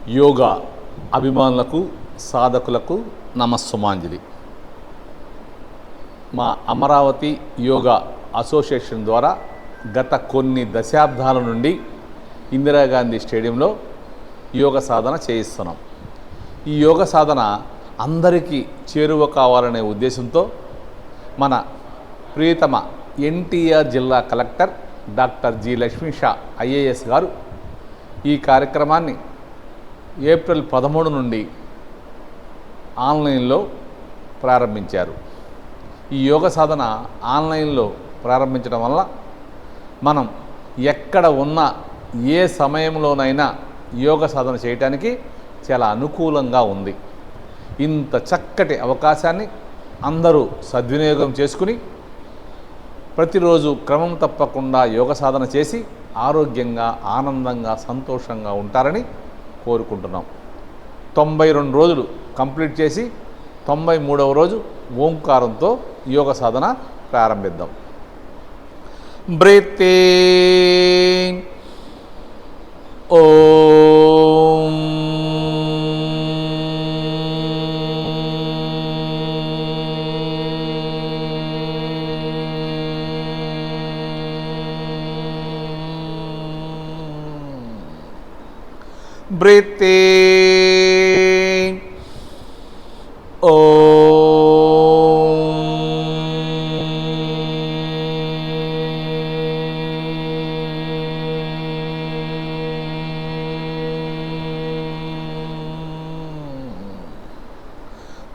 యోగా అభిమానులకు సాధకులకు నమస్సుమాంజలి. మా అమరావతి యోగా అసోసియేషన్ ద్వారా గత కొన్ని దశాబ్దాల నుండి ఇందిరాగాంధీ స్టేడియంలో యోగ సాధన చేయిస్తున్నాం. ఈ యోగ సాధన అందరికీ చేరువ కావాలనే ఉద్దేశంతో మన ప్రియతమ ఎన్టీఆర్ జిల్లా collector doctor G Lakshmi Shah IAS గారు ఈ కార్యక్రమాన్ని ఏప్రిల్ 13 నుండి ఆన్లైన్లో ప్రారంభించారు. ఈ యోగ సాధన ఆన్లైన్లో ప్రారంభించడం వల్ల మనం ఎక్కడ ఉన్నా ఏ సమయంలోనైనా యోగ సాధన చేయడానికి చాలా అనుకూలంగా ఉంది. ఇంత చక్కటి అవకాశాన్ని అందరూ సద్వినియోగం చేసుకుని ప్రతిరోజు క్రమం తప్పకుండా యోగ సాధన చేసి ఆరోగ్యంగా, ఆనందంగా, సంతోషంగా ఉంటారని కోరుకుంటున్నాం. 92 రోజులు కంప్లీట్ చేసి 93వ రోజు ఓంకారంతో యోగ సాధన ప్రారంభిద్దాం. బ్రీతింగ్ ఓం breathing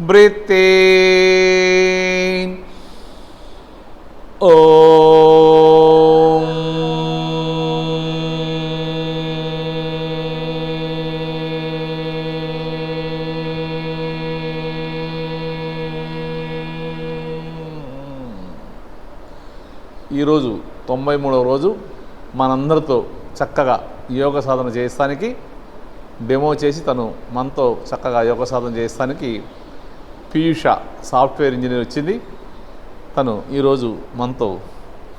breathing ఈరోజు 93వ రోజు మనందరితో చక్కగా యోగ సాధన చేస్తానికి డెమో చేసి మనతో చక్కగా యోగ సాధన చేస్తానికి పీయూష సాఫ్ట్వేర్ ఇంజనీర్ వచ్చింది. తను ఈరోజు మనతో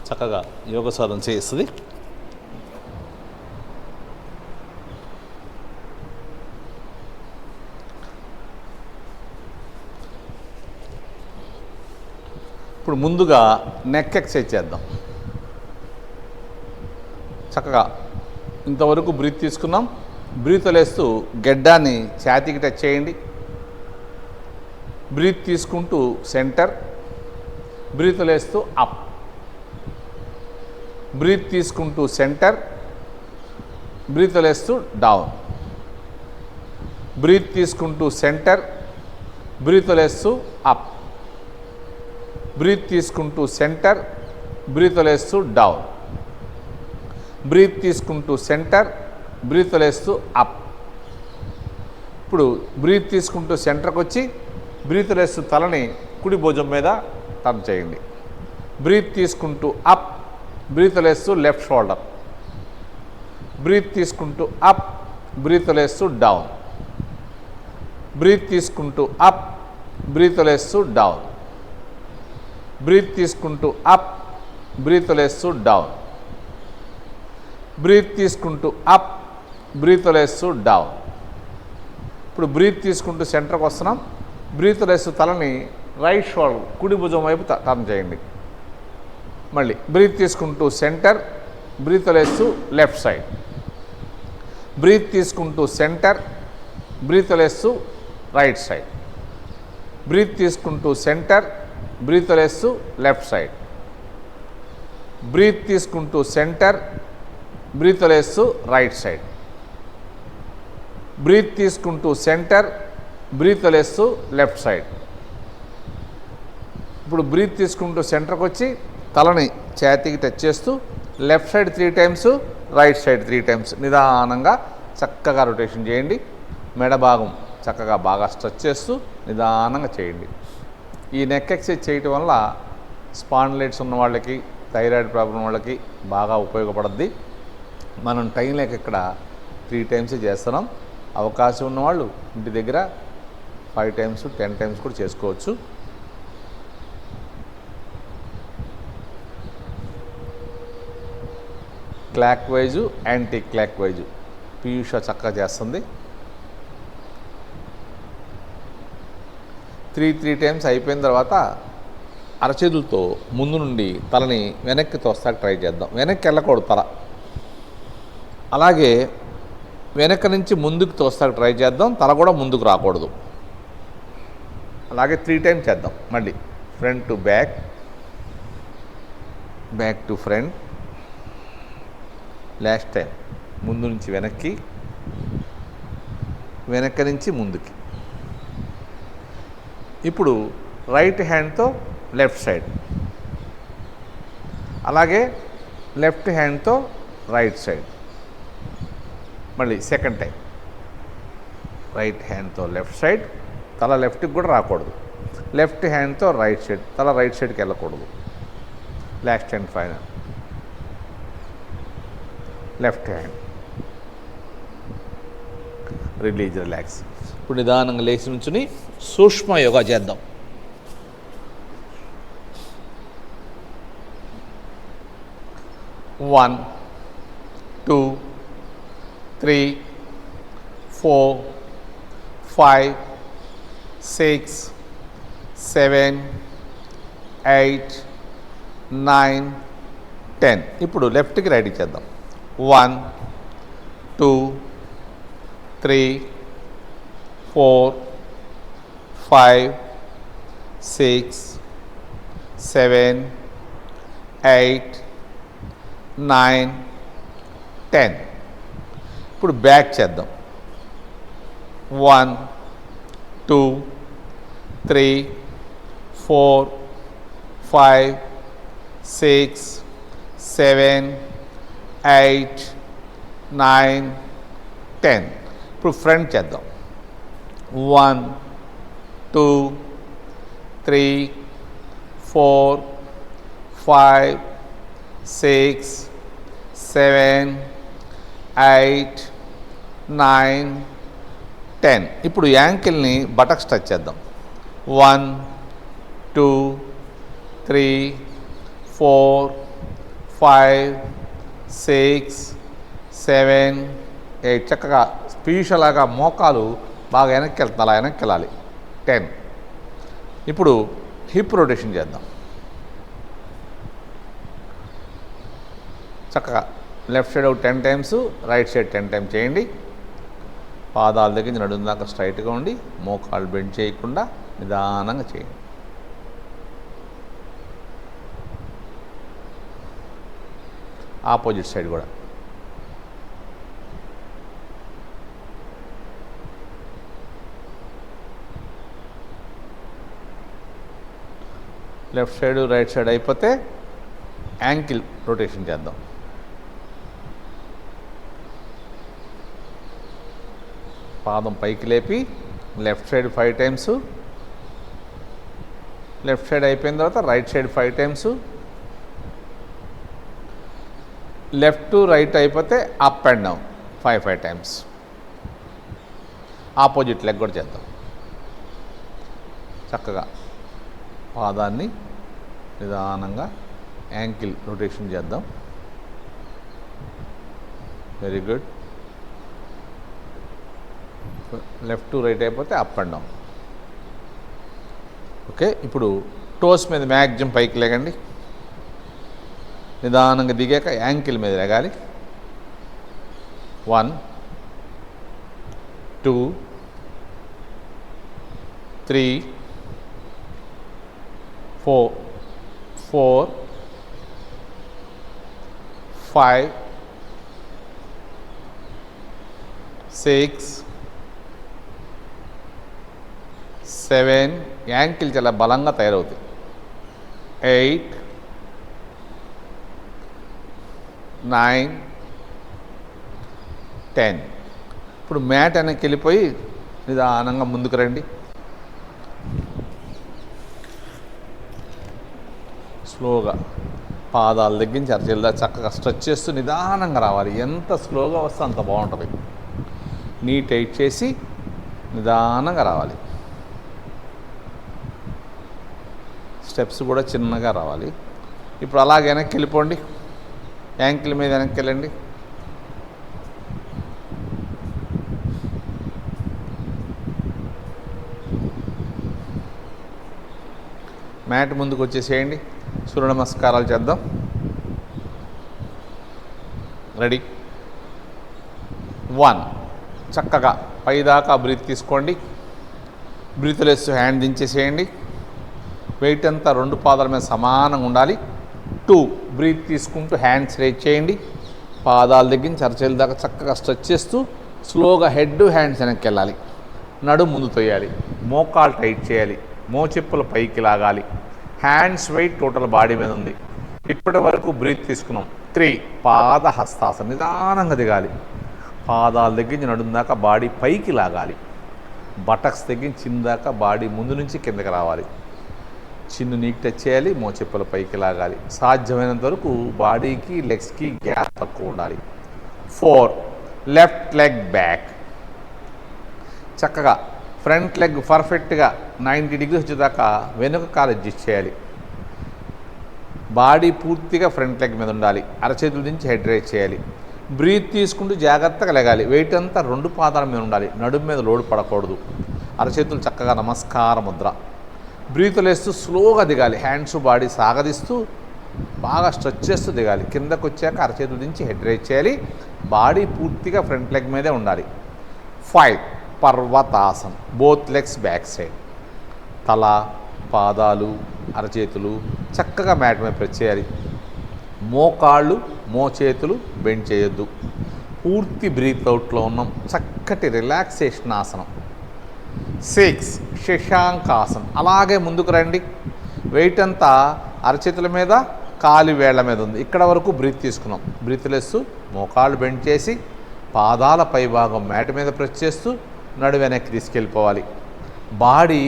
చక్కగా యోగ సాధన చేస్తుంది. ఇప్పుడు ముందుగా నెక్ ఎక్సర్సైజ్ చేద్దాం. చక్కగా ఇంతవరకు బ్రీత్ తీసుకున్నాం. బ్రీత్ వదిలేస్తూ గెడ్డాన్ని ఛాతీకి టచ్ చేయండి. బ్రీత్ తీసుకుంటూ సెంటర్, బ్రీత్ వదిలేస్తూ అప్, బ్రీత్ తీసుకుంటూ సెంటర్, బ్రీత్ వదిలేస్తూ డౌన్, బ్రీత్ తీసుకుంటూ సెంటర్, బ్రీత్ వదిలేస్తూ అప్, బ్రీత్ తీసుకుంటూ సెంటర్, బ్రీత్ వదిలేస్తూ డౌన్, బ్రీత్ తీసుకుంటూ సెంటర్, బ్రీత్ వదిలేస్తూ అప్. ఇప్పుడు బ్రీత్ తీసుకుంటూ సెంటర్కి వచ్చి బ్రీత్ వదిలేస్తూ తలని కుడి భుజం మీద టర్న్ చేయండి. బ్రీత్ తీసుకుంటూ అప్, బ్రీత్ వదిలేస్తూ లెఫ్ట్ షోల్డర్, బ్రీత్ తీసుకుంటూ అప్, బ్రీత్ వదిలేస్తూ డౌన్, బ్రీత్ తీసుకుంటూ అప్, బ్రీత్ వదిలేస్తూ డౌన్, బ్రీత్ తీసుకుంటూ అప్, బ్రీత్ వదిలేస్తూ డౌన్, బ్రీత్ తీసుకుంటూ అప్, బ్రీత్ వదిలేస్తూ డౌన్. ఇప్పుడు బ్రీత్ తీసుకుంటూ సెంటర్కి వస్తున్నాం. బ్రీత్ వదిలేస్తూ తలని రైట్ షోల్డర్ కుడి భుజం వైపు టర్న్ చేయండి. మళ్ళీ బ్రీత్ తీసుకుంటూ సెంటర్, బ్రీత్ వదిలేస్తూ లెఫ్ట్ సైడ్, బ్రీత్ తీసుకుంటూ సెంటర్, బ్రీత్ వదిలేస్తూ రైట్ సైడ్, బ్రీత్ తీసుకుంటూ సెంటర్, బ్రీత్ వదిలేస్తూ లెఫ్ట్ సైడ్, బ్రీత్ తీసుకుంటూ సెంటర్, బ్రీత్ వదిలేస్తూ రైట్ సైడ్, బ్రీత్ తీసుకుంటూ సెంటర్, బ్రీత్ వదిలేస్తూ లెఫ్ట్ సైడ్. ఇప్పుడు బ్రీత్ తీసుకుంటూ సెంటర్కి వచ్చి తలని ఛాతీకి టచ్ చేస్తూ left side 3 times, right side 3 times నిదానంగా చక్కగా రొటేషన్ చేయండి. మెడ భాగం చక్కగా బాగా స్ట్రెచ్ చేస్తూ నిదానంగా చేయండి. ఈ నెక్ ఎక్సర్సైజ్ చేయటం వల్ల స్పాండిలైటిస్ ఉన్న వాళ్ళకి, థైరాయిడ్ ప్రాబ్లం వాళ్ళకి బాగా ఉపయోగపడుద్ది. మనం టైం లేక ఇక్కడ 3 టైమ్స్ చేస్తున్నాం. అవకాశం ఉన్నవాళ్ళు ఇంటి దగ్గర 5 టైమ్స్ 10 టైమ్స్ కూడా చేసుకోవచ్చు. Clockwise anticlockwise Piyusha చక్కగా చేస్తుంది. త్రీ టైమ్స్ అయిపోయిన తర్వాత అరచేతులతో ముందు నుండి తలని వెనక్కి తోస్తాకి ట్రై చేద్దాం. వెనక్కి వెళ్ళకూడదు తల. అలాగే వెనక నుంచి ముందుకు తోస్తాకి ట్రై చేద్దాం. తల కూడా ముందుకు రాకూడదు. అలాగే 3 టైమ్స్ చేద్దాం. మళ్ళీ front to back, back to front. Last time ముందు నుంచి వెనక్కి, వెనక నుంచి ముందుకి. ఇప్పుడు రైట్ హ్యాండ్తో లెఫ్ట్ సైడ్, అలాగే లెఫ్ట్ హ్యాండ్తో రైట్ సైడ్. మళ్ళీ సెకండ్ టైం రైట్ హ్యాండ్తో లెఫ్ట్ సైడ్, తల లెఫ్ట్కి కూడా రాకూడదు. లెఫ్ట్ హ్యాండ్తో రైట్ సైడ్, తల రైట్ సైడ్కి వెళ్ళకూడదు. Last and final left hand. Release, relax. ఇప్పుడు నిదానంగా లేచి నుంచుని సూక్ష్మ యోగా చేద్దాం. One, 2, 3, 4, 5, 6, 7, 8, 9, 10. ఇప్పుడు లెఫ్ట్కి రైట్కి చేద్దాం. 1, 2, 3, 4, 5, 6, 7, 8, 9, 10. ఇప్పుడు బ్యాక్ చేద్దాం. 1, 2, 3, 4, 5, 6, 7, 8, 9, 10. ఇప్పుడు ఫ్రంట్ చేద్దాం. 1, 2, 3, 4, 5, 6, 7, 8, 9, 10. ఇప్పుడు యాంకిల్ని బటక్స్ టచ్ చేద్దాం. 1, 2, 3, 4, 5, 6, 7, 8. చక్కగా స్పీషలాగా మోకాలు బాగా వెనక్కి వెళ్తుంది, అలా వెనక్కి వెళ్ళాలి. 10. ఇప్పుడు హిప్ రొటేషన్ చేద్దాం. చక్కగా లెఫ్ట్ సైడ్ ఒక 10 టైమ్స్, రైట్ సైడ్ 10 టైమ్స్ చేయండి. పాదాల దగ్గర నుంచి నడుము దాకా స్ట్రైట్గా ఉండి మోకాళ్ళు బెండ్ చేయకుండా నిదానంగా చేయండి. ఆపోజిట్ సైడ్ కూడా. లెఫ్ట్ సైడ్ రైట్ సైడ్ అయిపోతే యాంకిల్ రొటేషన్ చేద్దాం. పాదం పైకి లేపి left side 5 times, left side అయిపోయిన తర్వాత right side 5 times, left to right అయిపోతే up and down 5 times. Opposite leg కూడా చేద్దాం. చక్కగా పాదాన్ని నిదానంగా యాంకిల్ రొటేషన్ చేద్దాం. Very good. Left to right అయిపోతే అప్ అండ్ డౌన్. ఓకే. ఇప్పుడు టోస్ మీద మ్యాక్సిమం పైకి లేగండి. నిదానంగా దిగాక యాంకిల్ మీద లేగాలి. 1, 2, 3, 4, 5, 6, 7. యాంకిల్ చాలా బలంగా తయారవుతుంది. 8, 9, 10. ఇప్పుడు మ్యాట్ వెనక్కి వెళ్ళిపోయి నిదానంగా ముందుకు రండి. స్లోగా పాదాల దగ్గర నుంచి అరచేతుల చక్కగా స్ట్రెచ్ చేస్తూ నిదానంగా రావాలి. ఎంత స్లోగా వస్తే అంత బాగుంటుంది. నీ టైట్ చేసి నిదానంగా రావాలి. స్టెప్స్ కూడా చిన్నగా రావాలి. ఇప్పుడు అలాగే వెనక్కి వెళ్ళిపోండి. యాంకిల్ మీద వెనక్కి వెళ్ళండి. మ్యాట్ ముందుకు వచ్చేసేయండి. సూర్య నమస్కారాలు చేద్దాం. రెడీ. 1 చక్కగా పైదాకా బ్రీత్ తీసుకోండి. బ్రీత్లెస్ హ్యాండ్ దించేసేయండి. వెయిట్ అంతా 2 పాదాల మీద సమానంగా ఉండాలి. 2 బ్రీత్ తీసుకుంటూ హ్యాండ్స్ రేజ్ చేయండి. పాదాల దగ్గర నుంచి అరచేల దాకా చక్కగా స్ట్రెచ్ చేస్తూ స్లోగా హెడ్ హ్యాండ్స్ వెనక్కి వెళ్ళాలి. నడుము ముందు తోయాలి. మోకాలు టైట్ చేయాలి. మోచెప్పులు పైకి లాగాలి. హ్యాండ్స్ వెయిట్ టోటల్ బాడీ మీద ఉంది. ఇప్పటి వరకు బ్రీత్ తీసుకున్నాం. 3 పాద హస్తాసనం. నిదానంగా దిగాలి. పాదాల దగ్గర నుంచి నడుము దాకా బాడీ పైకి లాగాలి. బటక్స్ దగ్గర చిన్న దాకా బాడీ ముందు నుంచి కిందకి రావాలి. చిన్ను నీకు టచ్ చేయాలి. మోచెప్పుల పైకి లాగాలి. సాధ్యమైనంత వరకు బాడీకి లెగ్స్కి గ్యాప్ తక్కువ ఉండాలి. 4 లెఫ్ట్ లెగ్ బ్యాక్. చక్కగా ఫ్రంట్ లెగ్ పర్ఫెక్ట్గా 90 డిగ్రీస్ వచ్చేదాకా వెనుక కాలు అడ్జస్ట్ చేయాలి. బాడీ పూర్తిగా ఫ్రంట్ లెగ్ మీద ఉండాలి. అరచేతుల నుంచి హెడ్ రైజ్ చేయాలి. బ్రీత్ తీసుకుంటూ జాగ్రత్తగా లెగాలి. వెయిట్ అంతా 2 పాదాల మీద ఉండాలి. నడుము మీద లోడ్ పడకూడదు. అరచేతులు చక్కగా నమస్కార ముద్ర. బ్రీతులు వేస్తూ స్లోగా దిగాలి. హ్యాండ్స్ బాడీ సాగదిస్తూ బాగా స్ట్రెచ్ చేస్తూ దిగాలి. కిందకు వచ్చాక అరచేతుల నుంచి హెడ్ రైజ్ చేయాలి. బాడీ పూర్తిగా ఫ్రంట్ లెగ్ మీదే ఉండాలి. 5 పర్వతాసనం. Both legs back side. తల, పాదాలు, అరచేతులు చక్కగా మ్యాట్ మీద ప్రెస్ చేయాలి. మోకాళ్ళు, మోచేతులు బెండ్ చేయొద్దు. పూర్తి బ్రీత్ అవుట్లో ఉన్నాం. చక్కటి రిలాక్సేషన్ ఆసనం. 6 శశాంకాసనం. అలాగే ముందుకు రండి. వెయిట్ అంతా అరచేతుల మీద, కాలి వేళ్ల మీద ఉంది. ఇక్కడ వరకు బ్రీత్ తీసుకున్నాం. బ్రీత్ లెస్సు మోకాళ్ళు బెండ్ చేసి పాదాల పై భాగం మ్యాట్ మీద ప్రెస్ చేస్తూ నడు వెనక్కి తీసుకెళ్ళిపోవాలి. బాడీ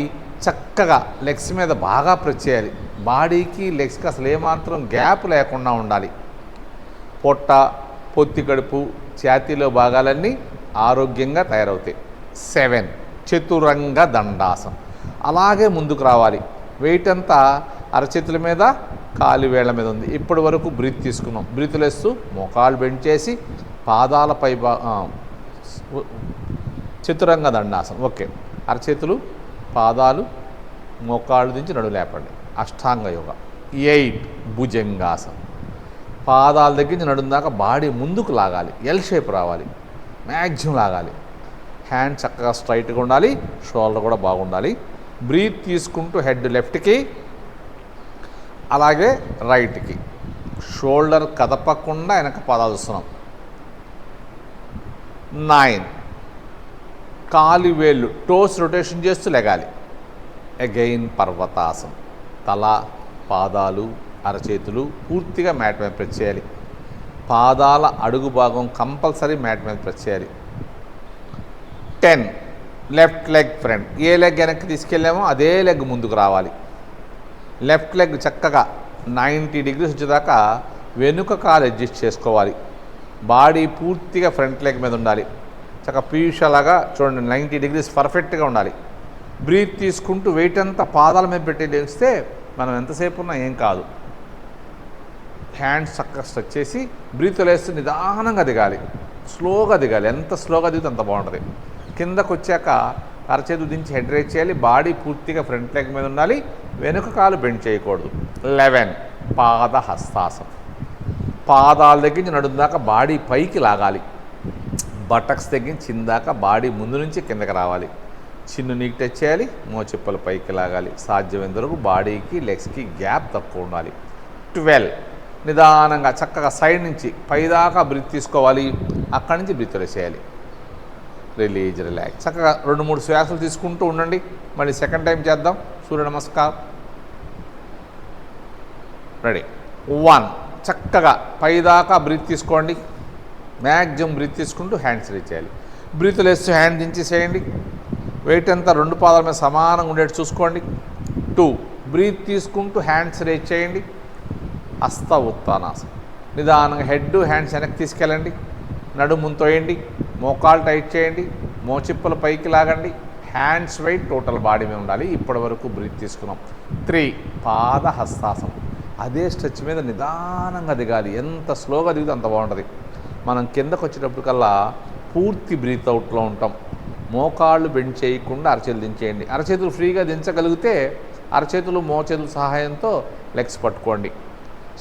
చక్కగా లెగ్స్ మీద బాగా ప్రెస్ చేయాలి. బాడీకి లెగ్స్కి అసలు ఏమాత్రం గ్యాప్ లేకుండా ఉండాలి. పొట్ట, పొత్తి కడుపు, ఛాతీలో భాగాలన్నీ ఆరోగ్యంగా తయారవుతాయి. 7 చతురంగ దండాసనం. అలాగే ముందుకు రావాలి. వెయిట్ అంతా అరచేతుల మీద, కాలి వేళ్ల మీద ఉంది. ఇప్పటి వరకు బ్రీత్ తీసుకున్నాం. బ్రీత్లు వేస్తూ మోకాలు బెండ్ చేసి పాదాల పై చతురంగ దండాసనం. ఓకే. అరచేతులు, పాదాలు, మోకాళ్ళు దించి నడు లేపండి. అష్టాంగ యోగ. 8 భుజంగాసనం. పాదాల దగ్గర నుంచి నడుము దాకా బాడీ ముందుకు లాగాలి. ఎల్ షేప్ రావాలి. మ్యాక్సిమం లాగాలి. హ్యాండ్ చక్కగా స్ట్రైట్గా ఉండాలి. షోల్డర్ కూడా బాగుండాలి. బ్రీత్ తీసుకుంటూ హెడ్ లెఫ్ట్కి, అలాగే రైట్కి. షోల్డర్ కదపకుండా వెనక పాదాలు వస్తున్నాం. 9 కాలి వేళ్ళు టోస్ రొటేషన్ చేస్తూ లెగాలి. అగైన్ పర్వతాసనం. తల, పాదాలు, అరచేతులు పూర్తిగా మ్యాట్ మీద ప్రెస్ చేయాలి. పాదాల అడుగు భాగం కంపల్సరీ మ్యాట్ మీద ప్రెస్ చేయాలి. 10 లెఫ్ట్ లెగ్ ఫ్రంట్. ఏ లెగ్ వెనక్కి తీసుకెళ్ళామో అదే లెగ్ ముందుకు రావాలి. లెఫ్ట్ లెగ్ చక్కగా 90 డిగ్రీస్ వచ్చేదాకా వెనుక కాలు అడ్జస్ట్ చేసుకోవాలి. బాడీ పూర్తిగా ఫ్రంట్ లెగ్ మీద ఉండాలి. చక్కగా పీయూషలాగా చూడండి. 90 డిగ్రీస్ పర్ఫెక్ట్గా ఉండాలి. బ్రీత్ తీసుకుంటూ వెయిట్ అంతా పాదాల మీద పెట్టి లేస్తే మనం ఎంతసేపు ఉన్నా ఏం కాదు. హ్యాండ్స్ చక్కగా స్ట్రెచ్ చేసి బ్రీత్ లేస్తూ నిదానంగా దిగాలి. స్లోగా దిగాలి. ఎంత స్లోగా దిగితే అంత బాగుంటుంది. కిందకు వచ్చాక అరచేతులు దించి హెడ్ రైజ్ చేయాలి. బాడీ పూర్తిగా ఫ్రంట్ లెగ్ మీద ఉండాలి. వెనుక కాలు బెండ్ చేయకూడదు. 11 పాద హస్తాసనం. పాదాల దగ్గర నుంచి నడుము దాకా బాడీ పైకి లాగాలి. బటక్స్ దగ్గర చిందాక బాడీ ముందు నుంచి కిందకి రావాలి. చిన్ను నీకు టచ్ చేయాలి. మోచెప్పుల పైకి లాగాలి. సాధ్యమైనంత వరకు బాడీకి లెగ్స్కి గ్యాప్ తక్కువ ఉండాలి. 12 నిదానంగా చక్కగా సైడ్ నుంచి పైదాకా బ్రీత్ తీసుకోవాలి. అక్కడి నుంచి బ్రీత్ చేయాలి. Release, relax. చక్కగా 2-3 శ్వాసలు తీసుకుంటూ ఉండండి. మళ్ళీ సెకండ్ టైం చేద్దాం. సూర్య నమస్కారం. రెడీ. 1 చక్కగా పైదాకా బ్రీత్ తీసుకోండి. మ్యాక్సిమం బ్రీత్ తీసుకుంటూ హ్యాండ్స్ రీచ్ చేయాలి. బ్రీత్ లేస్తూ హ్యాండ్ దించేసేయండి. వెయిట్ అంతా 2 పాదాల మీద సమానంగా ఉండేట్టు చూసుకోండి. 2 బ్రీత్ తీసుకుంటూ హ్యాండ్స్ రేజ్ చేయండి. హస్త ఉత్తానాసనం. నిదానంగా హెడ్ హ్యాండ్స్ వెనక్కి తీసుకెళ్ళండి. నడుము ముందు తోయండి. మోకాలు టైట్ చేయండి. మోచిప్పల పైకి లాగండి. హ్యాండ్స్ వెయిట్ టోటల్ బాడీ మీద ఉండాలి. ఇప్పటి వరకు బ్రీత్ తీసుకున్నాం. 3 పాద హస్తాసనం. అదే స్ట్రెచ్ మీద నిదానంగా దిగాలి. ఎంత స్లోగా దిగితే అంత బాగుంటుంది. మనం కిందకు వచ్చేటప్పటికల్లా పూర్తి బ్రీత్ అవుట్లో ఉంటాం. మోకాళ్ళు బెండ్ చేయకుండా అరచేతులు దించేయండి. అరచేతులు ఫ్రీగా దించగలిగితే అరచేతులు మోచేతుల సహాయంతో లెగ్స్ పట్టుకోండి.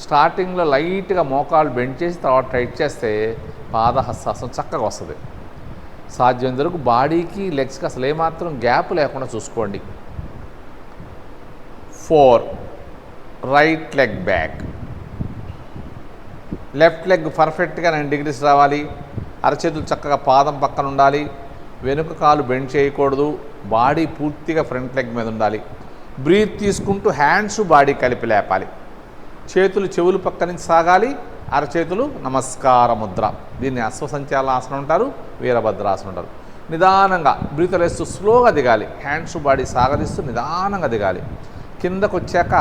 స్టార్టింగ్లో లైట్గా మోకాళ్ళు బెండ్ చేసి తర్వాత టైట్ చేస్తే పాదహస్తాసనం చక్కగా వస్తుంది. సాధ్యం వరకు బాడీకి లెగ్స్కి అసలు ఏమాత్రం గ్యాప్ లేకుండా చూసుకోండి. 4 right leg back. Left leg పర్ఫెక్ట్గా 90 degrees రావాలి. అరచేతులు చక్కగా పాదం పక్కన ఉండాలి. వెనుక కాలు బెండ్ చేయకూడదు. బాడీ పూర్తిగా ఫ్రంట్ లెగ్ మీద ఉండాలి. బ్రీత్ తీసుకుంటూ హ్యాండ్స్ బాడీ కలిపి లేపాలి. చేతులు చెవులు పక్క నుంచి సాగాలి. అరచేతులు నమస్కార ముద్ర. దీన్ని అశ్వసంచాలనాసనం అంటారు, వీరభద్రాసనం అంటారు. నిదానంగా బ్రీతులు వేస్తూ స్లోగా దిగాలి. హ్యాండ్స్ బాడీ సాగదీస్తూ నిదానంగా దిగాలి. కిందకు వచ్చాక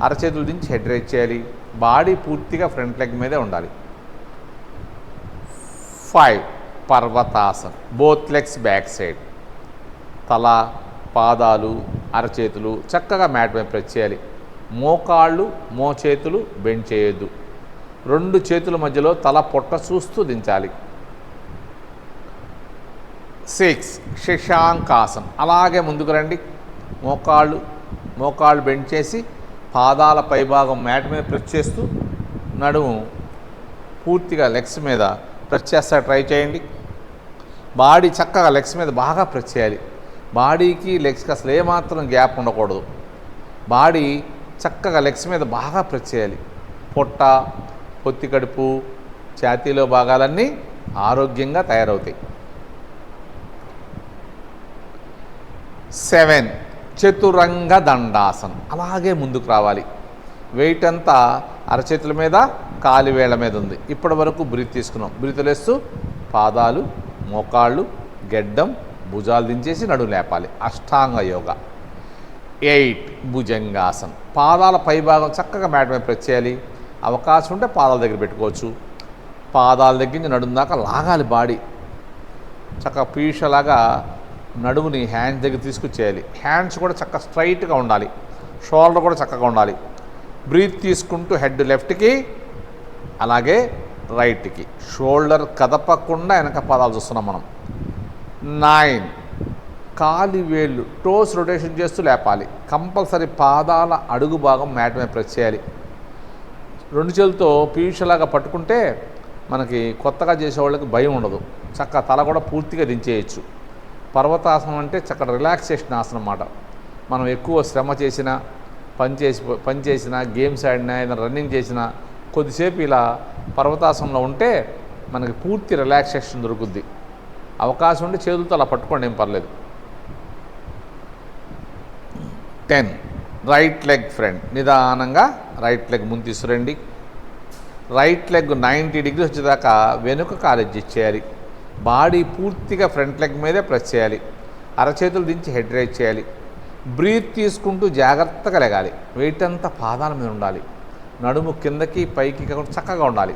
అరచేతులు దించి హెడ్ రైజ్ చేయాలి. బాడీ పూర్తిగా ఫ్రంట్ లెగ్ మీదే ఉండాలి. 5 పర్వతాసన్. Both legs back side. తల, పాదాలు, అరచేతులు చక్కగా మ్యాట్ మీద ప్రెస్ చేయాలి. మోకాళ్ళు మోచేతులు బెండ్ చేయొద్దు. 2 చేతుల మధ్యలో తల పొట్ట చూస్తూ దించాలి. 6 శశాంకాసన్. అలాగే ముందుకు రండి. మోకాళ్ళు బెండ్ చేసి పాదాల పైభాగం మ్యాట్ మీద ప్రెస్ చేస్తూ నడుము పూర్తిగా లెగ్స్ మీద ప్రెస్ చేస్తా ట్రై చేయండి. బాడీ చక్కగా లెగ్స్ మీద బాగా ప్రెస్ చేయాలి. బాడీకి లెగ్స్కి అసలు ఏమాత్రం గ్యాప్ ఉండకూడదు. బాడీ చక్కగా లెగ్స్ మీద బాగా ప్రెస్ చేయాలి. పొట్ట, పొత్తి కడుపు, ఛాతీలో భాగాలన్నీ ఆరోగ్యంగా తయారవుతాయి. 7 చతురంగ దండాసనం. అలాగే ముందుకు రావాలి. వెయిట్ అంతా అరచేతుల మీద, కాలివేళ్ల మీద ఉంది. ఇప్పటి వరకు బ్రీత్ తీసుకున్నాం. బ్రీత్ లేస్తూ పాదాలు, మోకాళ్ళు, గెడ్డం, భుజాలు దించేసి నడుము లేపాలి. అష్టాంగ యోగా. 8 భుజంగాసనం. పాదాల పైభాగం చక్కగా మ్యాట్ మీద ప్రెస్ చేయాలి. అవకాశం ఉంటే పాదాల దగ్గర పెట్టుకోవచ్చు. పాదాల దగ్గర నుంచి నడుము దాకా లాగాలి. బాడీ చక్కగా పీషలాగా నడుముని హ్యాండ్స్ దగ్గర తీసుకొచ్చేయాలి. హ్యాండ్స్ కూడా చక్కగా స్ట్రైట్గా ఉండాలి. షోల్డర్ కూడా చక్కగా ఉండాలి. బ్రీత్ తీసుకుంటూ హెడ్ లెఫ్ట్కి, అలాగే రైట్కి. షోల్డర్ కదపకుండా వెనక పాదాలు చూస్తున్నాం మనం. 9 కాలి వేళ్ళు టోస్ రొటేషన్ చేస్తూ లేపాలి. కంపల్సరీ పాదాల అడుగు భాగం మ్యాట్ మీద ప్రెస్ చేయాలి. 2 చేతులతో పీషలాగా పట్టుకుంటే మనకి కొత్తగా చేసేవాళ్ళకి భయం ఉండదు. చక్కగా తల కూడా పూర్తిగా దించేయచ్చు. పర్వతాసనం అంటే చక్కగా రిలాక్సేషన్ ఆసనం అన్నమాట. మనం ఎక్కువ శ్రమ చేసినా, పని చేసినా, గేమ్స్ ఆడినా, ఏదైనా రన్నింగ్ చేసినా కొద్దిసేపు ఇలా పర్వతాసనంలో ఉంటే మనకి పూర్తి రిలాక్సేషన్ దొరుకుద్ది. అవకాశం ఉంటే చేతులతో అలా పట్టుకోండి, ఏం పర్లేదు. 10 రైట్ లెగ్ ఫ్రంట్. నిదానంగా రైట్ లెగ్ ముందు తీసుకురండి. రైట్ లెగ్ 90 degrees వచ్చేదాకా వెనుక కాలు అడ్జస్ట్ చేయాలి. బాడీ పూర్తిగా ఫ్రంట్ లెగ్ మీదే ప్రెస్ చేయాలి. అరచేతులు దించి హెడ్ రైజ్ చేయాలి. బ్రీత్ తీసుకుంటూ జాగ్రత్తగా లెగాలి. వెయిట్ అంతా పాదాల మీద ఉండాలి. నడుము కిందకి పైకి కాకుండా చక్కగా ఉండాలి.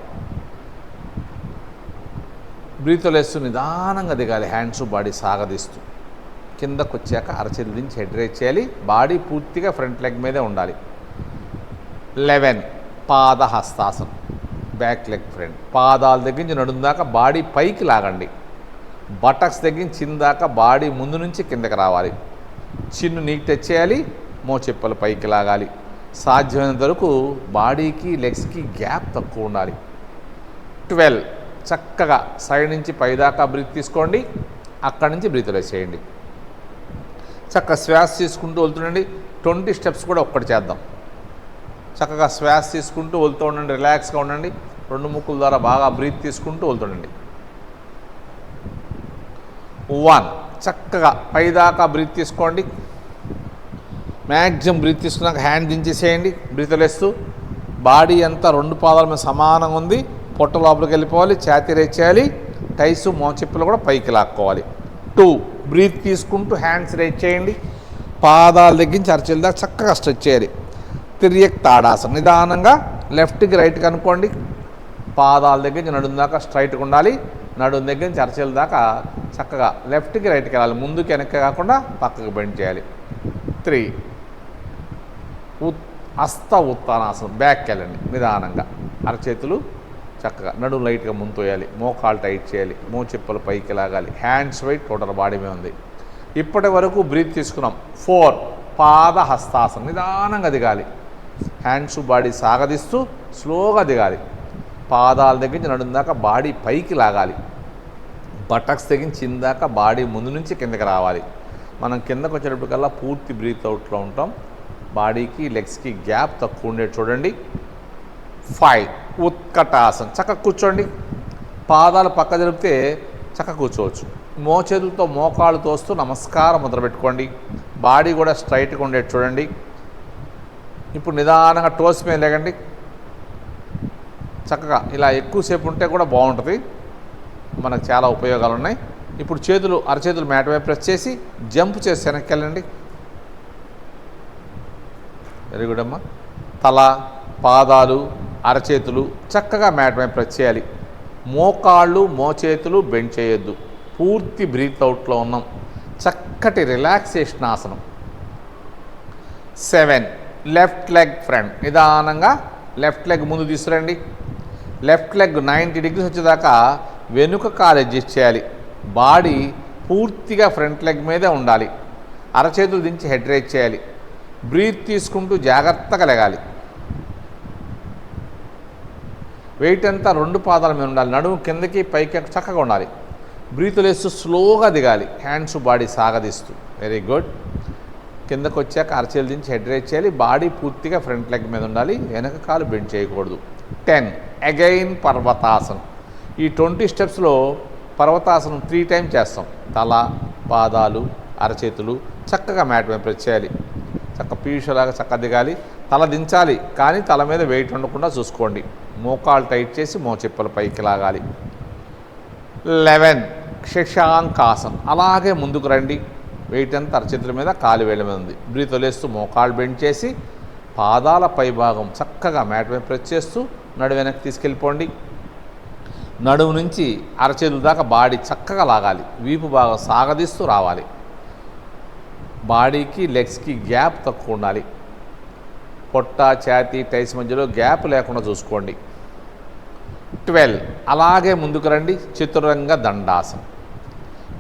బ్రీత్ లేస్తూ నిదానంగా దిగాలి. హ్యాండ్స్ బాడీ సాగదీస్తూ కిందకు వచ్చాక అరచేతులు దించి హెడ్ రైజ్ చేయాలి. బాడీ పూర్తిగా ఫ్రంట్ లెగ్ మీదే ఉండాలి. 11 పాదహస్తాసనం. Back leg front. పాదాల దగ్గర నుంచి నడుము దాకా బాడీ పైకి లాగండి. బటక్స్ దగ్గర నుంచి చిన్న దాకా బాడీ ముందు నుంచి కిందకి రావాలి. చిన్ను నీకు టచ్ చేయాలి. మోచెప్పలు పైకి లాగాలి. సాధ్యమైనంత వరకు బాడీకి లెగ్స్కి గ్యాప్ తక్కువ ఉండాలి. 12 చక్కగా సైడ్ నుంచి పైదాకా బ్రీత్ తీసుకోండి. అక్కడి నుంచి బ్రీత్ వేసేయండి. చక్కగా శ్వాస తీసుకుంటూ వెళ్తుండండి. 20 steps కూడా ఒక్కటి చేద్దాం. చక్కగా శ్వాస తీసుకుంటూ వెళ్తూ ఉండండి. రిలాక్స్గా ఉండండి. 2 ముక్కుల ద్వారా బాగా బ్రీత్ తీసుకుంటూ వెళ్తుండండి. 1 చక్కగా పైదాకా బ్రీత్ తీసుకోండి. మ్యాక్సిమం బ్రీత్ తీసుకున్నాక హ్యాండ్ దించేసేయండి. బ్రీత్ లేస్తూ బాడీ అంతా 2 పాదాల మీద సమానంగా ఉంది. పొట్ట లోపలికి వెళ్ళిపోవాలి. ఛాతీ రేజ్ చేయాలి. టైస్ మోచెప్పులు కూడా పైకి లాక్కోవాలి. 2 బ్రీత్ తీసుకుంటూ హ్యాండ్స్ రేజ్ చేయండి. పాదాల దగ్గర నుంచి అరచేతుల దాకా చక్కగా స్ట్రెచ్ చేయాలి. తిరియక్ తాడాసనం. నిదానంగా లెఫ్ట్కి రైట్కి అనుకోండి. పాదాల దగ్గర నుంచి నడుము దాకా స్ట్రైట్గా ఉండాలి. నడుము దగ్గర నుంచి అరచేతుల దాకా చక్కగా లెఫ్ట్కి రైట్కి వెళ్ళాలి. ముందుకి వెనక్కి కాకుండా పక్కకు బెండ్ చేయాలి. 3 హస్త ఉత్తానాసనం. బ్యాక్కి వెళ్ళండి. నిదానంగా అరచేతులు చక్కగా నడుము లైట్గా ముందు తోయాలి. మోకాలు టైట్ చేయాలి. మోచెప్పలు పైకి లాగాలి. హ్యాండ్స్ వెయిట్ టోటల్ బాడీ మీద ఉంది. ఇప్పటి వరకు బ్రీత్ తీసుకున్నాం. 4 పాద హస్తాసనం. నిదానంగా దిగాలి. హ్యాండ్స్ బాడీ సాగదీస్తూ స్లోగా దిగాలి. పాదాల దగ్గర నుంచి నడుం దాకా బాడీ పైకి లాగాలి. బటక్స్ తెగించి ఇందాక బాడీ ముందు నుంచి కిందకి రావాలి. మనం కిందకు వచ్చేటప్పటికల్లా పూర్తి బ్రీత్ అవుట్లో ఉంటాం. బాడీకి లెగ్స్కి గ్యాప్ తక్కువ ఉండేది చూడండి. 5 ఉత్కటాసనం. చక్కగా కూర్చోండి. పాదాలు పక్క జరిపితే చక్కగా కూర్చోవచ్చు. మోచేతులతో మోకాళ్ళు తోస్తూ నమస్కారం ముద్ర పెట్టుకోండి. బాడీ కూడా స్ట్రైట్గా ఉండేది చూడండి. ఇప్పుడు నిదానంగా టోస్ మీద లేకండి. చక్కగా ఇలా ఎక్కువసేపు ఉంటే కూడా బాగుంటుంది. మనకు చాలా ఉపయోగాలు ఉన్నాయి. ఇప్పుడు చేతులు అరచేతులు మ్యాట్ వైపు ప్రెస్ చేసి జంప్ చేసి వెనక్కి వెళ్ళండి. వెరీ గుడ్ అమ్మా. తల, పాదాలు, అరచేతులు చక్కగా మ్యాట్ వైపు ప్రెస్ చేయాలి. మోకాళ్ళు మోచేతులు బెండ్ చేయొద్దు. పూర్తి బ్రీత్ అవుట్లో ఉన్నాం. చక్కటి రిలాక్సేషన్ ఆసనం. 7 లెఫ్ట్ లెగ్ ఫ్రంట్. నిదానంగా లెఫ్ట్ లెగ్ ముందు తీసుకురండి. లెఫ్ట్ లెగ్ 90 డిగ్రీస్ వచ్చేదాకా వెనుక కాలు అడ్జస్ట్ చేయాలి. బాడీ పూర్తిగా ఫ్రంట్ లెగ్ మీదే ఉండాలి. అరచేతులు దించి హెడ్ రైజ్ చేయాలి. బ్రీత్ తీసుకుంటూ జాగ్రత్తగా లెగాలి. వెయిట్ అంతా 2 పాదాల మీద ఉండాలి. నడుము కిందకి పైకి చక్కగా ఉండాలి. బ్రీత్ లేస్తూ స్లోగా దిగాలి. హ్యాండ్స్ బాడీ సాగదీస్తూ. Very good. కిందకు వచ్చాక అరచేతులు దించి హెడ్ రైజ్ చేయాలి. బాడీ పూర్తిగా ఫ్రంట్ లెగ్ మీద ఉండాలి. వెనక కాలు బెండ్ చేయకూడదు. 10 అగైన్ పర్వతాసనం. ఈ 20 స్టెప్స్లో పర్వతాసనం 3 టైమ్స్ చేస్తాం. తల, పాదాలు, అరచేతులు చక్కగా మ్యాట్ మీద ప్రెస్ చేయాలి. చక్క పీషలాగా చక్క దిగాలి. తల దించాలి కానీ తల మీద వెయిట్ ఉండకుండా చూసుకోండి. మోకాలు టైట్ చేసి మోచెప్పలు పైకి లాగాలి. 11 శశాంకాసనం. అలాగే ముందుకు రండి. వెయిట్ అంతా అరచేతుల మీద, కాలు వేళ్ళ మీద ఉంది. బ్రీత్ వదిలేస్తూ మోకాలు బెండ్ చేసి పాదాల పై భాగం చక్కగా మ్యాట్ మీద ప్రెస్ చేస్తూ నడు వెనక్కి తీసుకెళ్ళిపోండి. నడుము నుంచి అరచేతుల దాకా బాడీ చక్కగా లాగాలి. వీపు భాగం సాగదీస్తూ రావాలి. బాడీకి లెగ్స్కి గ్యాప్ తక్కువ ఉండాలి. పొట్ట, ఛాతీ, టైస్ మధ్యలో గ్యాప్ లేకుండా చూసుకోండి. 12 అలాగే ముందుకు రండి. చతురంగ దండాసనం.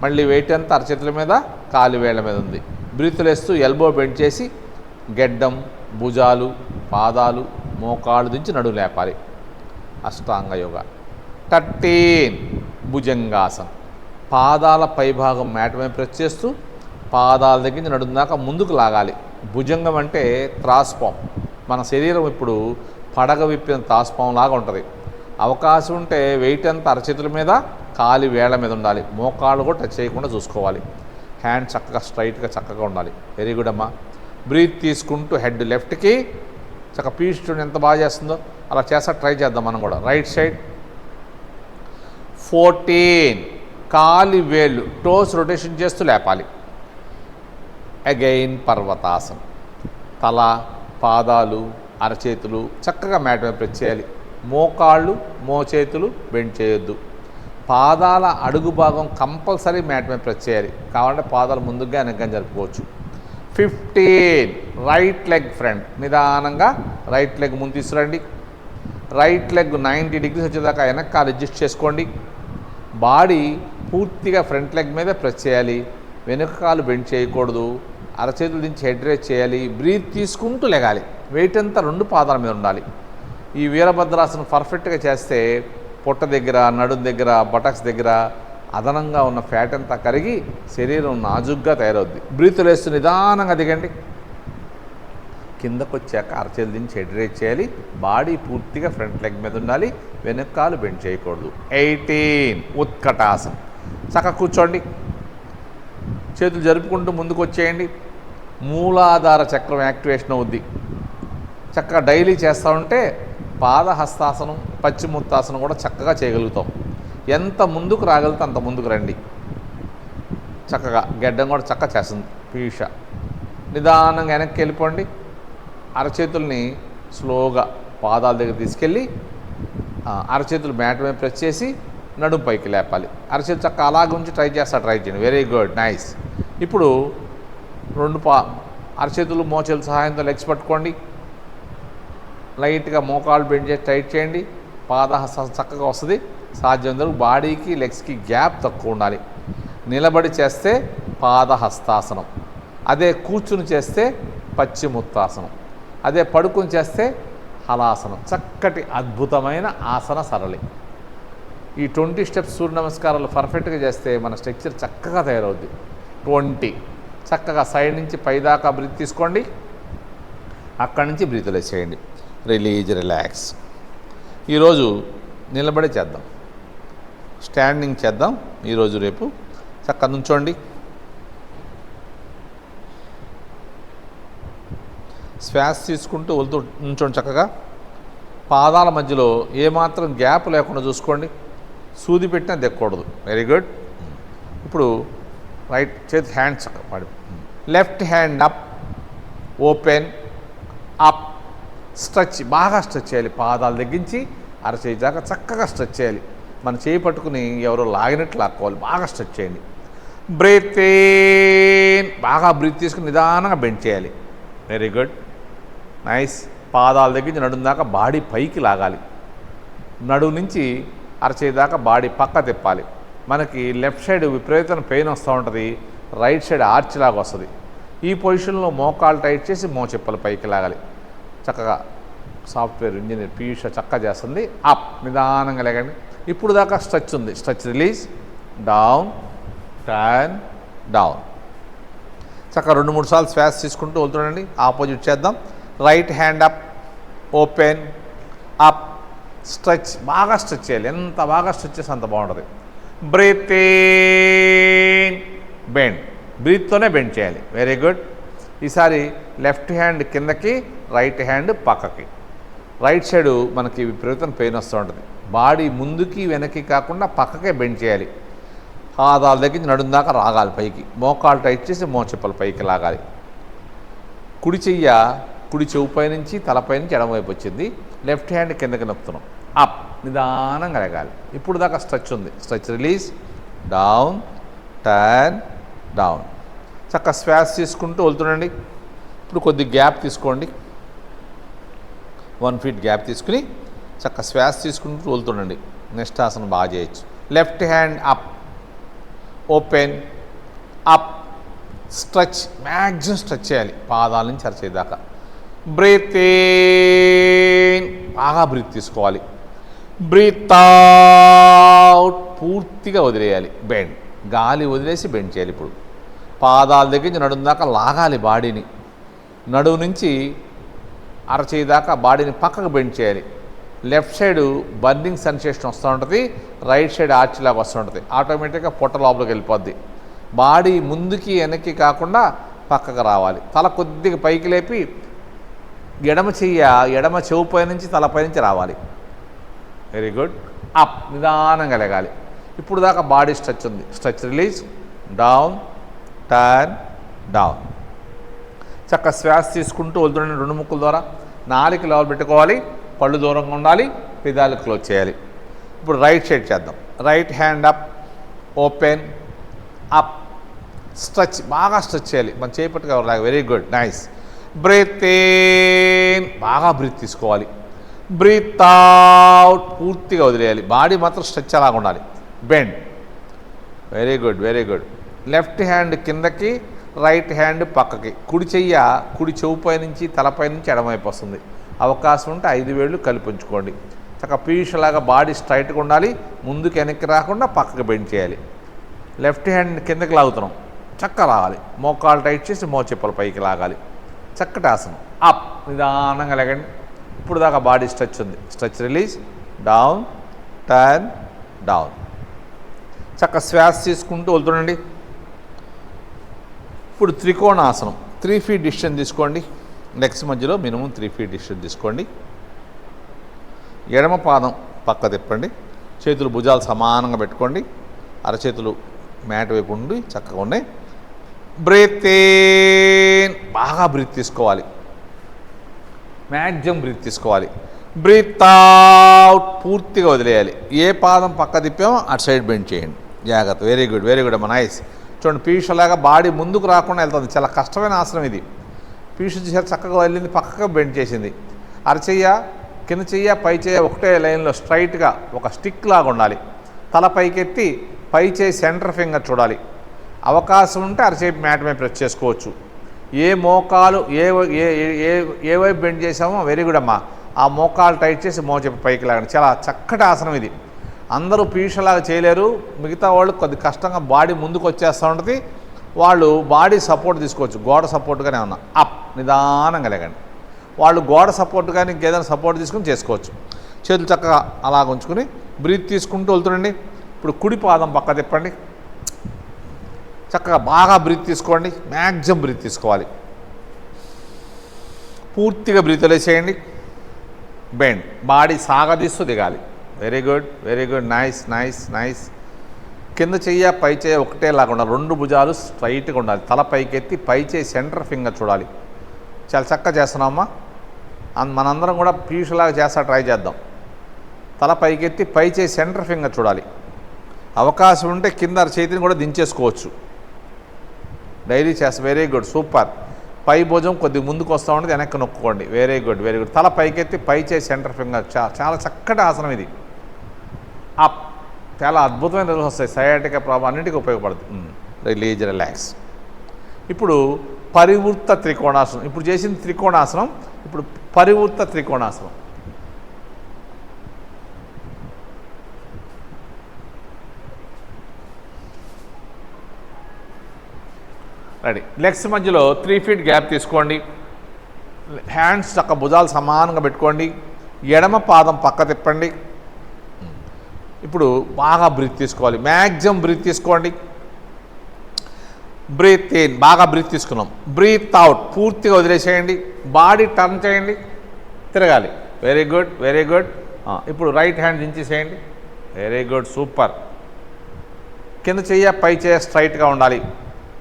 మళ్ళీ వెయిట్ అంతా అరచేతుల మీద, కాలు వేళ్ళ మీద ఉంది. బ్రీతులు వేస్తూ ఎల్బో బెండ్ చేసి గెడ్డం, భుజాలు, పాదాలు, మోకాళ్ళు దించి నడుము లేపాలి. అష్టాంగ యోగ. 13 భుజంగాసనం. పాదాల పైభాగం మ్యాట్ మీద ప్రెస్ చేస్తూ పాదాల దగ్గర నుంచి నడుము దాకా ముందుకు లాగాలి. భుజంగం అంటే త్రాస్పాం. మన శరీరం ఇప్పుడు పడగ విప్పిన త్రాస్పాం లాగా ఉంటుంది. అవకాశం ఉంటే వెయిట్ అంతా అరచేతుల మీద, కాలి వేళ్ల మీద ఉండాలి. మోకాళ్ళు కూడా టచ్ చేయకుండా చూసుకోవాలి. హ్యాండ్ చక్కగా స్ట్రైట్గా చక్కగా ఉండాలి. వెరీ గుడ్ అమ్మా. బ్రీత్ తీసుకుంటూ హెడ్ లెఫ్ట్కి చక్క పీస్ చూడండి ఎంత బాగా చేస్తుందో. అలా చేస్తా ట్రై చేద్దాం మనం కూడా. Right side. 14 కాలి వేళ్ళు టోస్ రొటేషన్ చేస్తూ లేపాలి. అగైన్ పర్వతాసనం. తల, పాదాలు, అరచేతులు చక్కగా మ్యాట్ మీద ప్రెస్ చేయాలి. మోకాళ్ళు మోచేతులు బెండ్ చేయొద్దు. పాదాల అడుగు భాగం కంపల్సరీ మ్యాట్ మీద ప్రెస్ చేయాలి. కావాలంటే పాదాలు ముందుగా వెనక్గా జరుపుకోవచ్చు. 15 రైట్ లెగ్ ఫ్రంట్. నిదానంగా రైట్ లెగ్ ముందు తీసుకురండి. రైట్ లెగ్ 90 డిగ్రీస్ వచ్చేదాకా వెనక్కి కాలు అడ్జస్ట్ చేసుకోండి. బాడీ పూర్తిగా ఫ్రంట్ లెగ్ మీద ప్రెస్ చేయాలి. వెనుక కాలు బెండ్ చేయకూడదు. అరచేతుల నుంచి హెడ్ రేస్ చేయాలి. బ్రీత్ తీసుకుంటూ లెగాలి. వెయిట్ అంతా 2 పాదాల మీద ఉండాలి. ఈ వీరభద్రాసనం పర్ఫెక్ట్గా చేస్తే పొట్ట దగ్గర, నడుం దగ్గర, బటక్స్ దగ్గర అదనంగా ఉన్న ఫ్యాట్ అంతా కరిగి శరీరం నాజుగ్గా తయారవుద్ది. బ్రీత్ లేస్తూ నిదానంగా దిగండి. కిందకు వచ్చాక అరచేతుల నుంచి హెడ్ రేస్ చేయాలి. బాడీ పూర్తిగా ఫ్రంట్ లెగ్ మీద ఉండాలి. వెనక కాలు బెండ్ చేయకూడదు. 18 ఉత్కటాసనం. చక్కగా కూర్చోండి. చేతులు జరుపుకుంటూ ముందుకు వచ్చేయండి. మూలాధార చక్రం యాక్టివేషన్ అవుద్ది. చక్కగా డైలీ చేస్తూ ఉంటే పాదహస్తాసనం, పశ్చిమోత్తాసనం కూడా చక్కగా చేయగలుగుతాం. ఎంత ముందుకు రాగలిగితే అంత ముందుకు రండి. చక్కగా గెడ్డం కూడా చక్కగా చేస్తుంది. పీష. నిదానంగా వెనక్కి వెళ్ళిపోండి. అరచేతుల్ని స్లోగా పాదాల దగ్గర తీసుకెళ్ళి అరచేతులు మ్యాట్ మీద ప్రెస్ చేసి నడుము పైకి లేపాలి. అరచేతులు చక్కగా అలాగే ఉంచి ట్రై చేయండి. Very good, nice. ఇప్పుడు 2 అరచేతులు మోచేతుల సహాయంతో లెగ్స్ పట్టుకోండి. లైట్గా మోకాళ్ళు బెండ్ చేసి టైట్ చేయండి. పాదహస్తాసనం చక్కగా వస్తుంది. సాధ్యం బాడీకి లెగ్స్కి గ్యాప్ తక్కువ ఉండాలి. నిలబడి చేస్తే పాదహస్తాసనం. అదే కూర్చుని చేస్తే పశ్చిమోత్తాసనం, అదే పడుకుని చేస్తే హలాసనం. చక్కటి అద్భుతమైన ఆసన సరళి. ఈ 20 స్టెప్స్ సూర్య నమస్కారాలు పర్ఫెక్ట్గా చేస్తే మన స్ట్రక్చర్ చక్కగా తయారవుద్ది. 20 చక్కగా సైడ్ నుంచి పైదాకా బ్రీత్ తీసుకోండి, అక్కడి నుంచి బ్రీత్ చేయండి. Release, relax. ఈరోజు నిలబడి చేద్దాం, స్టాండింగ్ చేద్దాం. ఈరోజు రేపు చక్కగా నుంచోండి. శ్వాస తీసుకుంటూ వెళ్తూ నుంచోండి చక్కగా. పాదాల మధ్యలో ఏమాత్రం గ్యాప్ లేకుండా చూసుకోండి, సూది పెట్టినా దిక్కకూడదు. Very good. ఇప్పుడు రైట్ చేతి హ్యాండ్స్ పడి, left hand up, open, up, stretch. బాగా స్ట్రెచ్ చేయాలి. పాదాలు తగ్గించి అరచేయి దాకా చక్కగా స్ట్రెచ్ చేయాలి. మన చేయి పట్టుకుని ఎవరో లాగినట్లు లాక్కోవాలి. బాగా స్ట్రెచ్ చేయండి. బ్రీత్ ఇన్, బాగా బ్రీత్ తీసుకుని నిదానంగా బెండ్ చేయాలి. Very good, nice. పాదాల దగ్గర నుంచి నడుము దాకా బాడీ పైకి లాగాలి. నడుము నుంచి అరచేయి దాకా బాడీ పక్క తిప్పాలి. మనకి లెఫ్ట్ సైడ్ విపరీతమైన పెయిన్ వస్తూ ఉంటుంది, రైట్ సైడ్ ఆర్చ్ లాగా వస్తుంది. ఈ పొజిషన్లో మోకాలు టైట్ చేసి మోచెప్పలు పైకి లాగాలి. చక్కగా సాఫ్ట్వేర్ ఇంజనీర్ పీయూష చక్కగా చేస్తుంది. అప్, నిదానంగా లేకండి. ఇప్పుడు దాకా స్ట్రెచ్ ఉంది, stretch release, down, turn, down. చక్కగా 2-3 సార్లు శ్వాస తీసుకుంటూ వెళ్తుండండి. ఆపోజిట్ చేద్దాం. Right hand up, open, up, stretch. బాగా స్ట్రెచ్ చేయాలి. ఎంత బాగా స్ట్రెచ్ చేస్తే అంత బాగుంటుంది. Breath in, bend. బ్రీత్తోనే బెండ్ చేయాలి. Very good. ఈసారి లెఫ్ట్ హ్యాండ్ కిందకి, రైట్ హ్యాండ్ పక్కకి. రైట్ సైడ్ మనకి విపరీతమైన పెయిన్ వస్తూ ఉంటుంది. బాడీ ముందుకి వెనక్కి కాకుండా పక్కకే బెండ్ చేయాలి. పాదాల దగ్గర నుంచి నడుము దాకా రాగాలి పైకి. మోకాలు టైట్ చేసి మోచెప్పలు పైకి లాగాలి. కుడి చెయ్య కుడి చెవు పై నుంచి తలపై నుంచి ఎడమవైపు వచ్చింది. లెఫ్ట్ హ్యాండ్ కిందకి నొక్కుతున్నాం. అప్, నిదానంగా లేగాలి. ఇప్పుడు దాకా స్ట్రెచ్ ఉంది, stretch release, down, turn, down. చక్కగా శ్వాస తీసుకుంటూ వెళ్తుండండి. ఇప్పుడు కొద్ది గ్యాప్ తీసుకోండి. 1 ఫీట్ గ్యాప్ తీసుకుని చక్కగా శ్వాస తీసుకుంటూ వెళ్తుండండి. నెక్స్ట్ ఆసనం బాగా చేయొచ్చు. Left hand up, open, up, stretch. Maximum stretch చేయాలి పాదాల నుంచి అరచేదాకా. బ్రీత్ ఇన్, బాగా బ్రీత్ తీసుకోవాలి. బ్రీత్ అవుట్, పూర్తిగా వదిలేయాలి. బెండ్, గాలి వదిలేసి బెండ్ చేయాలి. ఇప్పుడు పాదాల దగ్గర నుంచి నడుము దాకా లాగాలి బాడీని. నడుము నుంచి అరచేయి దాకా బాడీని పక్కకు బెండ్ చేయాలి. లెఫ్ట్ సైడ్ బర్నింగ్ సెన్సేషన్ వస్తూ ఉంటుంది, రైట్ సైడ్ ఆర్చ్ లాగా వస్తూ ఉంటుంది. ఆటోమేటిక్గా పొట్ట లోపలికి వెళ్ళిపోద్ది. బాడీ ముందుకి వెనక్కి కాకుండా పక్కకు రావాలి. తల కొద్దిగా పైకి లేపి ఎడమ చెవు పై నుంచి తలపై నుంచి రావాలి. Very good. అప్, నిదానంగా లేగాలి. ఇప్పుడు దాకా బాడీ స్ట్రెచ్ ఉంది, stretch release, down, turn, down. చక్కగా శ్వాస తీసుకుంటూ వెళ్తుండండి. 2 ముక్కుల ద్వారా. నాలుక లెవెల్ పెట్టుకోవాలి, పళ్ళు దూరంగా ఉండాలి, పెదాలు క్లోజ్ చేయాలి. ఇప్పుడు రైట్ సైడ్ చేద్దాం. Right hand up, open, up, stretch. బాగా స్ట్రెచ్ చేయాలి. మన చేపట్టుగా లాగా. Very good, nice. Breathe in, బాగా బ్రీత్ తీసుకోవాలి. బ్రీత్ అవుట్, పూర్తిగా వదిలేయాలి. బాడీ మాత్రం స్ట్రెచ్ అలాగా ఉండాలి. Bend. Very good, very good. Left hand కిందకి, రైట్ హ్యాండ్ పక్కకి. కుడి చెవు పై నుంచి తలపై నుంచి ఎడమవైపు వస్తుంది. అవకాశం ఉంటే 5 వేళ్ళు కలిపి ఉంచుకోండి. చక్కగా పీషలాగా బాడీ స్ట్రైట్గా ఉండాలి. ముందుకు వెనక్కి రాకుండా పక్కకి బెండ్ చేయాలి. లెఫ్ట్ హ్యాండ్ కిందకి లాగుతున్నాం, చక్కగా లాగాలి. మోకాలు టైట్ చేసి మోచెప్పలు పైకి లాగాలి. చక్కటి ఆసనం. అప్, నిదానంగా లేగండి. ఇప్పుడు దాకా బాడీ స్ట్రెచ్ ఉంది, stretch release, down, turn, down. చక్కగా శ్వాస తీసుకుంటూ వెళ్తుండండి. ఇప్పుడు త్రికోణాసనం. 3 ఫీట్ డిస్టెన్స్ తీసుకోండి. లెగ్స్ మధ్యలో మినిమం 3 ఫీట్ డిస్టెన్స్ తీసుకోండి. ఎడమ పాదం పక్క తిప్పండి. చేతులు భుజాలు సమానంగా పెట్టుకోండి. అరచేతులు మ్యాట్ వైపు ఉండి చక్కగా ఉన్నాయి. బ్రీత్ ఇన్, బాగా బ్రీత్ తీసుకోవాలి. మ్యాక్సిమం బ్రీత్ తీసుకోవాలి. బ్రీత్ అవుట్, పూర్తిగా వదిలేయాలి. ఏ పాదం పక్క తిప్పామో అటు సైడ్ బెండ్ చేయండి. జాగ్రత్త. వెరీ గుడ్, వెరీ గుడ్ అమ్మ, నైస్. చూడండి, పీషలాగా బాడీ ముందుకు రాకుండా వెళ్తుంది. చాలా కష్టమైన ఆసనం ఇది. పీషు చేసి చక్కగా వెళ్ళింది, పక్కగా బెండ్ చేసింది. అరచెయ్య, కింద చెయ్య, పై చెయ్య ఒకటే లైన్లో స్ట్రైట్గా ఒక స్టిక్ లాగా ఉండాలి. తల పైకెత్తి పై చేయి సెంటర్ ఫింగర్ చూడాలి. అవకాశం ఉంటే అరచేయి మ్యాట్ మీద ప్రెస్ చేసుకోవచ్చు. ఏ మోకాలు ఏ వైపు బెండ్ చేసామో వెరీ గుడ్ అమ్మా. ఆ మోకాలు టైట్ చేసి మోచెప్పి పైకి లాగండి. చాలా చక్కటి ఆసనం ఇది. అందరూ పీషలాగా చేయలేరు. మిగతా వాళ్ళు కొద్ది కష్టంగా బాడీ ముందుకు వచ్చేస్తూ ఉంటుంది. వాళ్ళు బాడీ సపోర్ట్ తీసుకోవచ్చు. గోడ సపోర్ట్గానే ఉన్నా అప్ నిదానంగా లేకండి. వాళ్ళు గోడ సపోర్ట్ కానీ ఇంకేదైనా సపోర్ట్ తీసుకుని చేసుకోవచ్చు. చేతులు చక్కగా అలాగ ఉంచుకుని బ్రీత్ తీసుకుంటూ వెళ్తుండండి. ఇప్పుడు కుడి పాదం పక్క తిప్పండి. చక్కగా బాగా బ్రీత్ తీసుకోండి. మ్యాక్సిమం బ్రీత్ తీసుకోవాలి. పూర్తిగా బ్రీత్ వదిలేసేయండి. బెండ్ బాడీ సాగదీస్తూ దిగాలి. Very good, very good. Nice nice nice. కింద చెయ్య పై చెయ్య ఒకటేలాగా ఉండాలి. రెండు భుజాలు స్ట్రైట్గా ఉండాలి. తల పైకెత్తి పై చేయి సెంటర్ ఫింగర్ చూడాలి. చాలా చక్కగా చేస్తున్నామమ్మా. మనందరం కూడా పీషులాగా చేస్తా ట్రై చేద్దాం. తల పైకెత్తి పై చేయి సెంటర్ ఫింగర్ చూడాలి. అవకాశం ఉంటే కింద చేతిని కూడా దించేసుకోవచ్చు. డైలీ చేస్తా. Very good, super. పై భుజం కొద్దిగా ముందుకు వస్తూ ఉంటుంది, వెనక్కి నొక్కుకోండి. Very good, very good. తల పైకెత్తి పై చేయి సెంటర్ ఫింగర్. చాలా చక్కటి ఆసనం ఇది. అప్ చాలా అద్భుతమైన రిజల్ట్స్ వస్తాయి. సయాటికా ప్రాబ్లం అన్నింటికి ఉపయోగపడుతుంది. Release, relax. ఇప్పుడు పరివృత్త త్రికోణాసనం. ఇప్పుడు చేసింది త్రికోణాసనం. ఇప్పుడు పరివృత్త త్రికోణాసనం. రెడీ. లెగ్స్ మధ్యలో 3 feet గ్యాప్ తీసుకోండి. హ్యాండ్స్ చక్క భుజాలు సమానంగా పెట్టుకోండి. ఎడమ పాదం పక్క తిప్పండి. ఇప్పుడు బాగా బ్రీత్ తీసుకోవాలి. మ్యాక్సిమం బ్రీత్ తీసుకోండి. బ్రీత్ ఇన్, బాగా బ్రీత్ తీసుకున్నాం. బ్రీత్ అవుట్, పూర్తిగా వదిలేసేయండి. బాడీ టర్న్ చేయండి, తిరగాలి. Very good, very good. ఇప్పుడు రైట్ హ్యాండ్ దించేసేయండి. Very good, super. కింద చెయ్య పై చెయ్య స్ట్రైట్గా ఉండాలి.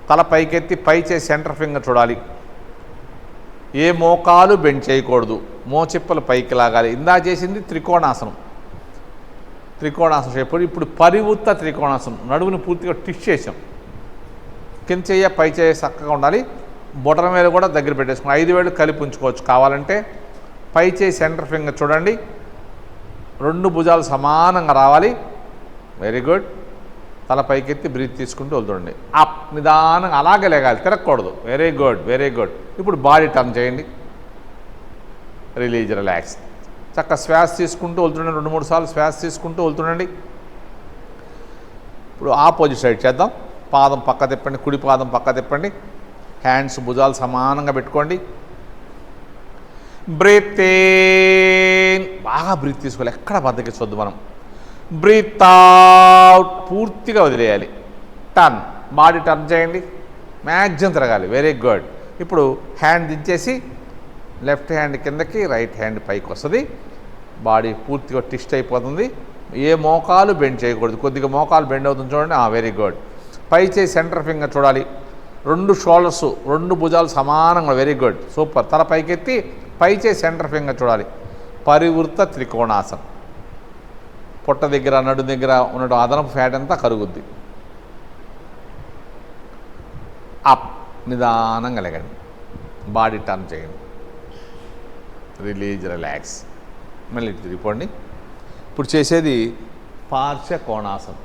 తల పైకెత్తి పై చేయి సెంటర్ ఫింగర్ చూడాలి. ఏ మోకాలు బెండ్ చేయకూడదు. మోచిప్పలు పైకి లాగాలి. ఇందా చేసింది త్రికోణాసనం. త్రికోణాసనం చేయకూడదు. ఇప్పుడు పరివృత్త త్రికోణాసనం. నడువుని పూర్తిగా ట్విస్ట్ చేసాం. కింద చెయ్య పై చెయ్య చక్కగా ఉండాలి. బొటన వేలు కూడా దగ్గర పెట్టేసుకుని 5 వేలు కలిపి ఉంచుకోవచ్చు కావాలంటే. పై చేయి సెంటర్ ఫింగర్ చూడండి. రెండు భుజాలు సమానంగా రావాలి. Very good. తల పైకెత్తి బ్రీత్ తీసుకుంటూ వెళ్తుండండి. అప్ నిదానంగా అలాగే లేగాలి, తిరగకూడదు. Very good, very good. ఇప్పుడు బాడీ టర్న్ చేయండి. Release, relax. చక్క శ్వాస తీసుకుంటూ వెళ్తుండండి. 2-3 సార్లు శ్వాస తీసుకుంటూ వెళ్తుండండి. ఇప్పుడు ఆపోజిట్ సైడ్ చేద్దాం. పాదం పక్క తిప్పండి. కుడి పాదం పక్క తిప్పండి. హ్యాండ్స్ భుజాలు సమానంగా పెట్టుకోండి. బ్రీత్ ఇన్, బాగా బ్రీత్ తీసుకోవాలి. ఎక్కడ బద్దకించొద్దు మనం. బ్రీత్ అవుట్, పూర్తిగా వదిలేయాలి. టర్న్, బాడీ టర్న్ చేయండి. మ్యాక్సిమం తిరగాలి. Very good. ఇప్పుడు హ్యాండ్ దించేసి లెఫ్ట్ హ్యాండ్ కిందకి, రైట్ హ్యాండ్ పైకి వస్తుంది. బాడీ పూర్తిగా ట్విస్ట్ అయిపోతుంది. ఏ మోకాలు బెండ్ చేయకూడదు. కొద్దిగా మోకాలు బెండ్ అవుతుంది చూడండి. Very good. పై చేయి సెంటర్ ఫింగర్ చూడాలి. రెండు షోల్డర్స్, రెండు భుజాలు సమానంగా. Very good, super. తల పైకెత్తి పై చేయి సెంటర్ ఫింగర్ చూడాలి. పరివృత్త త్రికోణాసనం. పొట్ట దగ్గర, నడు దగ్గర ఉన్న అదనపు ఫ్యాట్ అంతా కరుగుద్ది. అప్, నిదానంగా లేకండి. బాడీ టర్న్ చేయండి. Release, relax. మళ్ళీ తిరిగిపోండి. ఇప్పుడు చేసేది పార్శ్వ కోణాసనం.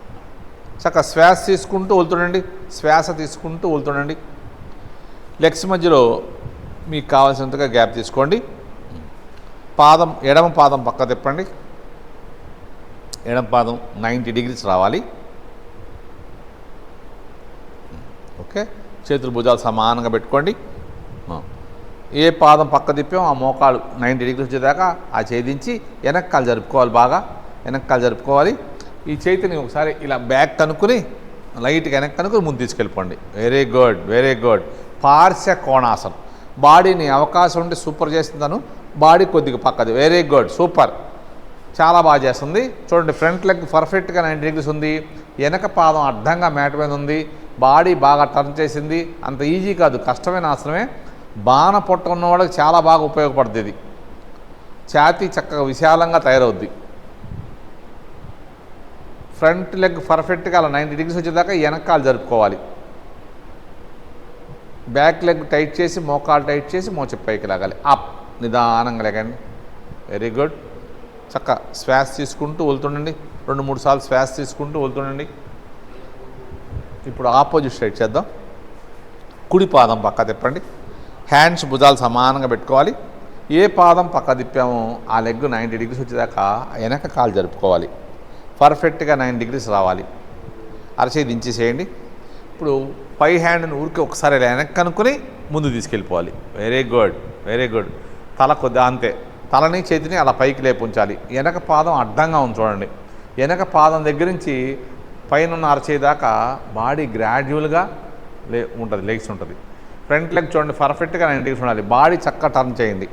చక్కగా శ్వాస తీసుకుంటూ వెళ్తుండండి. శ్వాస తీసుకుంటూ వెళ్తుండండి. లెగ్స్ మధ్యలో మీకు కావాల్సినంతగా గ్యాప్ తీసుకోండి. పాదం, ఎడమ పాదం పక్క తిప్పండి. ఎడమ పాదం 90 degrees రావాలి. ఓకే. చేతులు భుజాలు సమానంగా పెట్టుకోండి. ఏ పాదం పక్క తిప్పాం ఆ మోకాలు 90 degrees వచ్చేదాకా ఆ ఛేదించి వెనక్కాలు జరుపుకోవాలి. బాగా వెనక్కాలు జరుపుకోవాలి. ఈ చేతిని ఒకసారి ఇలా బ్యాక్ కనుక్కొని లైట్గా వెనక్కి కనుక్కొని ముందు తీసుకెళ్ళిపోండి. Very good, very good. పార్శ్వ కోణాసనం. బాడీని అవకాశం ఉంటే సూపర్ చేస్తున్నాను. బాడీ కొద్దిగా పక్కది. Very good, super. చాలా బాగా చేస్తుంది. చూడండి, ఫ్రంట్ లెగ్ పర్ఫెక్ట్గా 90 degrees ఉంది. వెనక పాదం అడ్డంగా మ్యాట్ మీద ఉంది. బాడీ బాగా టర్న్ చేసింది. అంత ఈజీ కాదు, కష్టమైన ఆసనమే. బాణ పొట్ట ఉన్న వాళ్ళకి చాలా బాగా ఉపయోగపడుతుంది ఇది. ఛాతీ చక్కగా విశాలంగా తయారవుద్ది. ఫ్రంట్ లెగ్ పర్ఫెక్ట్గా అలా 90 degrees వచ్చేదాకా వెనకాలు జరుపుకోవాలి. బ్యాక్ లెగ్ టైట్ చేసి, మోకాలు టైట్ చేసి, మోచె పైకి లాగాలి. అప్, నిదానంగా లేకండి. Very good. చక్క శ్వాస తీసుకుంటూ వెళ్తుండండి. 2-3 సార్లు శ్వాస తీసుకుంటూ వెళ్తుండండి. ఇప్పుడు ఆపోజిట్ సైడ్ చేద్దాం. కుడి పాదం పక్క తిప్పండి. హ్యాండ్స్ భుజాలు సమానంగా పెట్టుకోవాలి. ఏ పాదం పక్క తిప్పామో ఆ లెగ్ 90 డిగ్రీస్ వచ్చేదాకా వెనక కాలు జరుపుకోవాలి. పర్ఫెక్ట్గా 90 డిగ్రీస్ రావాలి. అరచేయి దించేసేయండి. ఇప్పుడు పై హ్యాండ్ని ఊరికి ఒకసారి ఇలా వెనక్కి అనుకుని ముందు తీసుకెళ్ళిపోవాలి. Very good, very good. తల కొద్దిగా అంతే, తలని చేతిని అలా పైకి లేపు ఉంచాలి. వెనక పాదం అడ్డంగా ఉంది చూడండి. వెనక పాదం దగ్గర నుంచి పైన ఉన్న అరచేయి దాకా బాడీ గ్రాడ్యువల్గా ఉంటుంది, లెగ్స్ ఉంటుంది. ఫ్రంట్ లెగ్ చూడండి పర్ఫెక్ట్గా 90 డిగ్రీస్ ఉండాలి. బాడీ చక్కగా టర్న్ చేయండి.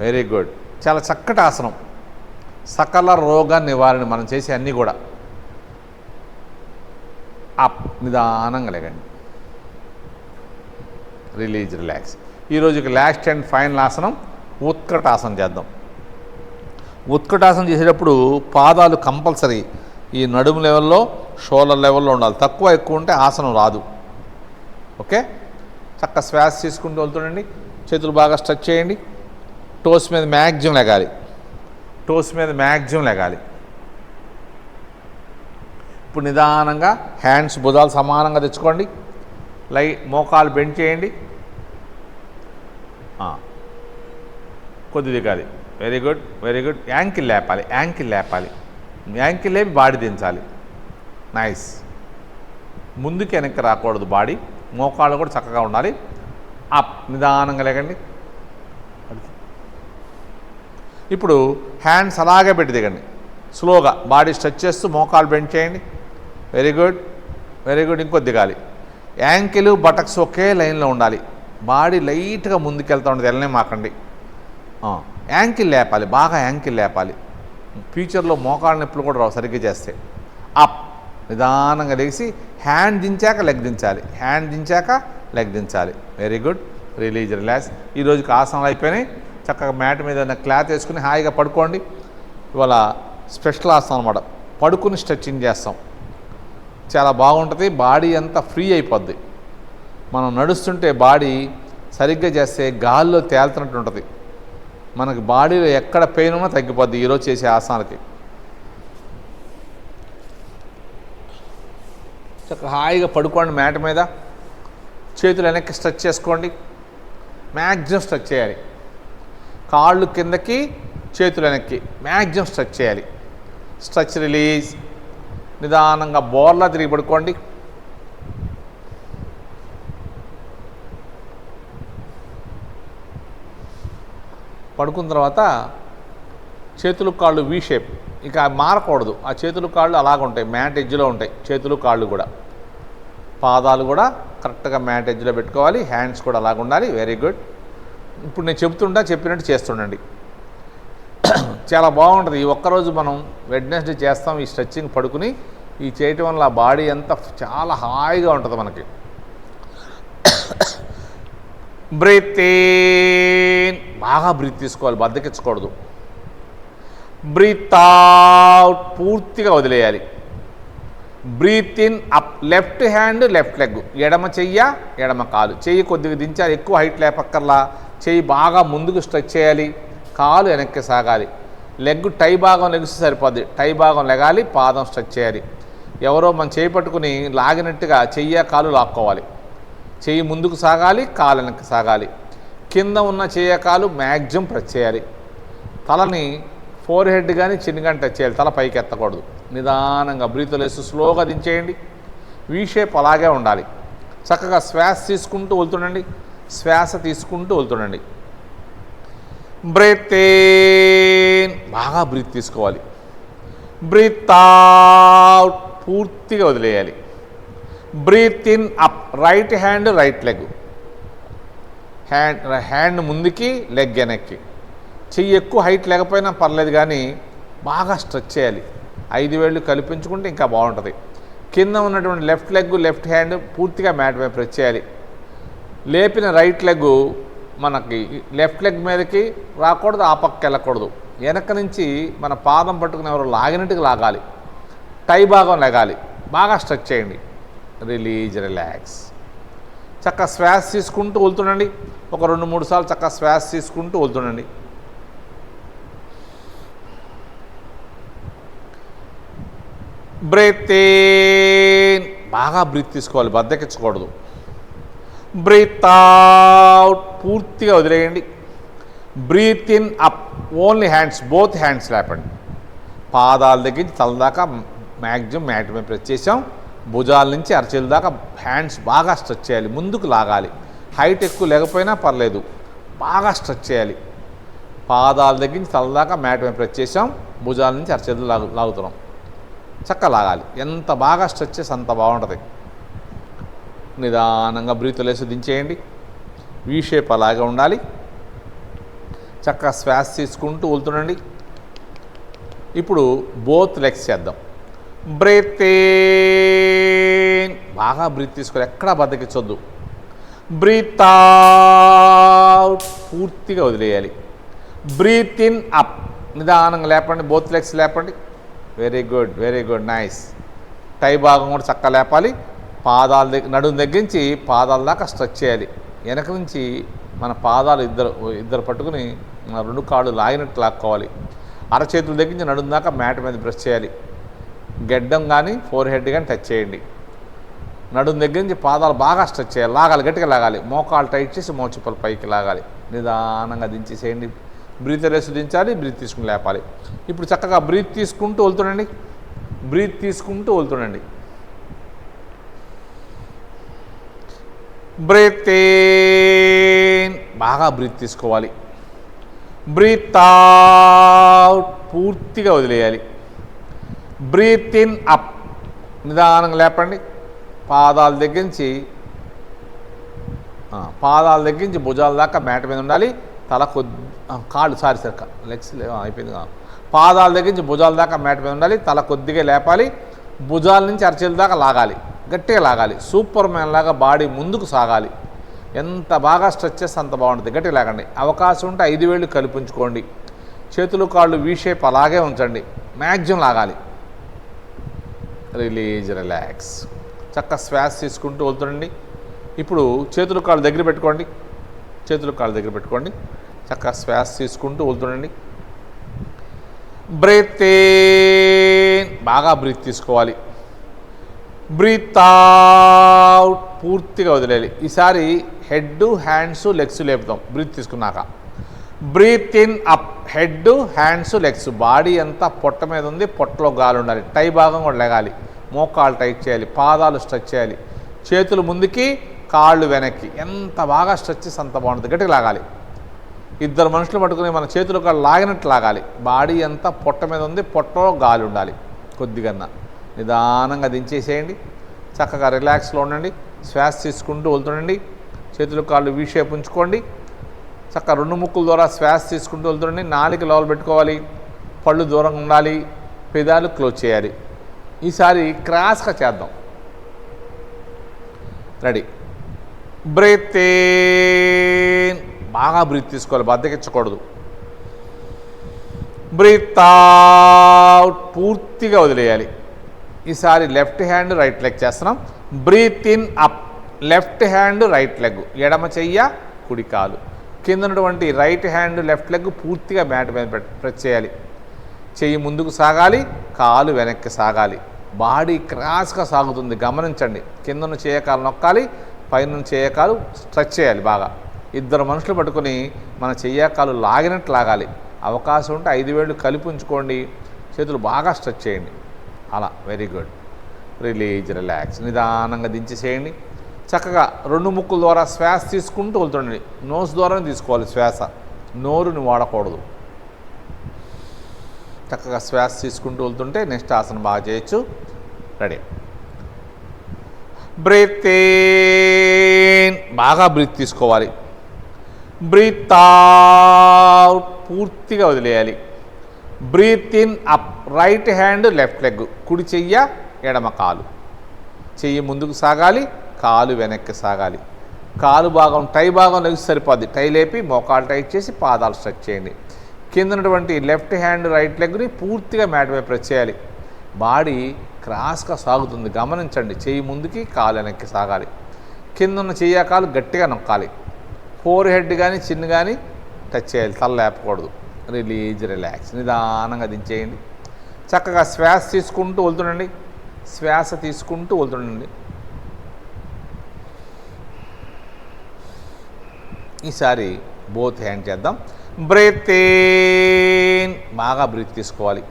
Very good. చాలా చక్కటి ఆసనం. సకల రోగ నివారణ మనం చేసే అన్నీ కూడా. అప్, నిదానంగా లేకండి. Release, relax. ఈరోజుకి లాస్ట్ అండ్ ఫైనల్ ఆసనం ఉత్కటాసనం చేద్దాం. ఉత్కటాసనం చేసేటప్పుడు పాదాలు కంపల్సరీ ఈ నడుము లెవెల్లో, షోల్డర్ లెవెల్లో ఉండాలి. తక్కువ ఎక్కువ ఉంటే ఆసనం రాదు. ఓకే, చక్క శ్వాస తీసుకుంటూ వెళ్తుండండి. చేతులు బాగా స్ట్రెచ్ చేయండి. టోస్ మీద మ్యాక్సిమం లెగాలి. టోస్ మీద మ్యాక్సిమం లెగాలి. ఇప్పుడు నిదానంగా హ్యాండ్స్ భుజాలు సమానంగా తెచ్చుకోండి. మోకాలు బెండ్ చేయండి. కొద్ది దిగాలి. Very good, very good. Ankle లేపాలి, యాంకిల్ లేపాలి. యాంకిల్ లేపి బాడీ దించాలి. నైస్. ముందుకి వెనక్కి రాకూడదు బాడీ. మోకాళ్ళు కూడా చక్కగా ఉండాలి. అప్, నిదానంగా లేకండి. ఇప్పుడు హ్యాండ్స్ అలాగే పెట్టి దిగండి. స్లోగా బాడీ స్ట్రెచ్ చేస్తూ మోకాలు బెండ్ చేయండి. Very good, very good. ఇంకొద్ది దిగాలి. యాంకిల్ బటక్స్ ఒకే లైన్లో ఉండాలి. బాడీ లైట్గా ముందుకెళ్తూ ఉంటుంది, వెళ్ళనే మాకండి. యాంకిల్ లేపాలి, బాగా యాంకిల్ లేపాలి. ఫ్యూచర్లో మోకాళ్ళ నొప్పులు కూడా రావు సరిగ్గా చేస్తే. అప్, నిదానంగా లేచి హ్యాండ్ దించాక లెగ్ దించాలి. హ్యాండ్ దించాక లెగ్ దించాలి. Very good. Release, relax. ఈరోజుకి ఆసనాలు అయిపోయినాయి. చక్కగా మ్యాట్ మీద క్లాత్ వేసుకుని హాయిగా పడుకోండి. ఇవాళ స్పెషల్ ఆసనం అన్నమాట. పడుకుని స్ట్రెచ్చింగ్ చేస్తాం. చాలా బాగుంటుంది. బాడీ అంతా ఫ్రీ అయిపోద్ది. మనం నడుస్తుంటే బాడీ సరిగ్గా చేస్తే గాల్లో తేలుతున్నట్టు ఉంటుంది. మనకి బాడీలో ఎక్కడ పెయిన్ ఉన్నా తగ్గిపోద్ది ఈరోజు చేసే ఆసనాలకి. చక్కగా హాయిగా పడుకోండి మ్యాట్ మీద. చేతులు వెనక్కి స్ట్రెచ్ చేసుకోండి. మ్యాక్సిమం స్ట్రెచ్ చేయాలి. కాళ్ళు కిందకి, చేతులు వెనక్కి మ్యాక్సిమం స్ట్రెచ్ చేయాలి. Stretch, release. నిదానంగా బోర్లా తిరిగి పడుకోండి. పడుకున్న తర్వాత చేతులు కాళ్ళు వీ షేప్, ఇక మారకూడదు. ఆ చేతులు కాళ్ళు అలాగుంటాయి, మ్యాట్ ఎడ్జ్లో ఉంటాయి. చేతులు కాళ్ళు కూడా, పాదాలు కూడా కరెక్ట్గా మ్యాట్ ఎడ్జ్లో పెట్టుకోవాలి. హ్యాండ్స్ కూడా అలాగ ఉండాలి. Very good. ఇప్పుడు నేను చెప్పినట్టు చేస్తుండండి. చాలా బాగుంటుంది. ఈ ఒక్కరోజు మనం వెడ్నెస్డే చేస్తాం ఈ స్ట్రెచ్చింగ్ పడుకుని. ఈ చేయటం వల్ల బాడీ అంతా చాలా హాయిగా ఉంటుంది మనకి. బ్రీత్ ఇన్, బాగా బ్రీత్ తీసుకోవాలి, బద్దకించకూడదు. బ్రీత్ అవుట్, పూర్తిగా వదిలేయాలి. Breathe in, up. Left hand, left leg. ఎడమ చెయ్య, ఎడమ కాలు. చెయ్యి కొద్దిగా దించాలి, ఎక్కువ హైట్ లేపక్కర్లా. చెయ్యి బాగా ముందుకు స్ట్రెచ్ చేయాలి. కాలు వెనక్కి సాగాలి. లెగ్ టై భాగం లెగ్స్ సరిపోద్ది. టై భాగం లెగాలి, పాదం స్ట్రెచ్ చేయాలి. ఎవరో మనం చేయి పట్టుకుని లాగినట్టుగా చెయ్య కాలు లాక్కోవాలి. చెయ్యి ముందుకు సాగాలి, కాలు వెనక్కి సాగాలి. కింద ఉన్న చెయ్య కాలు మ్యాక్సిమం ప్రెస్ చేయాలి. తలని ఫోర్ హెడ్ కానీ చిన్న కానీ టచ్ చేయాలి. తల పైకి ఎత్తకూడదు. నిదానంగా బ్రీత్ లేస్తూ స్లోగా దించేయండి. వీ షేప్ అలాగే ఉండాలి. చక్కగా శ్వాస తీసుకుంటూ వెళ్తుండండి. శ్వాస తీసుకుంటూ వెళ్తుండండి. బ్రీత్ ఇన్, బాగా బ్రీత్ తీసుకోవాలి. బ్రీత్ అవుట్, పూర్తిగా వదిలేయాలి. Breathe in, up. Right hand, right leg. Hand ముందుకి, లెగ్ వెనక్కి. చెయ్యి ఎక్కువ హైట్ లేకపోయినా పర్లేదు కానీ బాగా స్ట్రెచ్ చేయాలి. 5 వేళ్ళు కల్పించుకుంటే ఇంకా బాగుంటుంది. కింద ఉన్నటువంటి లెఫ్ట్ లెగ్, లెఫ్ట్ హ్యాండ్ పూర్తిగా మ్యాట్ మీద ప్రెస్ చేయాలి. లేపిన రైట్ లెగ్ మనకి లెఫ్ట్ లెగ్ మీదకి రాకూడదు, ఆ పక్కకి వెళ్ళకూడదు. వెనక నుంచి మన పాదం పట్టుకుని ఎవరు లాగినట్టుగా లాగాలి. టై భాగం లెగాలి. బాగా స్ట్రెచ్ చేయండి. Release, relax. చక్కగా శ్వాస తీసుకుంటూ వెళ్తుండండి. ఒక 2-3 సార్లు చక్కగా శ్వాస తీసుకుంటూ వెళ్తుండండి. బ్రీత్ ఇన్, బాగా బ్రీత్ తీసుకోవాలి, బద్దకించకూడదు. బ్రీత్ అవుట్, పూర్తిగా వదిలేయండి. Breathe in up, only hands, both hands లేపండి. పాదాల దగ్గర నుంచి తల దాకా మ్యాక్సిమం మ్యాట్ మీద ప్రెస్ చేసాం. భుజాల నుంచి అరచేతుల దాకా హ్యాండ్స్ బాగా స్ట్రెచ్ చేయాలి, ముందుకు లాగాలి. హైట్ ఎక్కువ లేకపోయినా పర్లేదు, బాగా స్ట్రెచ్ చేయాలి. పాదాల దగ్గర నుంచి తల దాకా మ్యాట్ మీద ప్రెస్ చేసాం. భుజాల నుంచి అరచేతులు లాగుతున్నాం, చక్కగా లాగాలి. ఎంత బాగా స్ట్రెచ్ చేసి అంత బాగుంటుంది. నిదానంగా బ్రీత్ లేసి దించేయండి. వీ షేప్ అలాగే ఉండాలి. చక్కగా శ్వాస తీసుకుంటూ వెళ్తుండండి. ఇప్పుడు బోత్ లెగ్స్ చేద్దాం. బ్రీత్ ఇన్, బాగా బ్రీత్ తీసుకోవాలి, ఎక్కడా బద్దకించొద్దు. బ్రీత్ అవుట్, పూర్తిగా వదిలేయాలి. బ్రీత్ ఇన్ అప్, నిదానంగా లేపండి. బోత్ లెగ్స్ లేపండి. Very good, very good, nice. Thigh భాగం కూడా చక్కగా లేపాలి. పాదాల దగ్గర, నడుము దగ్గర నుంచి పాదాల దాకా స్ట్రెచ్ చేయాలి. వెనక నుంచి మన పాదాలు ఇద్దరు పట్టుకుని మన రెండు కాళ్ళు లాగినట్టు లాక్కోవాలి. అరచేతుల దగ్గర నుంచి నడుము దాకా మ్యాట్ మీద ప్రెస్ చేయాలి. గెడ్డం కానీ ఫోర్ హెడ్ కానీ టచ్ చేయండి. నడుము దగ్గర నుంచి పాదాలు బాగా స్ట్రెచ్ చేయాలి, లాగాలి, గట్టిగా లాగాలి. మోకాలు టైట్ చేసి మోచిప్పలు పైకి లాగాలి. నిదానంగా దించేసేయండి. బ్రీత్ రేసు దించాలి, బ్రీత్ తీసుకుని లేపాలి. ఇప్పుడు చక్కగా బ్రీత్ తీసుకుంటూ వెళ్తుండండి. బ్రీత్ తీసుకుంటూ వెళ్తుండండి. బ్రీత్ ఇన్, బాగా బ్రీత్ తీసుకోవాలి. బ్రీత్ అవుట్, పూర్తిగా వదిలేయాలి. బ్రీత్ ఇన్ అప్, నిదానంగా లేపండి. పాదాల దగ్గర నుంచి భుజాల దాకా మ్యాట్ మీద ఉండాలి. తల కాళ్ళు లెగ్స్ అయిపోయింది. పాదాల దగ్గర నుంచి భుజాల దాకా మ్యాట్ మీద ఉండాలి. తల కొద్దిగా లేపాలి. భుజాల నుంచి అరచేతుల దాకా లాగాలి, గట్టిగా లాగాలి. సూపర్ మ్యాన్ లాగా బాడీ ముందుకు సాగాలి. ఎంత బాగా స్ట్రెచ్ చేస్తే అంత బాగుంటుంది. గట్టిగా లాగండి. అవకాశం ఉంటే 5 వేళ్ళు కలిపి ఉంచుకోండి. చేతులు కాళ్ళు వీ షేప్ అలాగే ఉంచండి. మ్యాక్సిమం లాగాలి. Release, relax. చక్కగా శ్వాస తీసుకుంటూ వెళ్తుండండి. ఇప్పుడు చేతులు కాళ్ళు దగ్గర పెట్టుకోండి. చేతులు కాళ్ళు దగ్గర పెట్టుకోండి. చక్కగా శ్వాస తీసుకుంటూ వెళ్తుండండి. బ్రీత్ ఇన్, బాగా బ్రీత్ తీసుకోవాలి. బ్రీత్ అవుట్, పూర్తిగా వదిలేయాలి. ఈసారి హెడ్, హ్యాండ్స్, లెగ్స్ లేపుతాం బ్రీత్ తీసుకున్నాక. Breathe in up, head, hands, legs. Body అంతా పొట్ట మీద ఉంది, పొట్టలో గాలి ఉండాలి. టై భాగం కూడా లెగాలి. మోకాళ్ళు టైట్ చేయాలి, పాదాలు స్ట్రెచ్ చేయాలి. చేతులు ముందుకి, కాళ్ళు వెనక్కి. ఎంత బాగా స్ట్రెచ్ చేసి అంత బాగుంటుంది. గట్టిగా లాగాలి. ఇద్దరు మనుషులు పట్టుకుని మన చేతులు కాళ్ళు లాగినట్టు లాగాలి. బాడీ అంతా పొట్ట మీద ఉంది, పొట్టలో గాలి ఉండాలి. కొద్దిగా నిదానంగా దించేసేయండి. చక్కగా రిలాక్స్లో ఉండండి. శ్వాస తీసుకుంటూ వెళ్తుండండి. చేతులు కాళ్ళు వీ షేప్ ఉంచుకోండి. చక్కగా 2 ముక్కుల ద్వారా శ్వాస తీసుకుంటూ వెళ్తుండండి. నాలుక లోపల పెట్టుకోవాలి. పళ్ళు దూరంగా ఉండాలి. పెదాలు క్లోజ్ చేయాలి. ఈసారి క్రాస్గా చేద్దాం. రెడీ. బ్రీత్ ఇన్, బాగా బ్రీత్ తీసుకోవాలి, బద్దకించకూడదు. బ్రీత్ అవుట్, పూర్తిగా వదిలేయాలి. ఈసారి లెఫ్ట్ హ్యాండ్ రైట్ లెగ్ చేస్తున్నాం. Breathe in up, left hand right leg, ఎడమ చెయ్య కుడి కాలు. కింద ఉన్నటువంటి రైట్ హ్యాండ్ లెఫ్ట్ లెగ్ పూర్తిగా మ్యాట్ మీద ప్రెస్ చేయాలి. చెయ్యి ముందుకు సాగాలి, కాలు వెనక్కి సాగాలి. బాడీ క్రాస్గా సాగుతుంది, గమనించండి. కింద ఉన్న చేయకాలు నొక్కాలి, పైన చేయకాలు స్ట్రెచ్ చేయాలి బాగా. ఇద్దరు మనుషులు పట్టుకొని మన చెయ్యకాలు లాగినట్టు లాగాలి. అవకాశం ఉంటే 5 వేళ్ళు కలిపి ఉంచుకోండి. చేతులు బాగా స్ట్రెచ్ చేయండి. అలా, వెరీ గుడ్. Release, relax. నిదానంగా దించేసేయండి. చక్కగా 2 ముక్కుల ద్వారా శ్వాస తీసుకుంటూ వెళ్తుండండి. నోస్ ద్వారానే తీసుకోవాలి శ్వాస, నోరుని వాడకూడదు. చక్కగా శ్వాస తీసుకుంటూ వెళ్తుంటే నెక్స్ట్ ఆసనం బాగా చేయొచ్చు. రెడీ. బ్రీత్ ఇన్, బాగా బ్రీత్ తీసుకోవాలి. బ్రీత్ అవుట్, పూర్తిగా వదిలేయాలి. Breathe in up, right hand left leg, కుడి చెయ్య ఎడమ కాలు. చెయ్యి ముందుకు సాగాలి, కాలు వెనక్కి సాగాలి. కాలు భాగం టై భాగం లెగ్స్ సరిపోద్ది. టై లేపి మోకాలు టైట్ చేసి పాదాలు స్ట్రెచ్ చేయండి. కింద ఉన్నటువంటి లెఫ్ట్ హ్యాండ్ రైట్ లెగ్ని పూర్తిగా మ్యాట్ మీద ప్రెస్ చేయాలి. బాడీ క్రాస్గా సాగుతుంది, గమనించండి. చెయ్యి ముందుకి, కాలు వెనక్కి సాగాలి. కింద ఉన్న చెయ్యకాలు గట్టిగా నొక్కాలి. ఫోర్ హెడ్ కానీ చిన్న కానీ టచ్ చేయాలి, తల లేపకూడదు. Release, relax. నిదానంగా దించేయండి. చక్కగా శ్వాస తీసుకుంటూ వెళ్తుండండి. శ్వాస తీసుకుంటూ వెళ్తుండండి. ఈసారి బోత్ హ్యాండ్ చేద్దాం. బ్రీత్ ఇన్, బాగా బ్రీత్ తీసుకోవాలి.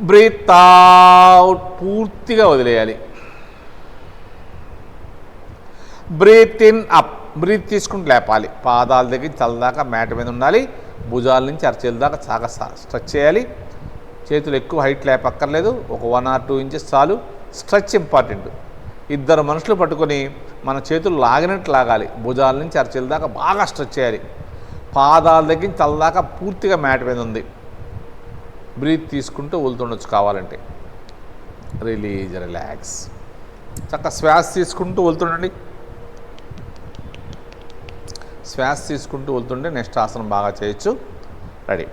బ్రీత్ అవుట్, పూర్తిగా వదిలేయాలి. బ్రీత్ ఇన్ అప్, బ్రీత్ తీసుకుంటూ లేపాలి. పాదాల దగ్గర తలదాకా మ్యాట్ మీద ఉండాలి. భుజాల నుంచి అరచేతుల దాకా చాలా స్ట్రెచ్ చేయాలి. చేతులు ఎక్కువ హైట్ లేపక్కర్లేదు, ఒక 1 or 2 inches చాలు. Stretch important. ఇద్దరు మనుషులు పట్టుకొని మన చేతులు లాగినట్టు లాగాలి. భుజాల నుంచి అరచేతుల దాకా బాగా స్ట్రెచ్ చేయాలి. పాదాల దగ్గర తలదాకా పూర్తిగా మ్యాట్ మీద ఉంది. బ్రీత్ తీసుకుంటూ వదులుతుండొచ్చు కావాలంటే. Release, relax. చక్కగా శ్వాస తీసుకుంటూ వదులుతుండండి. శ్వాస తీసుకుంటూ వదులుతుంటే నెక్స్ట్ ఆసనం బాగా చేయొచ్చు. రెడీ.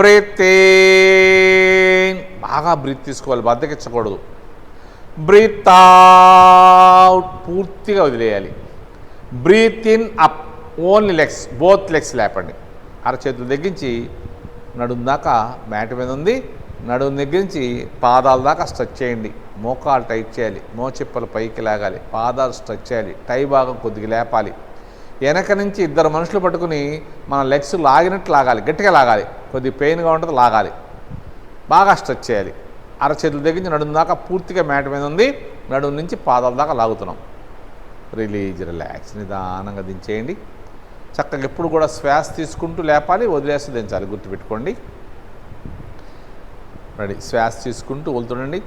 బ్రీత్ ఇన్, బాగా బ్రీత్ తీసుకోవాలి, బద్దకించకూడదు. బ్రీత్ అవుట్, పూర్తిగా వదిలేయాలి. Breathe in up, only legs, both legs లేపండి. అరచేతులు తగ్గించి నడుము దాకా మ్యాట్ మీద ఉంది. నడుము దగ్గరించి పాదాల దాకా స్ట్రెచ్ చేయండి. మోకాలు టైట్ చేయాలి. మోచిప్పలు పైకి లాగాలి. పాదాలు స్ట్రెచ్ చేయాలి. టై భాగం కొద్దిగా లేపాలి. వెనక నుంచి ఇద్దరు మనుషులు పట్టుకుని మన లెగ్స్ లాగినట్టు లాగాలి. గట్టిగా లాగాలి. కొద్దిగా పెయిన్గా ఉంటుంది, లాగాలి. బాగా స్ట్రెచ్ చేయాలి. అరచేతుల దగ్గర నుంచి నడుము దాకా పూర్తిగా మ్యాట్ మీద ఉంది. నడుము నుంచి పాదాల దాకా లాగుతున్నాం. Release, relax. నిదానంగా దించేయండి. చక్కగా ఎప్పుడు కూడా శ్వాస తీసుకుంటూ లేపాలి, వదిలేస్తూ దించాలి. గుర్తుపెట్టుకోండి. రెడీ. శ్వాస తీసుకుంటూ వదులుతుండండి.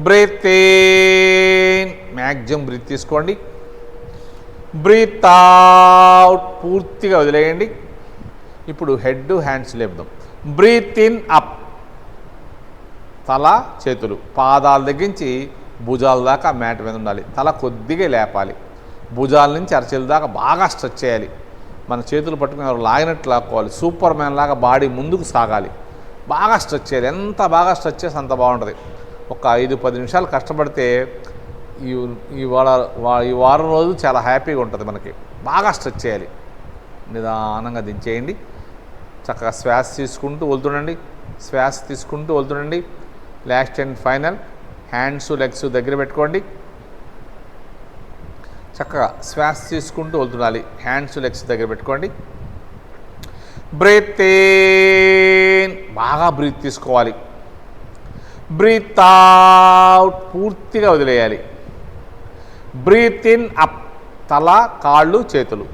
బ్రీత్ ఇన్, మ్యాక్సిమం బ్రీత్ తీసుకోండి. బ్రీత్ అవుట్, పూర్తిగా వదిలేయండి. ఇప్పుడు హెడ్, హ్యాండ్స్ లేపుదాం. బ్రీత్ ఇన్ అప్, తల చేతులు పాదాల దగ్గరించి భుజాల దాకా మ్యాట్ మీద ఉండాలి. తల కొద్దిగా లేపాలి. భుజాల నుంచి అరచేతుల దాకా బాగా స్ట్రెచ్ చేయాలి. మన చేతులు పట్టుకుని ఎవరు లాగినట్టు లాక్కోవాలి. సూపర్ మ్యాన్ లాగా బాడీ ముందుకు సాగాలి. బాగా స్ట్రెచ్ చేయాలి. ఎంత బాగా స్ట్రెచ్ చేసి అంత బాగుంటుంది. ఒక 5-10 నిమిషాలు కష్టపడితే ఈ వారం రోజు చాలా హ్యాపీగా ఉంటుంది మనకి. బాగా స్ట్రెచ్ చేయాలి. నిదానంగా దించేయండి. చక్కగా శ్వాస తీసుకుంటూ వదులుతుండండి. శ్వాస తీసుకుంటూ వదులుతుండండి. Last and final. Hands, legs దగ్గర పెట్టుకోండి. చక్కగా శ్వాస తీసుకుంటూ వదులుతుండాలి. హ్యాండ్స్, లెగ్స్ దగ్గర పెట్టుకోండి. బ్రీత్ ఇన్, బాగా బ్రీత్ తీసుకోవాలి. బ్రీత్ అవుట్, పూర్తిగా వదిలేయాలి. బ్రీత్ ఇన్ అప్, తల, కాళ్ళు, చేతులు,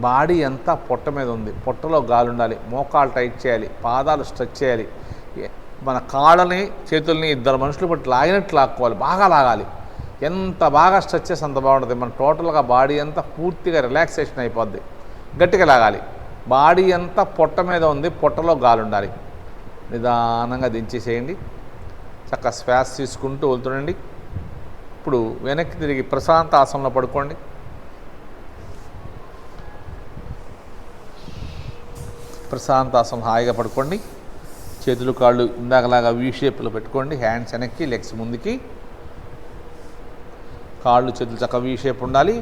బాడీ అంతా పొట్ట మీద ఉంది. పొట్టలో గాలి ఉండాలి. మోకాలు టైట్ చేయాలి. పాదాలు స్ట్రెచ్ చేయాలి. మన కాళ్ళని, చేతుల్ని ఇద్దరు మనుషులు బట్టి లాగినట్టు లాక్కోవాలి. బాగా లాగాలి. ఎంత బాగా స్ట్రెచ్ చేసి అంత బాగుంటుంది. మన టోటల్గా బాడీ అంతా పూర్తిగా రిలాక్సేషన్ అయిపోద్ది. గట్టిగా లాగాలి. బాడీ అంతా పొట్ట మీద ఉంది. పొట్టలో గాలి ఉండాలి. నిదానంగా దించేసేయండి. చక్కగా శ్వాస తీసుకుంటూ వదులుతుండండి. ఇప్పుడు వెనక్కి తిరిగి ప్రశాంత ఆసనంలో పడుకోండి. ప్రశాంత ఆసనం హాయిగా పడుకోండి. చేతులు, కాళ్ళు ఇందాకలాగా వీ షేప్లో పెట్టుకోండి. హ్యాండ్స్ వెనక్కి, లెగ్స్ ముందుకి. కాళ్ళు, చేతులు చక్కగా వీ షేప్ ఉండాలి.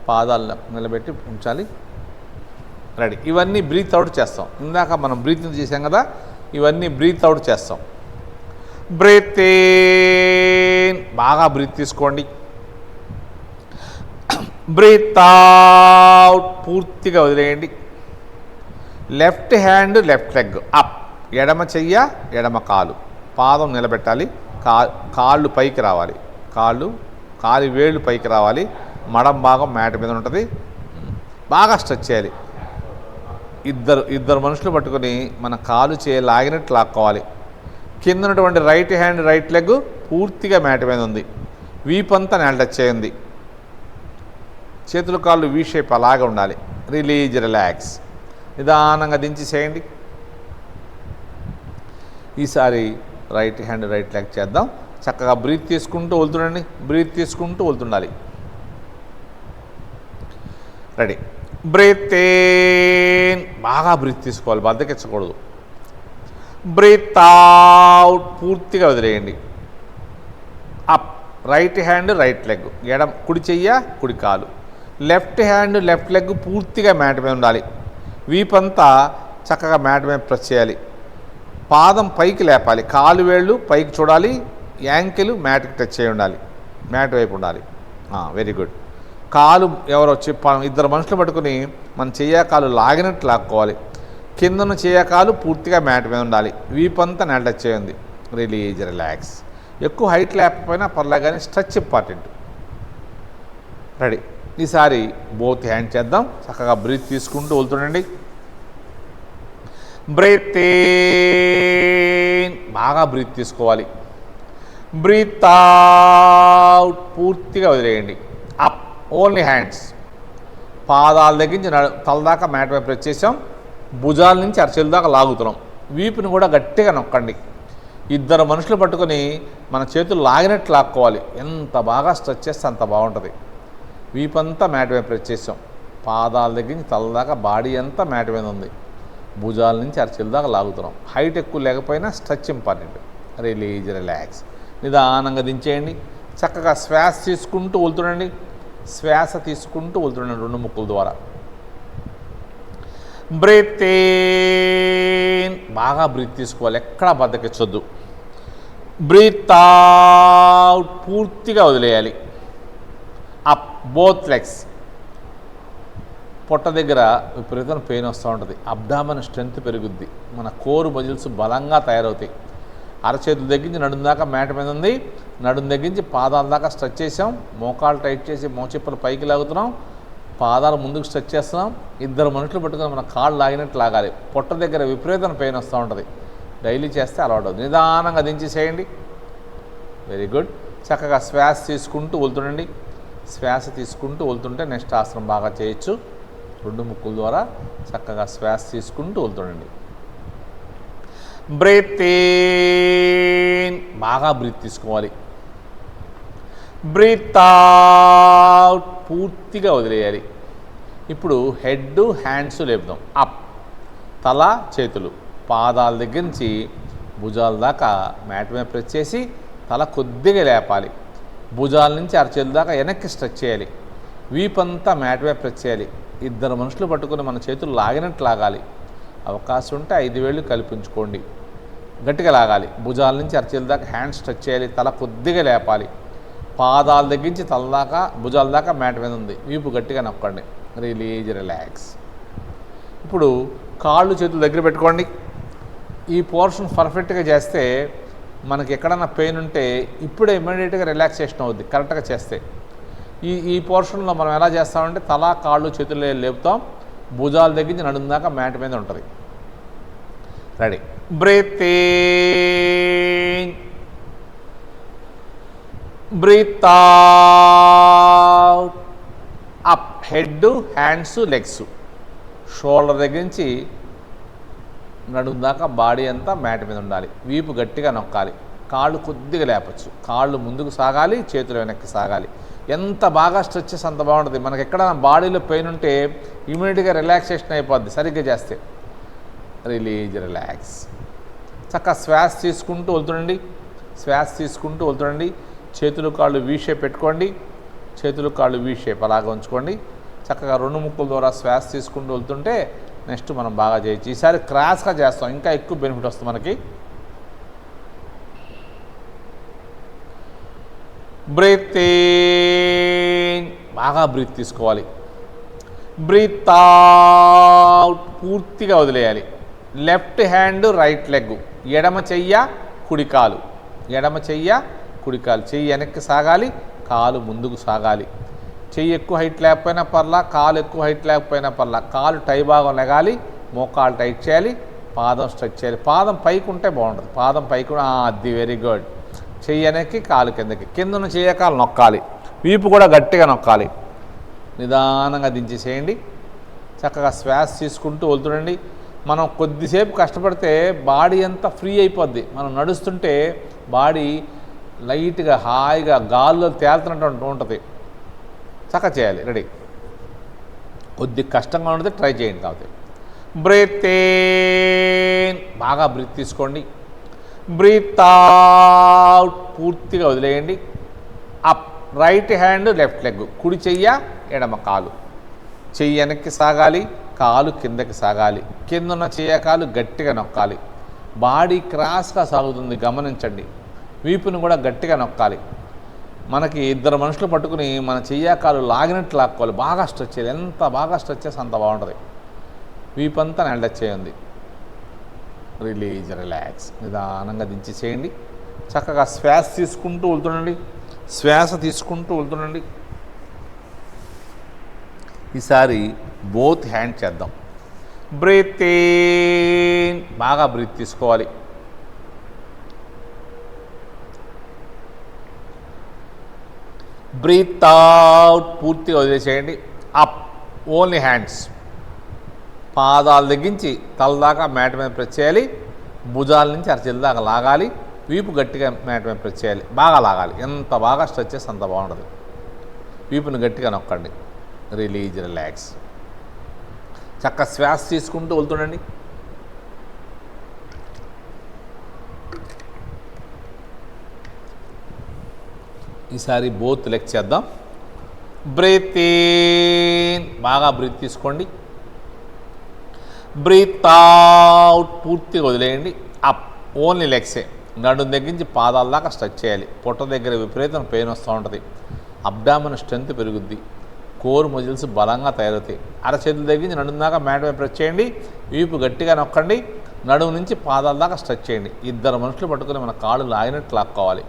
పాదాలు నిలబెట్టి ఉంచాలి. రెడీ. ఇవన్నీ బ్రీత్ అవుట్ చేస్తాం. ఇందాక మనం బ్రీతింగ్ చేసాం కదా, ఇవన్నీ బ్రీత్ అవుట్ చేస్తాం. బ్రీత్ ఇన్, బాగా బ్రీత్ తీసుకోండి. బ్రీత్ అవుట్, పూర్తిగా వదిలేయండి. Left hand, left leg up, ఎడమ చెయ్య, ఎడమ కాలు, పాదం నిలబెట్టాలి. కాళ్ళు పైకి రావాలి. కాలి వేళ్ళు పైకి రావాలి. మడం భాగం మ్యాట్ మీద ఉంటుంది. బాగా స్ట్రెచ్ చేయాలి. ఇద్దరు మనుషులు పట్టుకొని మన కాలు లాగినట్టు లాక్కోవాలి. కింద ఉన్నటువంటి రైట్ హ్యాండ్, రైట్ లెగ్ పూర్తిగా మ్యాట్ మీద ఉంది. వీపంతా నేల టచ్ చేయండి. చేతులు, కాళ్ళు వీ షేప్ అలాగే ఉండాలి. Release, relax. నిదానంగా దించేసేయండి. ఈసారి రైట్ హ్యాండ్, రైట్ లెగ్ చేద్దాం. చక్కగా బ్రీత్ తీసుకుంటూ వదులుతుండండి. బ్రీత్ తీసుకుంటూ వదులుతుండాలి. రెడీ. బ్రీత్ ఇన్, బాగా బ్రీత్ తీసుకోవాలి, బద్దకించకూడదు. బ్రీత్ అవుట్, పూర్తిగా వదిలేయండి. Up, right hand, right leg, కుడి చెయ్య, కుడి కాలు, లెఫ్ట్ హ్యాండ్, లెఫ్ట్ లెగ్ పూర్తిగా మ్యాట్ మీద ఉండాలి. వీపంతా చక్కగా మ్యాట్ మీద ప్రెస్ చేయాలి. పాదం పైకి లేపాలి. కాలు వేళ్ళు పైకి చూడాలి. యాంకిల్ మ్యాట్కి టచ్ చేయి ఉండాలి. మ్యాట్ వైపు ఉండాలి. Very good. కాలు ఎవరో ఇద్దరు మనుషులు పట్టుకుని మన చెయ్య కాలు లాగినట్టు లాక్కోవాలి. కిందన్న చెయ్య కాలు పూర్తిగా మ్యాట్ మీద ఉండాలి. వీపంతా నేల టచ్ చేయండి. Release, relax. ఎక్కువ హైట్ లేకపోయినా పర్లేదు కానీ స్ట్రెచ్ ఇంపార్టెంట్. రెడీ. ఈసారి బోత్ హ్యాండ్ చేద్దాం. చక్కగా బ్రీత్ తీసుకుంటూ వదులుతుండండి. బ్రీత్ ఇన్, బాగా బ్రీత్ తీసుకోవాలి. బ్రీత్ అవుట్, పూర్తిగా వదిలేయండి. Up, only hands. పాదాల దగ్గర నుంచి తల దాకా మ్యాట్ వైపు ప్రెస్ చేసాం. భుజాల నుంచి అరచేల దాకా లాగుతున్నాం. వీపుని కూడా గట్టిగా నొక్కండి. ఇద్దరు మనుషులు పట్టుకొని మన చేతులు లాగినట్టు లాక్కోవాలి. ఎంత బాగా స్ట్రెచ్ చేస్తే అంత బాగుంటుంది. వీపంతా మ్యాట్ వైపు ప్రెస్ చేసాం. పాదాల దగ్గర నుంచి తల దాకా బాడీ అంతా మ్యాట్ మీద ఉంది. భుజాల నుంచి అరచేల దాకా లాగుతున్నాం. హైట్ ఎక్కువ లేకపోయినా స్ట్రెచ్ ఇంపార్టెంట్. Release, relax. నిదానంగా దించేయండి. చక్కగా శ్వాస తీసుకుంటూ వదులుతుండండి. శ్వాస తీసుకుంటూ వదులుతుండండి 2 ముక్కుల ద్వారా. బ్రీత్ ఇన్, బాగా బ్రీత్ తీసుకోవాలి. ఎక్కడా బద్దకించొద్దు. బ్రీత్ అవుట్, పూర్తిగా వదిలేయాలి. Up, both legs. పొట్ట దగ్గర విపరీతమైన పెయిన్ వస్తూ ఉంటుంది. అబ్డామన్ స్ట్రెంత్ పెరుగుద్ది. మన కోరు మజిల్స్ బలంగా తయారవుతాయి. అరచేతుల దగ్గర నుంచి నడుం దాకా మ్యాట్ మీద ఉంది. నడుం దగ్గర నుంచి పాదాల దాకా స్ట్రెచ్ చేసాం. మోకాలు టైట్ చేసి మోచిప్పలు పైకి లాగుతున్నాం. పాదాలు ముందుకు స్ట్రెచ్ చేస్తున్నాం. ఇద్దరు మనుషులు పట్టుకుని మన కాళ్ళు లాగినట్టు లాగాలి. పొట్ట దగ్గర విపరీతమైన పెయిన్ వస్తూ ఉంటుంది. డైలీ చేస్తే అలవాటు అవుతుంది. నిదానంగా దించేసేయండి. Very good. చక్కగా శ్వాస తీసుకుంటూ వదులుతుండండి. శ్వాస తీసుకుంటూ వదులుతుంటే నెక్స్ట్ ఆసనం బాగా చేయొచ్చు. 2 ముక్కుల ద్వారా చక్కగా శ్వాస తీసుకుంటూ వదులుతుండండి. బ్రీత్ ఇన్, బాగా బ్రీత్ తీసుకోవాలి. బ్రీత్ అవుట్, పూర్తిగా వదిలేయాలి. ఇప్పుడు హెడ్, హ్యాండ్స్ లేపుదాం. అప్, తల, చేతులు, పాదాల దగ్గర నుంచి భుజాల దాకా మ్యాట్ మీద ప్రెస్ చేసి తల కొద్దిగా లేపాలి. భుజాల నుంచి అరచేతుల దాకా వెనక్కి స్ట్రెచ్ చేయాలి. వీపంతా మ్యాట్ మీద ప్రెస్ చేయాలి. ఇద్దరు మనుషులు పట్టుకుని మన చేతులు లాగినట్టు లాగాలి. అవకాశం ఉంటే 5 వేళ్ళు కల్పించుకోండి. గట్టిగా లాగాలి. భుజాల నుంచి అరచేతుల దాకా హ్యాండ్ స్ట్రెచ్ చేయాలి. తల కొద్దిగా లేపాలి. పాదాల దగ్గర నుంచి తల దాకా భుజాల దాకా మ్యాట్ మీద ఉంది. వీపు గట్టిగా నొక్కండి. Release, relax. ఇప్పుడు కాళ్ళు చేతులు దగ్గర పెట్టుకోండి. ఈ పోర్షన్ పర్ఫెక్ట్గా చేస్తే మనకి ఎక్కడన్నా పెయిన్ ఉంటే ఇప్పుడే ఇమ్మీడియట్గా రిలాక్సేషన్ అవుద్ది కరెక్ట్గా చేస్తే. ఈ పోర్షన్లో మనం ఎలా చేస్తామంటే తల, కాళ్ళు, చేతులు లేపుతాం. భుజాల దగ్గర నుంచి నడుం దాకా మ్యాట్ మీద ఉంటుంది. Ready. Breath in, breathe out. Up, head, hands, legs. Shoulder దగ్గర నుంచి నడుం దాకా బాడీ అంతా మ్యాట్ మీద ఉండాలి. వీపు గట్టిగా నొక్కాలి. కాళ్ళు కొద్దిగా లేపచ్చు. కాళ్ళు ముందుకు సాగాలి, చేతులు వెనక్కి సాగాలి. ఎంత బాగా స్ట్రెచ్ చేస్తే అంత బాగుంటుంది. మనకి ఎక్కడైనా బాడీలో పెయిన్ ఉంటే ఇమీడియట్గా రిలాక్సేషన్ అయిపోద్ది సరిగ్గా చేస్తే. Release, relax. చక్కగా శ్వాస తీసుకుంటూ వదులుతుండండి. శ్వాస తీసుకుంటూ వదులుతుండండి. చేతులు కాళ్ళు వీ షేప్ పెట్టుకోండి. చేతులు కాళ్ళు వీ షేప్ అలాగా ఉంచుకోండి. చక్కగా 2 ముక్కుల ద్వారా శ్వాస తీసుకుంటూ వెళ్తుంటే నెక్స్ట్ మనం బాగా చేయొచ్చు. ఈసారి క్రాస్గా చేస్తాం, ఇంకా ఎక్కువ బెనిఫిట్ వస్తుంది మనకి. బ్రీత్ ఇన్, బాగా బ్రీత్ తీసుకోవాలి. బ్రీత్ అవుట్, పూర్తిగా వదిలేయాలి. Left hand, right leg. ఎడమ చెయ్య, కుడి కాలు. ఎడమ చెయ్య, కుడి కాలు. చెయ్యి వెనక్కి సాగాలి, కాలు ముందుకు సాగాలి. చెయ్యి ఎక్కువ హైట్ లేకపోయినా పర్లా, కాలు ఎక్కువ హైట్ లేకపోయినా పర్లా. కాలు టై భాగం లెగాలి, మోకాలు టైట్ చేయాలి, పాదం స్ట్రెచ్ చేయాలి. పాదం పైకి ఉంటే బాగుంటుంది. పాదం పైకి అది వెరీ గుడ్. చెయ్యి వెనక్కి, కాలు కిందకి. కిందను చెయ్యకాలు నొక్కాలి. వీపు కూడా గట్టిగా నొక్కాలి. నిదానంగా దించేసేయండి. చక్కగా శ్వాస తీసుకుంటూ వదులుతుండండి. మనం కొద్దిసేపు కష్టపడితే బాడీ అంతా ఫ్రీ అయిపోద్ది. మనం నడుస్తుంటే బాడీ లైట్గా హాయిగా గాల్లో తేలుతున్నట్టు ఉంటుంది. చక్కగా చేయాలి. రెడీ. కొద్ది కష్టంగా ఉంటుంది, ట్రై చేయండి. కాబట్టి బ్రీత్ ఇన్, బాగా బ్రీత్ తీసుకోండి. బ్రీత్ అవుట్, పూర్తిగా వదిలేయండి. Up, right hand, left leg. కుడి చెయ్య, ఎడమ కాలు. చెయ్యి వెనక్కి సాగాలి, కాలు కిందకి సాగాలి. కిందున్న చెయ్య కాలు గట్టిగా నొక్కాలి. బాడీ క్రాస్గా సాగుతుంది, గమనించండి. వీపును కూడా గట్టిగా నొక్కాలి. మనకి ఇద్దరు మనుషులు పట్టుకుని మన చెయ్యాకాలు లాగినట్టు లాక్కోవాలి, బాగా స్ట్రెచ్ చేయాలి. ఎంత బాగా స్ట్రెచ్ చేస్తే అంత బాగుంటుంది. వీపంతా నెలడచ్ చేయండి. Release, relax. నిదానంగా దించేసేయండి. చక్కగా శ్వాస తీసుకుంటూ వెళ్తుండండి. శ్వాస తీసుకుంటూ వెళ్తుండండి. ఈసారి బోత్ హ్యాండ్ చేద్దాం. బ్రీత్ ఇన్, బాగా బ్రీత్ తీసుకోవాలి. బ్రీత్ అవుట్, పూర్తిగా వదిలేసేయండి. Up, only hands. పాదాల దగ్గరించి తల దాకా మ్యాట్ మీద ప్రెస్ చేయాలి. భుజాల నుంచి అరచేల దాకా లాగాలి. వీపు గట్టిగా మ్యాట్ మీద ప్రెస్ చేయాలి, బాగా లాగాలి. ఎంత బాగా స్ట్రెచ్ చేస్తే అంత బాగుంటుంది. వీపుని గట్టిగా నొక్కండి. Release, relax. చక్కగా శ్వాస తీసుకుంటూ వెళ్తుండండి. ఈసారి బోత్ లెగ్స్ చేద్దాం. బ్రీత్ ఇన్, బాగా బ్రీత్ తీసుకోండి. బ్రీత్ అవుట్, పూర్తిగా వదిలేయండి. అప్, ఓన్లీ లెగ్సే. నడుం దగ్గరించి పాదాల దాకా స్ట్రెచ్ చేయాలి. పొట్ట దగ్గర విపరీతం పెయిన్ వస్తూ ఉంటుంది. అబ్డామిన్ స్ట్రెంత్ పెరుగుద్ది. కోర్ మజిల్స్ బలంగా తయారవుతాయి. అరచేతుల దగ్గరించి నడుం దాకా మ్యాట్ మీద ప్రెస్ చేయండి. వీపు గట్టిగా నొక్కండి. నడుము నుంచి పాదాల దాకా స్ట్రెచ్ చేయండి. ఇద్దరు మనుషులు పట్టుకుని మన కాళ్ళు లాగినట్టు లాక్కోవాలి.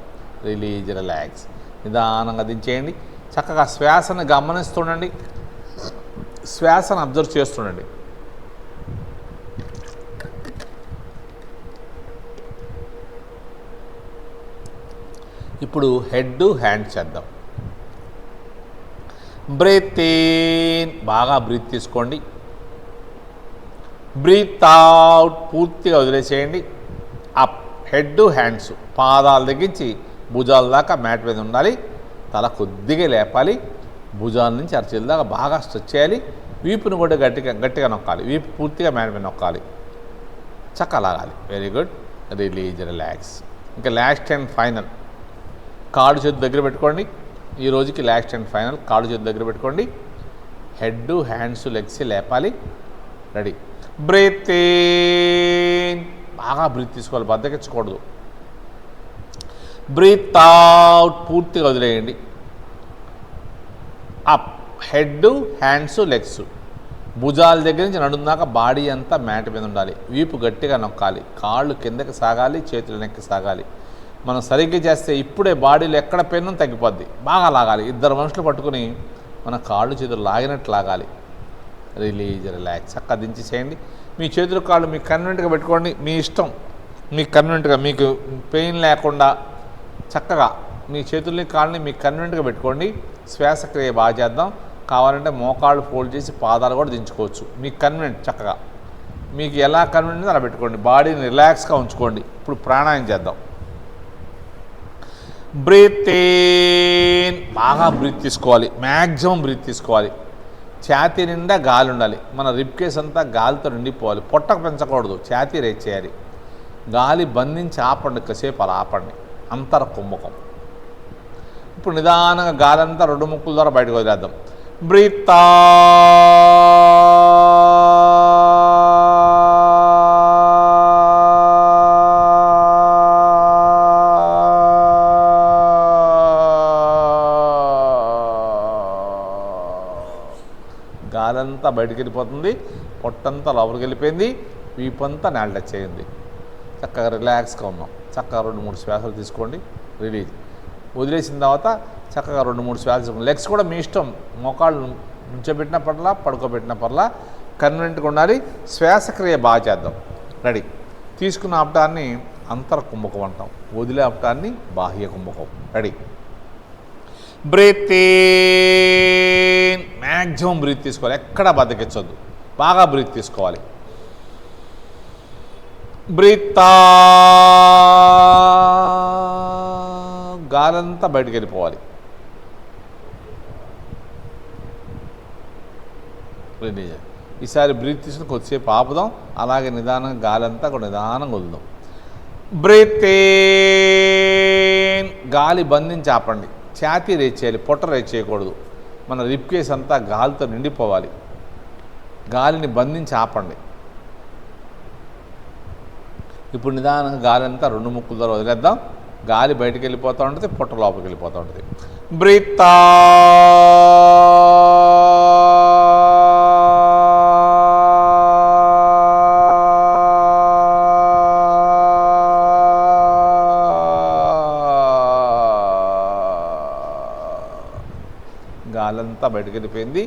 Release, relax. నిదానంగా దించేయండి. చక్కగా శ్వాసను గమనిస్తుండండి. శ్వాసను అబ్జర్వ్ చేస్తుండండి. ఇప్పుడు హెడ్, హ్యాండ్ చేద్దాం. బ్రీత్ ఇన్, బాగా బ్రీత్ తీసుకోండి. బ్రీత్ అవుట్, పూర్తిగా వదిలేసేయండి. Up, head, hands. పాదాల దగ్గరించి భుజాల దాకా మ్యాట్ మీద ఉండాలి. తల కొద్దిగా లేపాలి. భుజాల నుంచి అరచేతుల దాకా బాగా స్ట్రెచ్ చేయాలి. వీపును కూడా గట్టిగా నొక్కాలి. వీపు పూర్తిగా మ్యాట్ మీద నొక్కాలి. చక్కగా లాగాలి. Very good. Release, relax. ఇంకా లాస్ట్ అండ్ ఫైనల్. కాళ్ళు చేతి దగ్గర పెట్టుకోండి. ఈ రోజుకి లాస్ట్ అండ్ ఫైనల్. కాళ్ళు చేతి దగ్గర పెట్టుకోండి. హెడ్, హ్యాండ్స్, లెగ్స్ లేపాలి. రెడీ. బ్రీత్ ఇన్, బాగా బ్రీత్ తీసుకోవాలి, బద్దకించకూడదు. బ్రీత్ అవుట్, పూర్తిగా వదిలేయండి. Up, head, hands, legs. భుజాల దగ్గర నుంచి నడుం దాకా బాడీ అంతా మ్యాట్ మీద ఉండాలి. వీపు గట్టిగా నొక్కాలి. కాళ్ళు కిందకి సాగాలి, చేతులు వెనక్కి సాగాలి. మనం సరిగ్గా చేస్తే ఇప్పుడే బాడీలో ఎక్కడ పెన్ను తగ్గిపోద్ది. బాగా లాగాలి. ఇద్దరు మనుషులు పట్టుకుని మన కాళ్ళు చేతులు లాగినట్టు లాగాలి. Release, relax. చక్కగా దించేసేయండి. మీ చేతులు కాళ్ళు మీకు కన్వీనెంట్గా పెట్టుకోండి. మీ ఇష్టం, మీకు కన్వీనెంట్గా, మీకు పెయిన్ లేకుండా చక్కగా మీ చేతుల్ని కాళ్ళని మీకు కన్వీనెంట్గా పెట్టుకోండి. శ్వాసక్రియ బాగా చేద్దాం. కావాలంటే మోకాళ్ళు ఫోల్డ్ చేసి పాదాలు కూడా దించుకోవచ్చు. మీకు కన్వీనెంట్, చక్కగా మీకు ఎలా కన్వీనెంట్ అలా పెట్టుకోండి. బాడీని రిలాక్స్గా ఉంచుకోండి. ఇప్పుడు ప్రాణాయామం చేద్దాం. బ్రీత్ ఇన్, బాగా బ్రీత్ తీసుకోవాలి. మ్యాక్సిమం బ్రీత్ తీసుకోవాలి. ఛాతీ నిండా గాలి ఉండాలి. మన రిబ్ కేస్ అంతా గాలితో నిండిపోవాలి. పొట్టకు పెంచకూడదు, ఛాతీ రేట్ చేయాలి. గాలి బంధించి ఆపండి, కాసేపు అలా ఆపండి. అంతర కుంభకం. ఇప్పుడు నిదానంగా గాలి అంతా రెండు ముక్కుల ద్వారా బయటకు వదిలేద్దాం. బ్రీత్ గాలంతా బయటకు వెళ్ళిపోతుంది. పొట్టంతా లోపలికి వెళ్ళిపోయింది. వీపంతా నేల టచ్ చేయండి. చక్కగా రిలాక్స్గా ఉన్నాం. చక్కగా 2-3 శ్వాసలు తీసుకోండి. రిలీజ్. వదిలేసిన తర్వాత చక్కగా 2-3 శ్వాసలు తీసుకోండి. లెగ్స్ కూడా మీ ఇష్టం. మోకాళ్ళు నుంచోబెట్టిన పర్లా, పడుకోబెట్టిన పర్లా, కన్వీనెంట్గా ఉండాలి. శ్వాసక్రియ బాగా చేద్దాం. రెడీ. తీసుకున్న ఆపటాన్ని అంతర కుంభకం అంటాం. వదిలే ఆపటాన్ని బాహ్య కుంభకం. Ready. Breath in, maximum breath తీసుకోవాలి. ఎక్కడా బద్దకించొద్దు. బాగా బ్రీత్ తీసుకోవాలి. బ్రీత్ గాలంతా బయటకు వెళ్ళిపోవాలి. ఈసారి బ్రీత్ తీసుకుని కొద్దిసేపు ఆపుదాం. అలాగే నిదానంగా గాలంతా కూడా నిదానంగా వదులుదాం. బ్రీత్ ఇన్, గాలి బంధించి ఆపండి. ఛాతీ రేట్ చేయాలి, పొట్ట రేట్ చేయకూడదు. మన రిబ్ కేస్ అంతా గాలితో నిండిపోవాలి. గాలిని బంధించి ఆపండి. ఇప్పుడు నిదానంగా గాలి అంతా 2 ముక్కుల ద్వారా వదిలేద్దాం. గాలి బయటికి వెళ్ళిపోతూ ఉంటుంది, పొట్ట లోపలికి వెళ్ళిపోతూ ఉంటుంది. బ్రీత్ గాలంతా బయటకు వెళ్ళిపోయింది,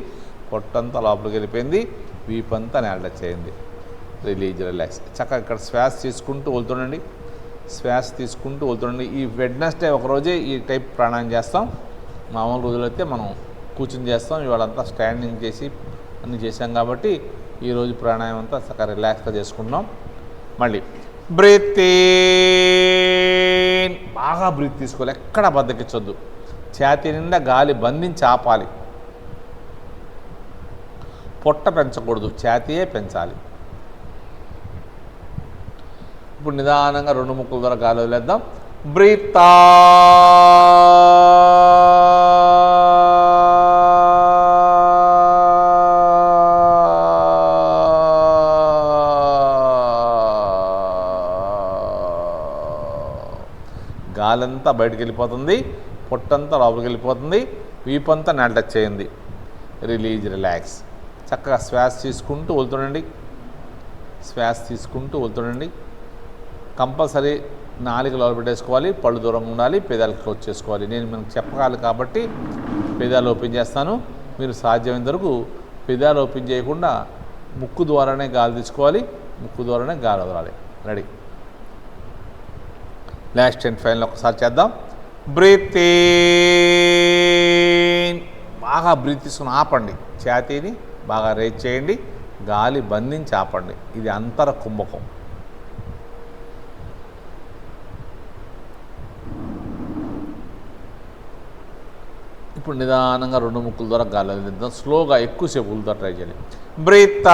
పొట్టంతా లోపలికి వెళ్ళిపోయింది, వీపంతా నేల టచ్ అయింది. Release, relax. చక్కగా ఇక్కడ శ్వాస తీసుకుంటూ వెళ్తుండండి, శ్వాస తీసుకుంటూ వెళ్తుండండి. ఈ వెడ్నెస్డే ఒకరోజే ఈ టైప్ ప్రాణాయామం చేస్తాం. మామూలు రోజులైతే మనం కూర్చుని చేస్తాం, ఇవాళంతా స్టాండింగ్ చేసి అన్నీ చేసాం కాబట్టి ఈరోజు ప్రాణాయామం అంతా చక్కగా రిలాక్స్గా చేసుకుంటున్నాం. మళ్ళీ బ్రీత్ ఇన్, బాగా బ్రీత్ తీసుకోవాలి, ఎక్కడ బద్దకించొద్దు. ఛాతీ నిండా గాలి బంధించి ఆపాలి. పొట్ట పెంచకూడదు, ఛాతీయే పెంచాలి. ఇప్పుడు నిదానంగా 2 ముక్కుల ద్వారా గాలి వదిలేద్దాం. బ్రీత్ గాలంతా బయటకు వెళ్ళిపోతుంది, పొట్టంతా లోపలికి వెళ్ళిపోతుంది, వీపంతా నేల టచ్ చేయండి. Release, relax. చక్కగా శ్వాస తీసుకుంటూ వెళ్తుండండి, శ్వాస తీసుకుంటూ వెళ్తుండండి. కంపల్సరీ నాలుక లోపల పెట్టేసుకోవాలి, పళ్ళు దూరంగా ఉండాలి, పెదాలు క్లోజ్ చేసుకోవాలి. నేను మనకు చెప్పగాలి కాబట్టి పెదాలు ఓపెన్ చేస్తాను. మీరు సాధ్యమైనంత వరకు పెదాలు ఓపెన్ చేయకుండా ముక్కు ద్వారానే గాలి తీసుకోవాలి, ముక్కు ద్వారానే గాలి వదలాలి. రెడీ. లాస్ట్ అండ్ ఫైనల్ ఒకసారి చేద్దాం. బ్రీత్ ఇన్, బాగా బ్రీత్ తీసుకుని ఆపండి, ఛాతీని బాగా రేజ్ చేయండి, గాలి బంధించి ఆపండి. ఇది అంతర కుంభకం. ఇప్పుడు నిదానంగా 2 ముక్కుల ద్వారా గాలి వదిలేద్దాం. స్లోగా ఎక్కువసేపు వదులుతా ట్రై చేయాలి. బ్రీత్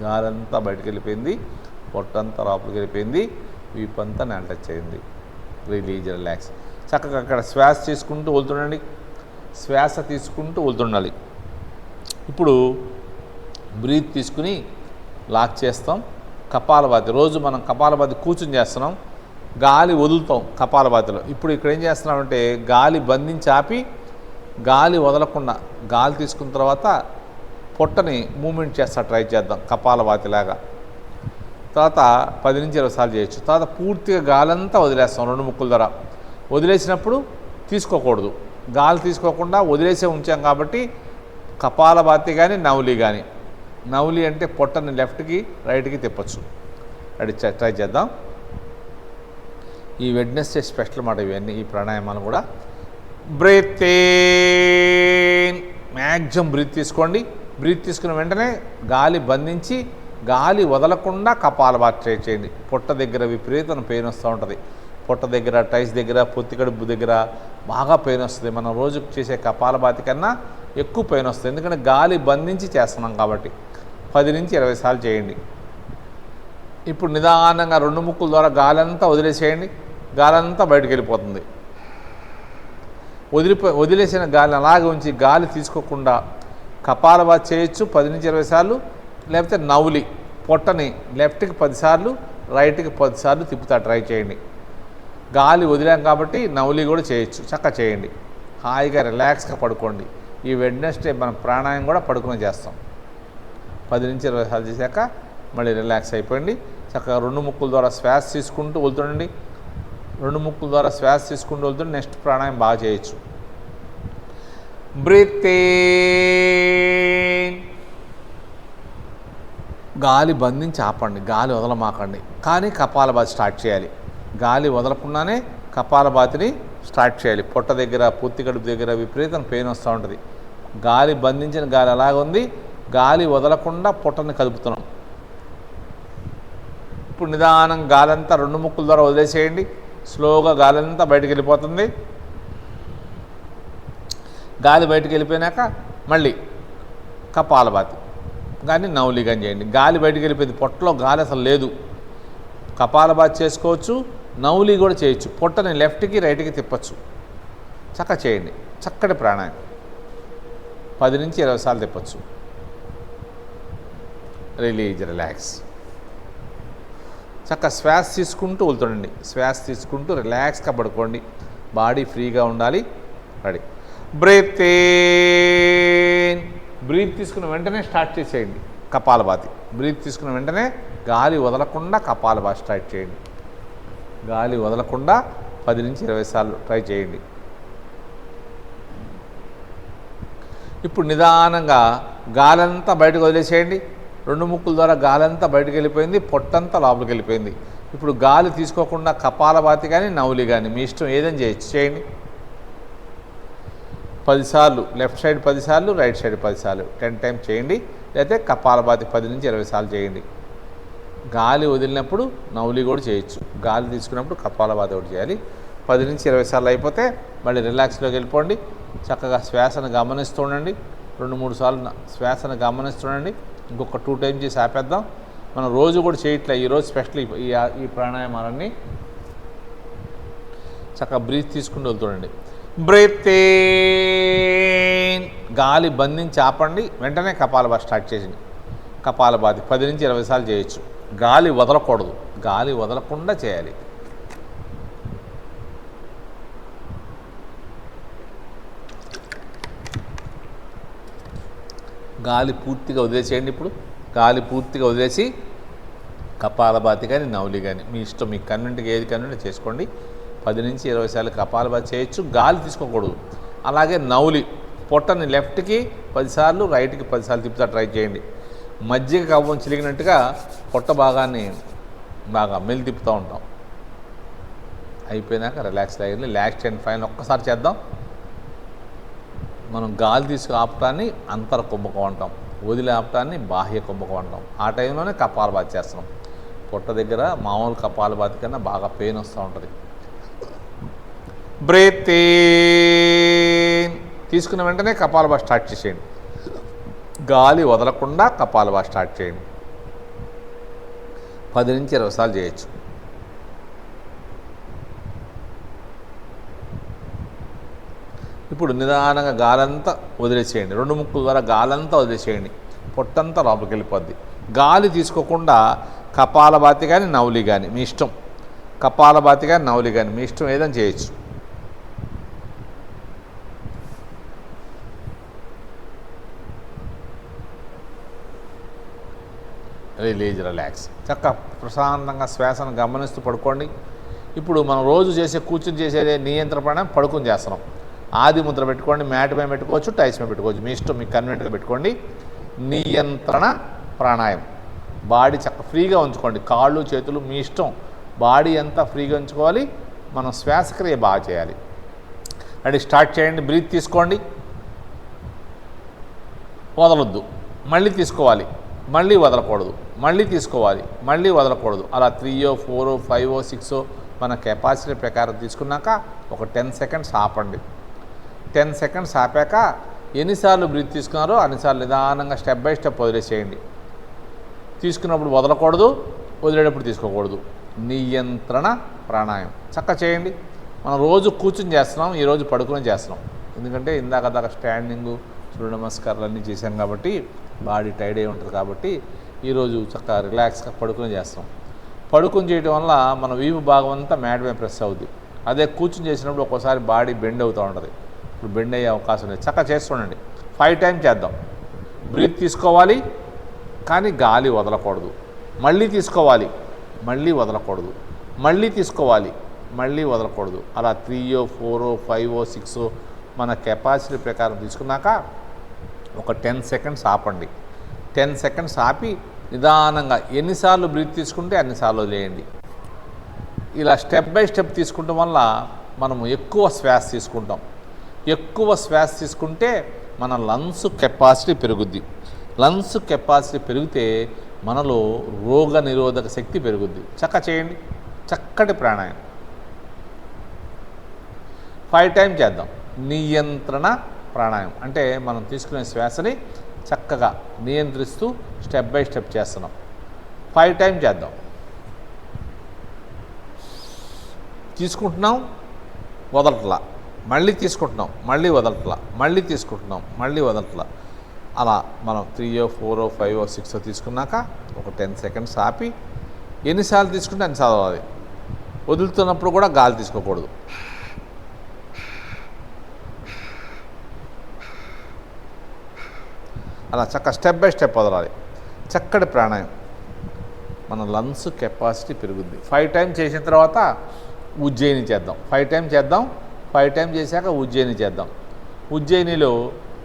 గాలంతా బయటకు వెళ్ళిపోయింది, పొట్టంతా లోపలికి వెళ్ళిపోయింది, వీపంతా నేల టచ్ అయింది. Release, relax. చక్కగా అక్కడ శ్వాస తీసుకుంటూ వెళ్తుండండి, శ్వాస తీసుకుంటూ వెళ్తుండాలి. ఇప్పుడు బ్రీత్ తీసుకుని లాక్ చేస్తాం. కపాలభాతి, రోజు మనం కపాలభాతి కూర్చుని చేస్తున్నాం, గాలి వదులుతాం కపాలభాతిలో. ఇప్పుడు ఇక్కడ ఏం చేస్తున్నామంటే గాలి బంధించి ఆపి గాలి వదలకుండా గాలి తీసుకున్న తర్వాత పొట్టని మూమెంట్ చేస్తా ట్రై చేద్దాం కపాలభాతిలాగా. తర్వాత 10 నుంచి 20 సార్లు చేయొచ్చు. తర్వాత పూర్తిగా గాలంతా వదిలేస్తాం 2 ముక్కుల ద్వారా. వదిలేసినప్పుడు తీసుకోకూడదు, గాలి తీసుకోకుండా వదిలేసే ఉంచాం కాబట్టి కపాలభాతి కానీ నవలి కానీ. నవలి అంటే పొట్టని లెఫ్ట్కి రైట్కి తిప్పచ్చు. అది ట్రై చేద్దాం. ఈ వెడ్నెస్డే స్పెషల్ మాట ఇవన్నీ, ఈ ప్రాణాయామాలు కూడా. బ్రీత్ ఇన్, మ్యాక్సిమం బ్రీత్ తీసుకోండి. బ్రీత్ తీసుకున్న వెంటనే గాలి బంధించి గాలి వదలకుండా కపాలభాతి ట్రై చేయండి. పొట్ట దగ్గర విపరీతమైన పెయిన్ వస్తూ ఉంటుంది, పొట్ట దగ్గర, టైస్ దగ్గర, పొత్తికడుపు దగ్గర బాగా పెయిన్ వస్తుంది. మనం రోజు చేసే కపాలభాతి కన్నా ఎక్కువ పెయిన్ వస్తుంది, ఎందుకంటే గాలి బంధించి చేస్తున్నాం కాబట్టి. 10 నుంచి 20 సార్లు చేయండి. ఇప్పుడు నిదానంగా 2 ముక్కుల ద్వారా గాలంతా వదిలేసేయండి, గాలంతా బయటకు వెళ్ళిపోతుంది. వదిలేసిన గాలిని అలాగే ఉంచి గాలి తీసుకోకుండా కపాలభాతి చేయొచ్చు 10 నుంచి 20 సార్లు. లేకపోతే నవ్వులి, పొట్టని లెఫ్ట్కి 10 సార్లు, రైట్కి 10 సార్లు తిప్పుతా ట్రై చేయండి. గాలి వదిలాం కాబట్టి నవ్వులి కూడా చేయొచ్చు, చక్కగా చేయండి. హాయిగా రిలాక్స్గా పడుకోండి. ఈ వెడ్నెస్డే మనం ప్రాణాయామం కూడా పడుకునే చేస్తాం. 10 నుంచి 20 సార్లు చేశాక మళ్ళీ రిలాక్స్ అయిపోయింది. చక్కగా 2 ముక్కుల ద్వారా శ్వాస తీసుకుంటూ వెళ్తుండండి, 2 ముక్కుల ద్వారా శ్వాస తీసుకుంటూ వెళ్తుంటే నెక్స్ట్ ప్రాణాయామం బాగా చేయొచ్చు. బ్రీత్ ఇన్, గాలి బంధించి ఆపండి, గాలి వదలమాకండి. కానీ కపాలభాతి స్టార్ట్ చేయాలి. గాలి వదలకుండానే కపాలభాతిని స్టార్ట్ చేయాలి. పొట్ట దగ్గర, పొత్తికడుపు దగ్గర విపరీతం పెయిన్ వస్తూ ఉంటుంది. గాలి బంధించిన గాలి అలాగే ఉంది, గాలి వదలకుండా పొట్టని కదుపుతున్నాం. ఇప్పుడు నిదానం గాలంతా 2 ముక్కుల ద్వారా వదిలేసేయండి. స్లోగా గాలంతా బయటకు వెళ్ళిపోతుంది. గాలి బయటకు వెళ్ళిపోయినాక మళ్ళీ కపాలభాతి కానీ నవలి కానీ చేయండి. గాలి బయటకు వెళ్ళిపోయింది, పొట్టలో గాలి అసలు లేదు. కపాలభాతి చేసుకోవచ్చు, నవలి కూడా చేయొచ్చు. పొట్టని లెఫ్ట్కి రైట్కి తిప్పచ్చు. చక్కగా చేయండి. చక్కటి ప్రాణాయామం 10 నుంచి 20 సార్లు తిప్పచ్చు. రిలాక్స్. చక్కగా శ్వాస తీసుకుంటూ వదులుతుండండి. శ్వాస తీసుకుంటూ రిలాక్స్గా పడుకోండి. బాడీ ఫ్రీగా ఉండాలి. రెడీ. Breath in. బ్రీత్ తీసుకున్న వెంటనే స్టార్ట్ చేసేయండి కపాలభాతి. బ్రీత్ తీసుకున్న వెంటనే గాలి వదలకుండా కపాలభాతి స్టార్ట్ చేయండి. గాలి వదలకుండా 10 నుంచి 20 సార్లు ట్రై చేయండి. ఇప్పుడు నిదానంగా గాలంతా బయటకు వదిలేసేయండి. 2 ముక్కుల ద్వారా గాలంతా బయటకు వెళ్ళిపోయింది, పొట్టంతా లోపలికి వెళ్ళిపోయింది. ఇప్పుడు గాలి తీసుకోకుండా కపాలభాతి కానీ నవ్వులి కానీ మీ ఇష్టం ఏదైనా చేయండి. 10 సార్లు లెఫ్ట్ సైడ్ 10 సార్లు, రైట్ సైడ్ 10 సార్లు 10 టైమ్స్ చేయండి. లేకపోతే కపాలభాతి 10 నుంచి 20 సార్లు చేయండి. గాలి వదిలినప్పుడు నవ్వులి కూడా చేయొచ్చు. గాలి తీసుకున్నప్పుడు కపాలభాతి కూడా చేయాలి. 10 నుంచి 20 సార్లు అయిపోతే మళ్ళీ రిలాక్స్లోకి వెళ్ళిపోండి. చక్కగా శ్వాసను గమనిస్తూ ఉండండి. 2-3 సార్లు శ్వాసను గమనిస్తుండండి. ఇంకొక 2 టైమ్స్ చేసి ఆపేద్దాం. మనం రోజు కూడా చేయట్లే, ఈరోజు స్పెషల్ ఈ ప్రాణాయామాలన్నీ. చక్కగా బ్రీత్ తీసుకుంటూ వెళ్తుండండి. Breathe in. గాలి బంధించి ఆపండి. వెంటనే కపాలభాతి స్టార్ట్ చేసింది. కపాలభాతి 10 నుంచి 20 సార్లు చేయొచ్చు. గాలి వదలకూడదు, గాలి వదలకుండా చేయాలి. గాలి పూర్తిగా వదిలేసేయండి. ఇప్పుడు గాలి పూర్తిగా వదిలేసి కపాలభాతి కానీ నవ్వులి కానీ మీ ఇష్టం, మీ కన్వెంట్కి ఏది కన్వెంట్ చేసుకోండి. 10 నుంచి 20 సార్లు కపాలభాతి చేయొచ్చు. గాలి తీసుకోకూడదు. అలాగే నవ్వులి పొట్టని లెఫ్ట్కి 10 సార్లు, రైట్కి 10 సార్లు తిప్పుతా ట్రై చేయండి. మజ్జిగ కవ్వం చిలిగినట్టుగా పొట్ట భాగాన్ని బాగా మెల్లి తిప్పుతూ ఉంటాం. అయిపోయినాక రిలాక్స్ అయ్యింది. లాస్ట్ అండ్ ఫైనల్ ఒక్కసారి చేద్దాం. మనం గాలి తీసుకు ఆపటాన్ని అంతర కుంభకం అంటాం, వదిలి ఆపటాన్ని బాహ్య కుంభకం అంటాం. ఆ టైంలోనే కపాలభాతి చేస్తున్నాం. పొట్ట దగ్గర మామూలు కపాలభాతి కన్నా బాగా పెయిన్ వస్తూ ఉంటుంది. Breathe in. తీసుకున్న వెంటనే కపాలభాతి స్టార్ట్ చేసేయండి. గాలి వదలకుండా కపాలభాతి స్టార్ట్ చేయండి. 10 నుంచి 20 సార్లు చేయొచ్చు. ఇప్పుడు నిదానంగా గాలంతా వదిలేసేయండి. 2 ముక్కుల ద్వారా గాలంతా వదిలేసేయండి. పొట్టంతా లోపలికి వెళ్ళిపోద్ది. గాలి తీసుకోకుండా కపాలభాతి కానీ నవ్వులి కానీ మీ ఇష్టం. కపాలభాతి కానీ నవ్వులి కానీ మీ ఇష్టం ఏదైనా చేయొచ్చు. రిలాక్స్. చక్కగా ప్రశాంతంగా శ్వాసను గమనిస్తూ పడుకోండి. ఇప్పుడు మనం రోజు చేసే కూర్చుని చేసేదే నియంత్రణ ప్రాణాయామం పడుకుని చేస్తున్నాం. ఆది ముద్ర పెట్టుకోండి. మ్యాట్ మీద పెట్టుకోవచ్చు, టైల్స్ మీద పెట్టుకోవచ్చు, మీ ఇష్టం, మీ కన్వెంట్గా పెట్టుకోండి. నియంత్రణ ప్రాణాయామం. బాడీ చక్క ఫ్రీగా ఉంచుకోండి. కాళ్ళు చేతులు మీ ఇష్టం. బాడీ అంతా ఫ్రీగా ఉంచుకోవాలి. మనం శ్వాసక్రియ బాగా చేయాలి. రెడీ, స్టార్ట్ చేయండి. బ్రీత్ తీసుకోండి, వదలొద్దు, మళ్ళీ తీసుకోవాలి, మళ్ళీ వదలకూడదు, మళ్ళీ తీసుకోవాలి, మళ్ళీ వదలకూడదు. అలా 3, 4, 5, 6 మన కెపాసిటీ ప్రకారం తీసుకున్నాక ఒక 10 సెకండ్స్ ఆపండి. 10 సెకండ్స్ ఆపాక ఎన్నిసార్లు బ్రీత్ తీసుకున్నారో అన్నిసార్లు నిదానంగా స్టెప్ బై స్టెప్ వదిలేసేయండి. తీసుకున్నప్పుడు వదలకూడదు, వదిలేటప్పుడు తీసుకోకూడదు. నియంత్రణ ప్రాణాయామం చక్కగా చేయండి. మనం రోజు కూర్చుని చేస్తున్నాం, ఈరోజు పడుకుని చేస్తున్నాం. ఎందుకంటే ఇందాక స్టాండింగు, సూర్య నమస్కారాలు అన్నీ చేశాం కాబట్టి బాడీ టైర్డ్ అయి ఉంటుంది. కాబట్టి ఈరోజు చక్కగా రిలాక్స్గా పడుకుని చేస్తాం. పడుకుని చేయడం వల్ల మన వీపు భాగం అంతా మ్యాట్ మీద ప్రెస్ అవుద్ది. అదే కూర్చుని చేసినప్పుడు ఒక్కోసారి బాడీ బెండ్ అవుతూ ఉంటుంది. ఇప్పుడు బెండ్ అయ్యే అవకాశం లేదు. చక్కగా చేస్తుండండి. 5 టైమ్స్ చేద్దాం. బ్రీత్ తీసుకోవాలి కానీ గాలి వదలకూడదు. మళ్ళీ తీసుకోవాలి, మళ్ళీ వదలకూడదు, మళ్ళీ తీసుకోవాలి, మళ్ళీ వదలకూడదు. అలా 3, 4, 5, 6 మన కెపాసిటీ ప్రకారం తీసుకున్నాక ఒక 10 సెకండ్స్ ఆపండి. 10 సెకండ్స్ ఆపి నిదానంగా ఎన్నిసార్లు బ్రీత్ తీసుకుంటే అన్నిసార్లు వదిలేయండి. ఇలా స్టెప్ బై స్టెప్ తీసుకుంటాం వల్ల మనము ఎక్కువ శ్వాస తీసుకుంటాం. ఎక్కువ శ్వాస తీసుకుంటే మన లంగ్స్ కెపాసిటీ పెరుగుద్ది. లంగ్స్ కెపాసిటీ పెరిగితే మనలో రోగ నిరోధక శక్తి పెరుగుద్ది. చక్కగా చేయండి. చక్కటి ప్రాణాయామం 5 టైమ్స్ చేద్దాం. నియంత్రణ ప్రాణాయామం అంటే మనం తీసుకునే శ్వాసని చక్కగా నియంత్రిస్తూ స్టెప్ బై స్టెప్ చేస్తున్నాం. 5 టైమ్స్ చేద్దాం. తీసుకుంటున్నాం, వదలట్లా, మళ్ళీ తీసుకుంటున్నాం, మళ్ళీ వదలట్లా, మళ్ళీ తీసుకుంటున్నాం, మళ్ళీ వదలట్లా. అలా మనం 3, 4, 5, 6 తీసుకున్నాక ఒక 10 సెకండ్స్ ఆపి ఎన్నిసార్లు తీసుకుంటే అన్నిసార్లు వదలాలి. వదులుతున్నప్పుడు కూడా గాలి తీసుకోకూడదు. అలా స్టెప్ బై స్టెప్ వదలాలి. చక్కటి ప్రాణాయామం, మన లంగ్స్ కెపాసిటీ పెరుగుద్ది. 5 టైమ్స్ చేసిన తర్వాత ఉజ్జయిని చేద్దాం. 5 టైమ్స్ చేద్దాం. 5 టైమ్స్ చేశాక ఉజ్జయిని చేద్దాం. ఉజ్జయినిలో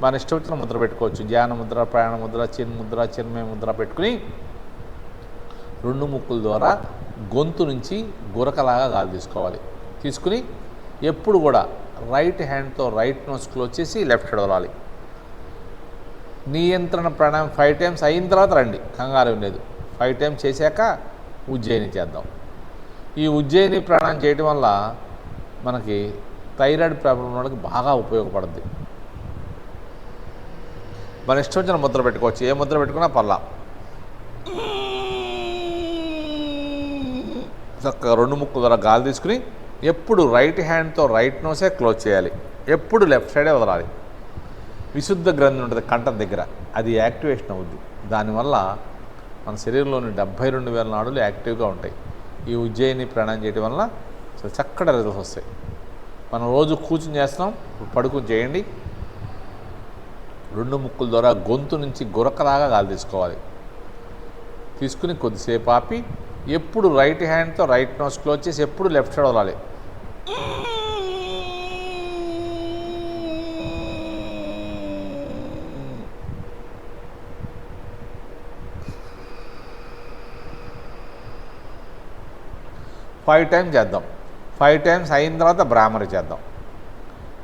మన ఇష్టం వచ్చిన ముద్ర పెట్టుకోవచ్చు. ధ్యాన ముద్ర, ప్రాణ ముద్ర, చిన్ముద్ర, చిన్మయ ముద్ర పెట్టుకుని 2 ముక్కుల ద్వారా గొంతు నుంచి గురకలాగా గాలి తీసుకోవాలి. తీసుకుని ఎప్పుడు కూడా రైట్ హ్యాండ్తో రైట్ నోస్ క్లోజ్ చేసి లెఫ్ట్ సైడ్ వదలాలి. నియంత్రణ ప్రాణాయామం 5 టైమ్స్ అయిన తర్వాత రండి, కంగారు లేదు. 5 టైమ్స్ చేశాక ఉజ్జయిని చేద్దాం. ఈ ఉజ్జయిని ప్రాణాయామం చేయడం వల్ల మనకి థైరాయిడ్ ప్రాబ్లం ఉన్న వాళ్ళకి బాగా ఉపయోగపడుద్ది. మన ఇష్టం వచ్చిన ముద్ర పెట్టుకోవచ్చు. ఏ ముద్ర పెట్టుకున్నా పర్లా. చక్కగా 2 ముక్కుల ద్వారా గాలి తీసుకుని ఎప్పుడు రైట్ హ్యాండ్తో రైట్ నోసే క్లోజ్ చేయాలి. ఎప్పుడు లెఫ్ట్ సైడే వదలాలి. విశుద్ధ గ్రంథి ఉంటుంది కంఠం దగ్గర, అది యాక్టివేషన్ అవుద్ది. దానివల్ల మన శరీరంలోని 72,000 నాడులు యాక్టివ్గా ఉంటాయి. ఈ ఉజ్జయిని ప్రాణాయామం చేయడం వల్ల చక్కటి రిజల్ట్స్ వస్తాయి. మనం రోజు కూర్చుని చేస్తున్నాం, పడుకుని చేయండి. 2 ముక్కుల ద్వారా గొంతు నుంచి గురకలాగా గాలి తీసుకోవాలి. తీసుకుని కొద్దిసేపు ఆపి ఎప్పుడు రైట్ హ్యాండ్తో రైట్ నోస్ క్లోజ్ చేసి ఎప్పుడు లెఫ్ట్ సైడ్ వదలాలి. ఫైవ్ టైమ్స్ చేద్దాం. 5 టైమ్స్ అయిన తర్వాత బ్రాహ్మరి చేద్దాం.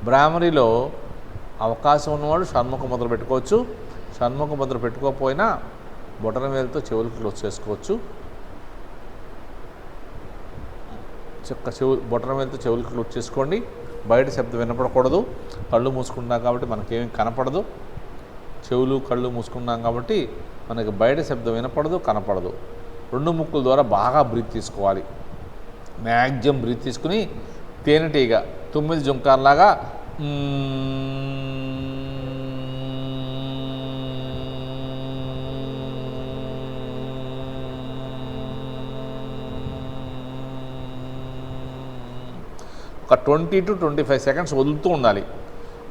బ్రాహ్మరిలో అవకాశం ఉన్నవాడు షణ్ముఖ ముద్ర పెట్టుకోవచ్చు. షణ్ముఖ ముద్ర పెట్టుకోకపోయినా బొటన వేలుతో చెవులు క్లోజ్ చేసుకోవచ్చు. బొటన వేలుతో చెవులు క్లోజ్ చేసుకోండి. బయట శబ్దం వినపడకూడదు. కళ్ళు మూసుకున్నాం కాబట్టి మనకేమీ కనపడదు. చెవులు కళ్ళు మూసుకున్నాం కాబట్టి మనకి బయట శబ్దం వినపడదు, కనపడదు. 2 ముక్కుల ద్వారా బాగా బ్రీత్ తీసుకోవాలి. మ్యాక్సిమం బ్రీత్ తీసుకుని తేనెటీగ 9 జుంకార్లాగా ఒక 20 to 25 సెకండ్స్ వదులుతూ ఉండాలి.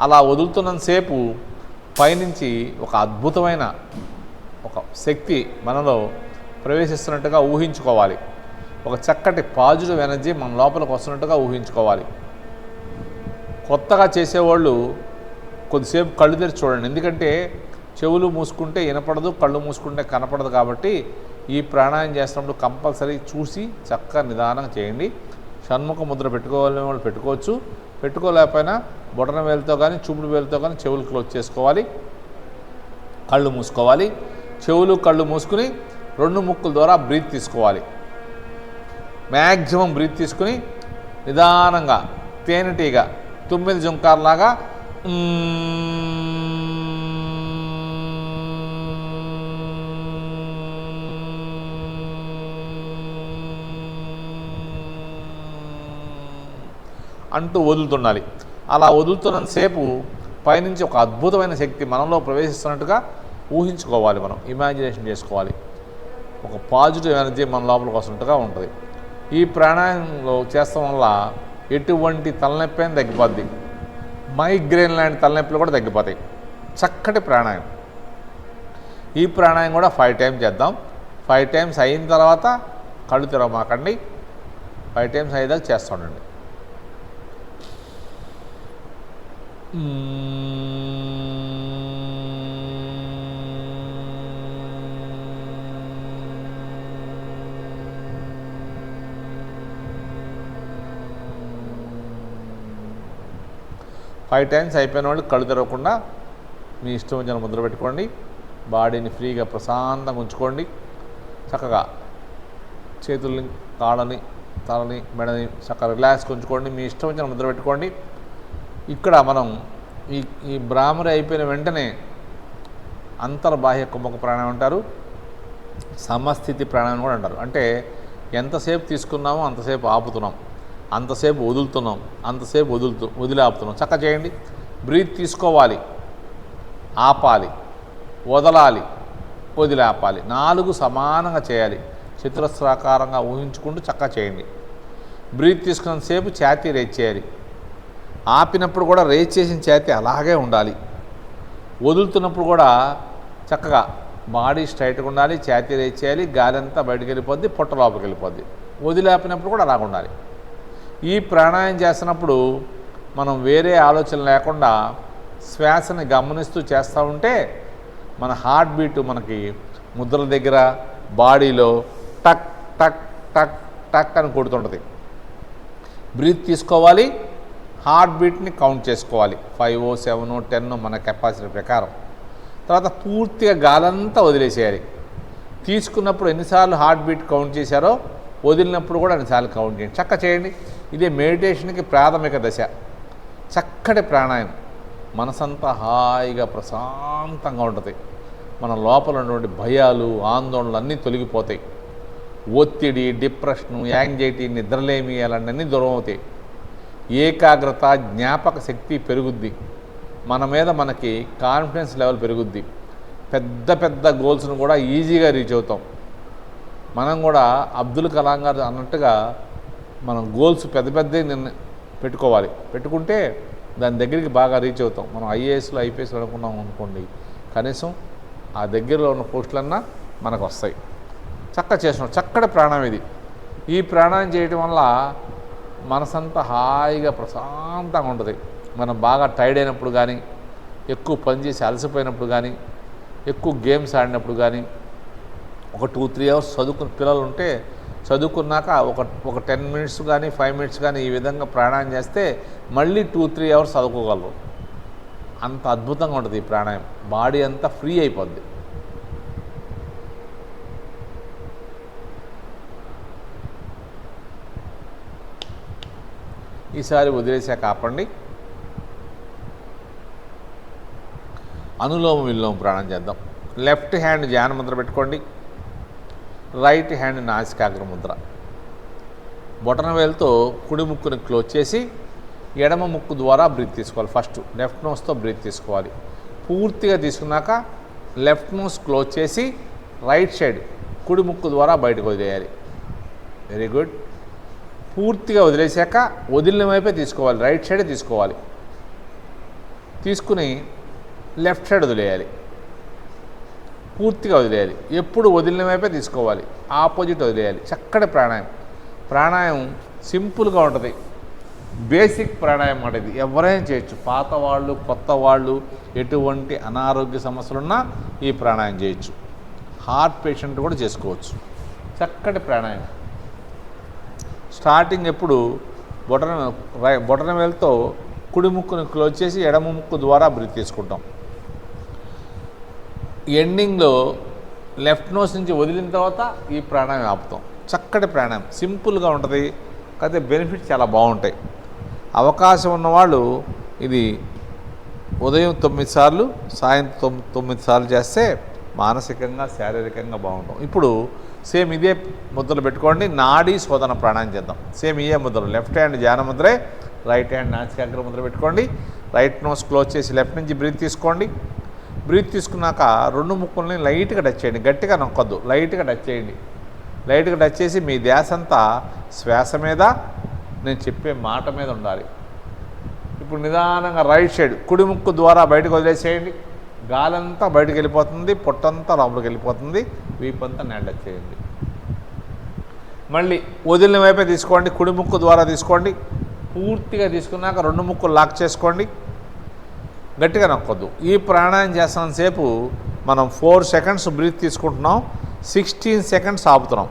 అలా వదులుతున్నంతసేపు పైనుంచి ఒక అద్భుతమైన ఒక శక్తి మనలో ప్రవేశిస్తున్నట్టుగా ఊహించుకోవాలి. ఒక చక్కటి పాజిటివ్ ఎనర్జీ మన లోపలికి వస్తున్నట్టుగా ఊహించుకోవాలి. కొత్తగా చేసేవాళ్ళు కొద్దిసేపు కళ్ళు తెరిచి చూడండి. ఎందుకంటే చెవులు మూసుకుంటే వినపడదు, కళ్ళు మూసుకుంటే కనపడదు. కాబట్టి ఈ ప్రాణాయామం చేస్తున్నప్పుడు కంపల్సరీ చూసి చక్కగా నిదానంగా చేయండి. షణ్ముఖ ముద్ర పెట్టుకోవాలని వాళ్ళు పెట్టుకోవచ్చు. పెట్టుకోలేకపోయినా బొటన వేలుతో కానీ చూపుడు వేలుతో కానీ చెవులు క్లోజ్ చేసుకోవాలి. కళ్ళు మూసుకోవాలి. చెవులు కళ్ళు మూసుకుని 2 ముక్కుల ద్వారా బ్రీత్ తీసుకోవాలి. మ్యాక్సిమం బ్రీత్ తీసుకుని నిదానంగా తేనెటీగ 9 జుంకార్లాగా అంటూ వదులుతుండాలి. అలా వదులుతున్నంతసేపు పైనుంచి ఒక అద్భుతమైన శక్తి మనలో ప్రవేశిస్తున్నట్టుగా ఊహించుకోవాలి. మనం ఇమాజినేషన్ చేసుకోవాలి. ఒక పాజిటివ్ ఎనర్జీ మన లోపలికి వస్తున్నట్టుగా ఉంటుంది. ఈ ప్రాణాయామంలో చేస్తాం వల్ల ఎటువంటి తలనొప్పి అయినా తగ్గిపోద్ది. మైగ్రేన్ లాంటి తలనొప్పులు కూడా తగ్గిపోతాయి. చక్కటి ప్రాణాయామం. ఈ ప్రాణాయామం కూడా 5 టైమ్స్ చేద్దాం. 5 టైమ్స్ అయిన తర్వాత కళ్ళు తెరవమాకండి. 5 టైమ్స్ అయ్యేదాకా చేస్తూ ఉండండి. ఫైవ్ టైమ్స్ అయిపోయిన వాళ్ళు కళ్ళు తెరవకుండా మీ ఇష్టం వచ్చిన ముద్ర పెట్టుకోండి. బాడీని ఫ్రీగా ప్రశాంతంగా ఉంచుకోండి. చక్కగా చేతుల్ని, కాళ్ళని, తలని, మెడని చక్కగా రిలాక్స్గా ఉంచుకోండి. మీ ఇష్టం వచ్చిన ముద్ర పెట్టుకోండి. ఇక్కడ మనం ఈ భ్రామరి అయిపోయిన వెంటనే అంతర్బాహ్య కుంభక ప్రాణాయామం అంటారు, సమస్థితి ప్రాణాయామం కూడా అంటారు. అంటే ఎంతసేపు తీసుకున్నామో అంతసేపు ఆపుతున్నాం. అంతసేపు వదులుతున్నాం, అంతసేపు వదిలేపుతున్నాం. చక్కగా చేయండి. బ్రీత్ తీసుకోవాలి, ఆపాలి, వదలాలి, వదిలేపాలి. 4 సమానంగా చేయాలి. చతురస్రాకారంగా ఊహించుకుంటూ చక్కగా చేయండి. బ్రీత్ తీసుకున్నంతసేపు ఛాతీ రేజ్ చేయాలి. ఆపినప్పుడు కూడా రేజ్ చేసిన ఛాతీ అలాగే ఉండాలి. వదులుతున్నప్పుడు కూడా చక్కగా బాడీ స్ట్రైట్గా ఉండాలి, ఛాతీ రేజ్ చేయాలి. గాలి అంతా బయటకు వెళ్ళిపోద్ది, పొట్ట లోపలికి వెళ్ళిపోద్ది. వదిలేపినప్పుడు కూడా అలాగ ఉండాలి. ఈ ప్రాణాయామం చేస్తున్నప్పుడు మనం వేరే ఆలోచన లేకుండా శ్వాసని గమనిస్తూ చేస్తూ ఉంటే మన హార్ట్ బీటు మనకి ముద్రల దగ్గర బాడీలో టక్ టక్ టక్ టక్ అని కొడుతుంటుంది. బ్రీత్ తీసుకోవాలి, హార్ట్ బీట్ని కౌంట్ చేసుకోవాలి. 5, 7, 10 మన కెపాసిటీ ప్రకారం. తర్వాత పూర్తిగా గాలంతా వదిలేసేయాలి. తీసుకున్నప్పుడు ఎన్నిసార్లు హార్ట్ బీట్ కౌంట్ చేశారో వదిలినప్పుడు కూడా అన్నిసార్లు కౌంట్ చేయండి. చక్కగా చేయండి. ఇదే మెడిటేషన్కి ప్రాథమిక దశ. చక్కటి ప్రాణాయామం. మనసంతా హాయిగా ప్రశాంతంగా ఉంటుంది. మన లోపల ఉన్నటువంటి భయాలు, ఆందోళనలు అన్నీ తొలగిపోతాయి. ఒత్తిడి, డిప్రెషను, యాంగ్జైటీ, నిద్రలేమి అలాంటివన్నీ దూరం అవుతాయి. ఏకాగ్రత, జ్ఞాపక శక్తి పెరుగుద్ది. మన మీద మనకి కాన్ఫిడెన్స్ లెవెల్ పెరుగుద్ది. పెద్ద పెద్ద గోల్స్ను కూడా ఈజీగా రీచ్ అవుతాం. మనం కూడా అబ్దుల్ కలాం గారు అన్నట్టుగా మనం గోల్స్ పెద్ద పెద్ద పెట్టుకోవాలి. పెట్టుకుంటే దాని దగ్గరికి బాగా రీచ్ అవుతాం. మనం ఐఏఎస్లో, ఐపీఎస్లో అనుకున్నాం అనుకోండి, కనీసం ఆ దగ్గరలో ఉన్న పోస్టులన్నా మనకు వస్తాయి. చక్కగా చేస్తున్నాం. చక్కటి ప్రాణాయామం ఇది. ఈ ప్రాణాయామం చేయటం వల్ల మనసంతా హాయిగా ప్రశాంతంగా ఉంటుంది. మనం బాగా టైర్డ్ అయినప్పుడు కానీ, ఎక్కువ పని చేసి అలసిపోయినప్పుడు కానీ, ఎక్కువ గేమ్స్ ఆడినప్పుడు కానీ, ఒక 2-3 అవర్స్ చదువుకున్న పిల్లలు ఉంటే చదువుకున్నాక ఒక 10 మినిట్స్ కానీ 5 మినిట్స్ కానీ ఈ విధంగా ప్రాణాయామం చేస్తే మళ్ళీ 2-3 అవర్స్ చదువుకోగలరు. అంత అద్భుతంగా ఉంటుంది ఈ ప్రాణాయామం. బాడీ అంతా ఫ్రీ అయిపోద్ది. ఈసారి వదిలేసాక ఆపండి. అనులోమ విలోమ ప్రాణాయామం చేద్దాం. లెఫ్ట్ హ్యాండ్ ధ్యాన ముద్ర పెట్టుకోండి. Right hand నాసికాగ్ర Mudra. బొటన వేలుతో కుడి ముక్కుని క్లోజ్ చేసి ఎడమ ముక్కు ద్వారా బ్రీత్ తీసుకోవాలి. ఫస్ట్ లెఫ్ట్ నోస్తో బ్రీత్ తీసుకోవాలి. పూర్తిగా తీసుకున్నాక లెఫ్ట్ నోస్ క్లోజ్ చేసి రైట్ సైడ్ కుడి ముక్కు ద్వారా బయటకు వదిలేయాలి. Very good. పూర్తిగా వదిలేశాక వదిలిన వైపే తీసుకోవాలి, రైట్ సైడే తీసుకోవాలి. తీసుకుని లెఫ్ట్ సైడ్ వదిలేయాలి. పూర్తిగా వదిలేయాలి. ఎప్పుడు వదిలిన వైపే తీసుకోవాలి, ఆపోజిట్ వదిలేయాలి. చక్కటి ప్రాణాయామం. ప్రాణాయామం సింపుల్గా ఉంటుంది. బేసిక్ ప్రాణాయామం అనేది ఎవరైనా చేయొచ్చు. పాత వాళ్ళు, కొత్త వాళ్ళు, ఎటువంటి అనారోగ్య సమస్యలున్నా ఈ ప్రాణాయామం చేయొచ్చు. హార్ట్ పేషెంట్ కూడా చేసుకోవచ్చు. చక్కటి ప్రాణాయామం. స్టార్టింగ్ ఎప్పుడు బొటన వేలుతో కుడి ముక్కుని క్లోజ్ చేసి ఎడమ ముక్కు ద్వారా బ్రీత్ తీసుకుంటాం. ఎండింగ్లో లెఫ్ట్ నోస్ నుంచి వదిలిన తర్వాత ఈ ప్రాణాయామం ఆపుతాం. చక్కటి ప్రాణాయామం. సింపుల్గా ఉంటుంది, కాకపోతే బెనిఫిట్స్ చాలా బాగుంటాయి. అవకాశం ఉన్నవాళ్ళు ఇది ఉదయం 9 సార్లు, సాయంత్రం 9 సార్లు చేస్తే మానసికంగా, శారీరకంగా బాగుంటాం. ఇప్పుడు సేమ్ ఇదే ముద్రలు పెట్టుకోండి. నాడీ శోధన ప్రాణాయామం చేద్దాం. సేమ్ ఇదే ముద్రలు. లెఫ్ట్ హ్యాండ్ ధ్యాన ముద్రే, రైట్ హ్యాండ్ నాసికాగ్ర ముద్ర పెట్టుకోండి. రైట్ నోస్ క్లోజ్ చేసి లెఫ్ట్ నుంచి బ్రీత్ తీసుకోండి. బ్రీత్ తీసుకున్నాక 2 ముక్కుల్ని లైట్గా టచ్ చేయండి. గట్టిగా నొక్కొద్దు, లైట్గా టచ్ చేయండి. లైట్గా టచ్ చేసి మీ ధ్యాస అంతా శ్వాస మీద, నేను చెప్పే మాట మీద ఉండాలి. ఇప్పుడు నిదానంగా రైట్ సైడ్ కుడి ముక్కు ద్వారా బయటకు వదిలేసేయండి. గాలంతా బయటకు వెళ్ళిపోతుంది, పొట్టంతా లోపలికి వెళ్ళిపోతుంది, వీపంతా టచ్ చేయండి. మళ్ళీ వదిలిన వైపే తీసుకోండి. కుడి ముక్కు ద్వారా తీసుకోండి. పూర్తిగా తీసుకున్నాక 2 ముక్కులు లాక్ చేసుకోండి. గట్టిగా నొక్కొద్దు. ఈ ప్రాణాయామం చేస్తున్నంతసేపు మనం 4 సెకండ్స్ బ్రీత్ తీసుకుంటున్నాం, 16 సెకండ్స్ ఆపుతున్నాం,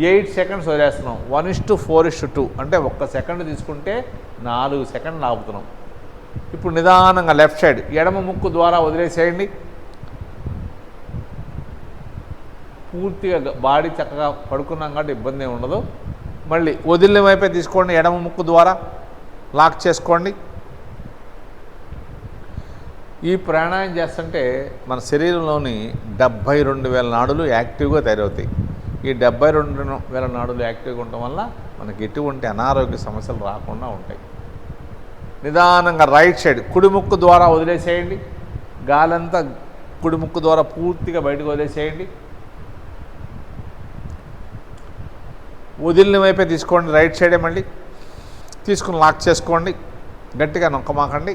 8 సెకండ్స్ వదిలేస్తున్నాం. 1:4:2 అంటే 1 సెకండ్ తీసుకుంటే 4 సెకండ్లు ఆపుతున్నాం. ఇప్పుడు నిదానంగా లెఫ్ట్ సైడ్ ఎడమ ముక్కు ద్వారా వదిలేసేయండి. పూర్తిగా బాడీ చక్కగా పడుకున్నాం కాబట్టి ఇబ్బంది ఏమి ఉండదు. మళ్ళీ వదిలిన వైపే తీసుకోండి. ఎడమ ముక్కు ద్వారా లాక్ చేసుకోండి. ఈ ప్రాణాయామం చేస్తుంటే మన శరీరంలోని 72,000 నాడులు యాక్టివ్గా తయారవుతాయి. ఈ 72,000 నాడులు యాక్టివ్గా ఉండటం వల్ల మనకి ఎటువంటి అనారోగ్య సమస్యలు రాకుండా ఉంటాయి. నిదానంగా రైట్ సైడ్ కుడి ముక్కు ద్వారా వదిలేసేయండి. గాలంతా కుడి ముక్కు ద్వారా పూర్తిగా బయటకు వదిలేసేయండి. వదిలిన వైపే తీసుకోండి, రైట్ సైడే మళ్ళీ తీసుకుని లాక్ చేసుకోండి. గట్టిగా నొక్కమాకండి.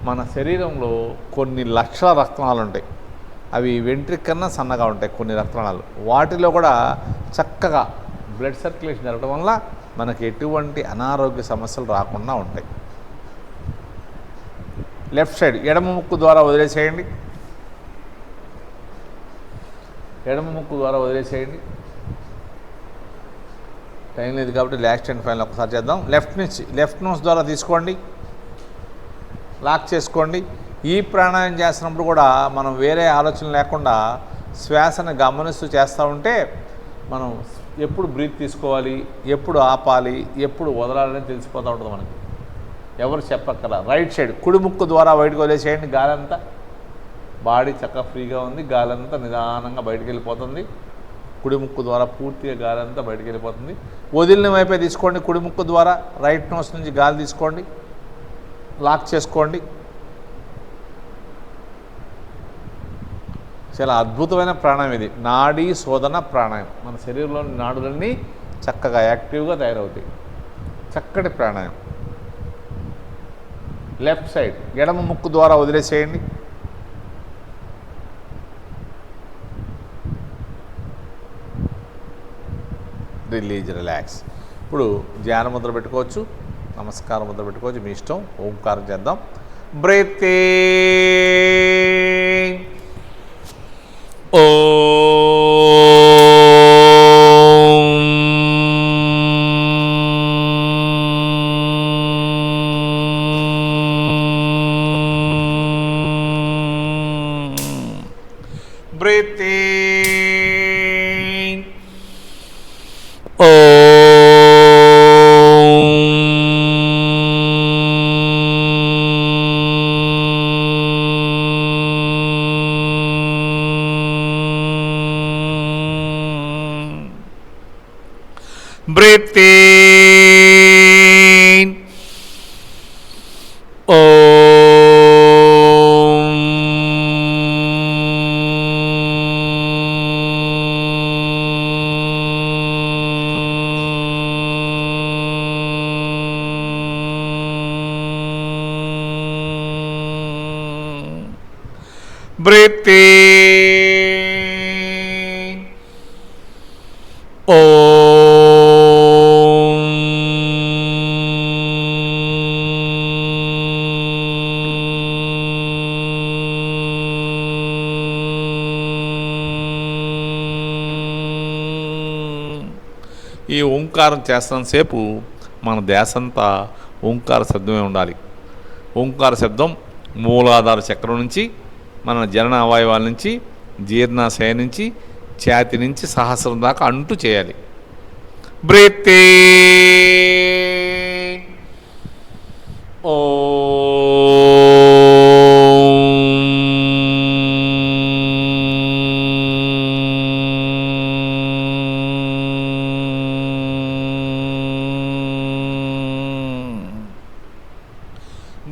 మన శరీరంలో కొన్ని లక్షల రక్తనాళాలు ఉంటాయి. అవి వెంట్రిక కన్నా సన్నగా ఉంటాయి కొన్ని రక్తనాళాలు. వాటిలో కూడా చక్కగా బ్లడ్ సర్క్యులేషన్ జరగడం వల్ల మనకి ఎటువంటి అనారోగ్య సమస్యలు రాకుండా ఉంటాయి. లెఫ్ట్ సైడ్ ఎడమ ముక్కు ద్వారా వదిలేసేయండి. ఎడమ ముక్కు ద్వారా వదిలేసేయండి. టైం లేదు కాబట్టి లాస్ట్ అండ్ ఫైనల్ ఒకసారి చేద్దాం. లెఫ్ట్ నోస్ ద్వారా తీసుకోండి, లాక్ చేసుకోండి. ఈ ప్రాణాయామం చేస్తున్నప్పుడు కూడా మనం వేరే ఆలోచన లేకుండా శ్వాసను గమనిస్తూ చేస్తూ ఉంటే మనం ఎప్పుడు బ్రీత్ తీసుకోవాలి, ఎప్పుడు ఆపాలి, ఎప్పుడు వదలాలని తెలిసిపోతూ ఉంటుంది మనకి. ఎవరు చెప్పక్కల. రైట్ సైడ్ కుడి ముక్కు ద్వారా బయటకు వదిలేసేయండి. గాలంతా బాడీ చక్కగా ఫ్రీగా ఉంది. గాలంతా నిదానంగా బయటకు వెళ్ళిపోతుంది. కుడి ముక్కు ద్వారా పూర్తిగా గాలి అంతా బయటకు వెళ్ళిపోతుంది. వదిలిన వైపే తీసుకోండి. కుడి ముక్కు ద్వారా రైట్ నోస్ నుంచి గాలి తీసుకోండి, లాక్ చేసుకోండి. చాలా అద్భుతమైన ప్రాణాయామం ఇది. నాడీ శోధన ప్రాణాయామం. మన శరీరంలోని నాడులన్నీ చక్కగా యాక్టివ్గా తయారవుతాయి. చక్కటి ప్రాణాయామం. లెఫ్ట్ సైడ్ ఎడమ ముక్కు ద్వారా వదిలేసేయండి. Release, relax. ఇప్పుడు ధ్యాన ముద్ర పెట్టుకోవచ్చు, నమస్కార ముద్ర పెట్టుకోవచ్చు, మీ ఇష్టం. ఓంకారం చేద్దాం. Breath in, breathe in, breathe in, breathe in, ఈ ఓంకారం చేస్తున్నంతసేపు మన ధ్యాసంతా ఓంకార శబ్దమే ఉండాలి. ఓంకార శబ్దం మూలాధార చక్రం నుంచి, మన జనన అవయవాల నుంచి, జీర్ణాశయ నుంచి, ఛాతి నుంచి సహస్రం దాకా అంటూ చేయాలి. Breathe in,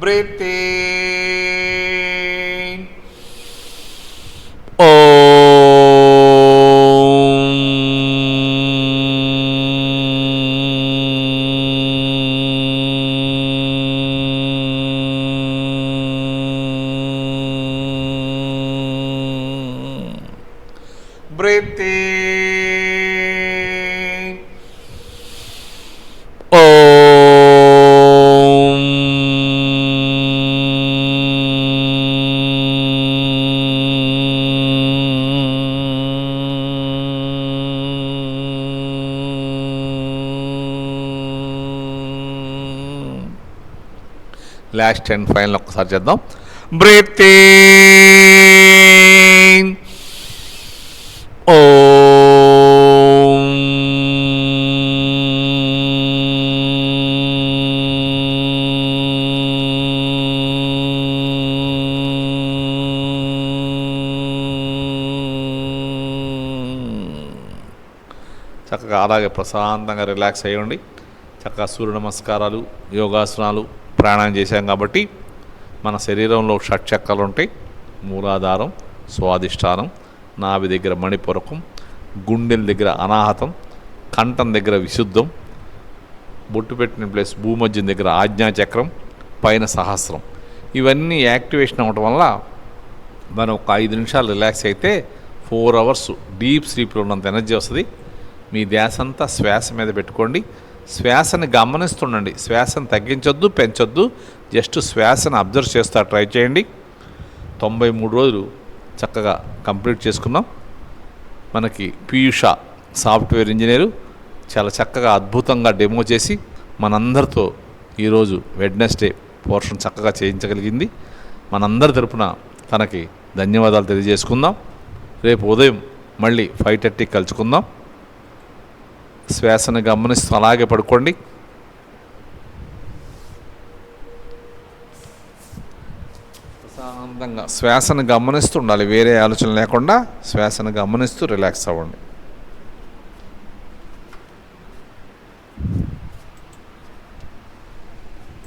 breathe in, breathe in, last and final ఒక్కసారి చేద్దాం. బ్రీత్ ఇన్, చక్కగా అలాగే ప్రశాంతంగా రిలాక్స్ అయ్యండి. చక్కగా సూర్య నమస్కారాలు, యోగాసనాలు, ప్రాణాయామం చేశాం కాబట్టి మన శరీరంలో షట్చక్రాలు ఉంటాయి. మూలాధారం, స్వాదిష్టానం, నాభి దగ్గర మణిపురకం, గుండెల దగ్గర అనాహతం, కంఠం దగ్గర విశుద్ధం, బొట్టు పెట్టిన ప్లేస్ భూమధ్యం దగ్గర ఆజ్ఞాచక్రం, పైన సహస్రం. ఇవన్నీ యాక్టివేషన్ అవ్వటం వల్ల మనం ఒక 5 నిమిషాలు రిలాక్స్ అయితే 4 అవర్స్ డీప్ స్లీప్లో ఉన్నంత ఎనర్జీ వస్తుంది. మీ ధ్యాస అంతా శ్వాస మీద పెట్టుకోండి. శ్వాసని గమనిస్తుండండి. శ్వాసను తగ్గించొద్దు, పెంచొద్దు. జస్ట్ శ్వాసను అబ్జర్వ్ చేస్తా ట్రై చేయండి. 93 రోజులు చక్కగా కంప్లీట్ చేసుకున్నాం. మనకి పీయూష సాఫ్ట్వేర్ ఇంజనీరు చాలా చక్కగా అద్భుతంగా డెమో చేసి మనందరితో ఈరోజు వెడ్నెస్డే పోర్షన్ చక్కగా చేయించగలిగింది. మనందరి తరపున తనకి ధన్యవాదాలు తెలియజేసుకుందాం. రేపు ఉదయం మళ్ళీ 5:30 కలుసుకుందాం. శ్వాసను గమనిస్తూ అలాగే పడుకోండి. ప్రశాంతంగా శ్వాసను గమనిస్తూ ఉండాలి. వేరే ఆలోచన లేకుండా శ్వాసను గమనిస్తూ రిలాక్స్ అవ్వండి.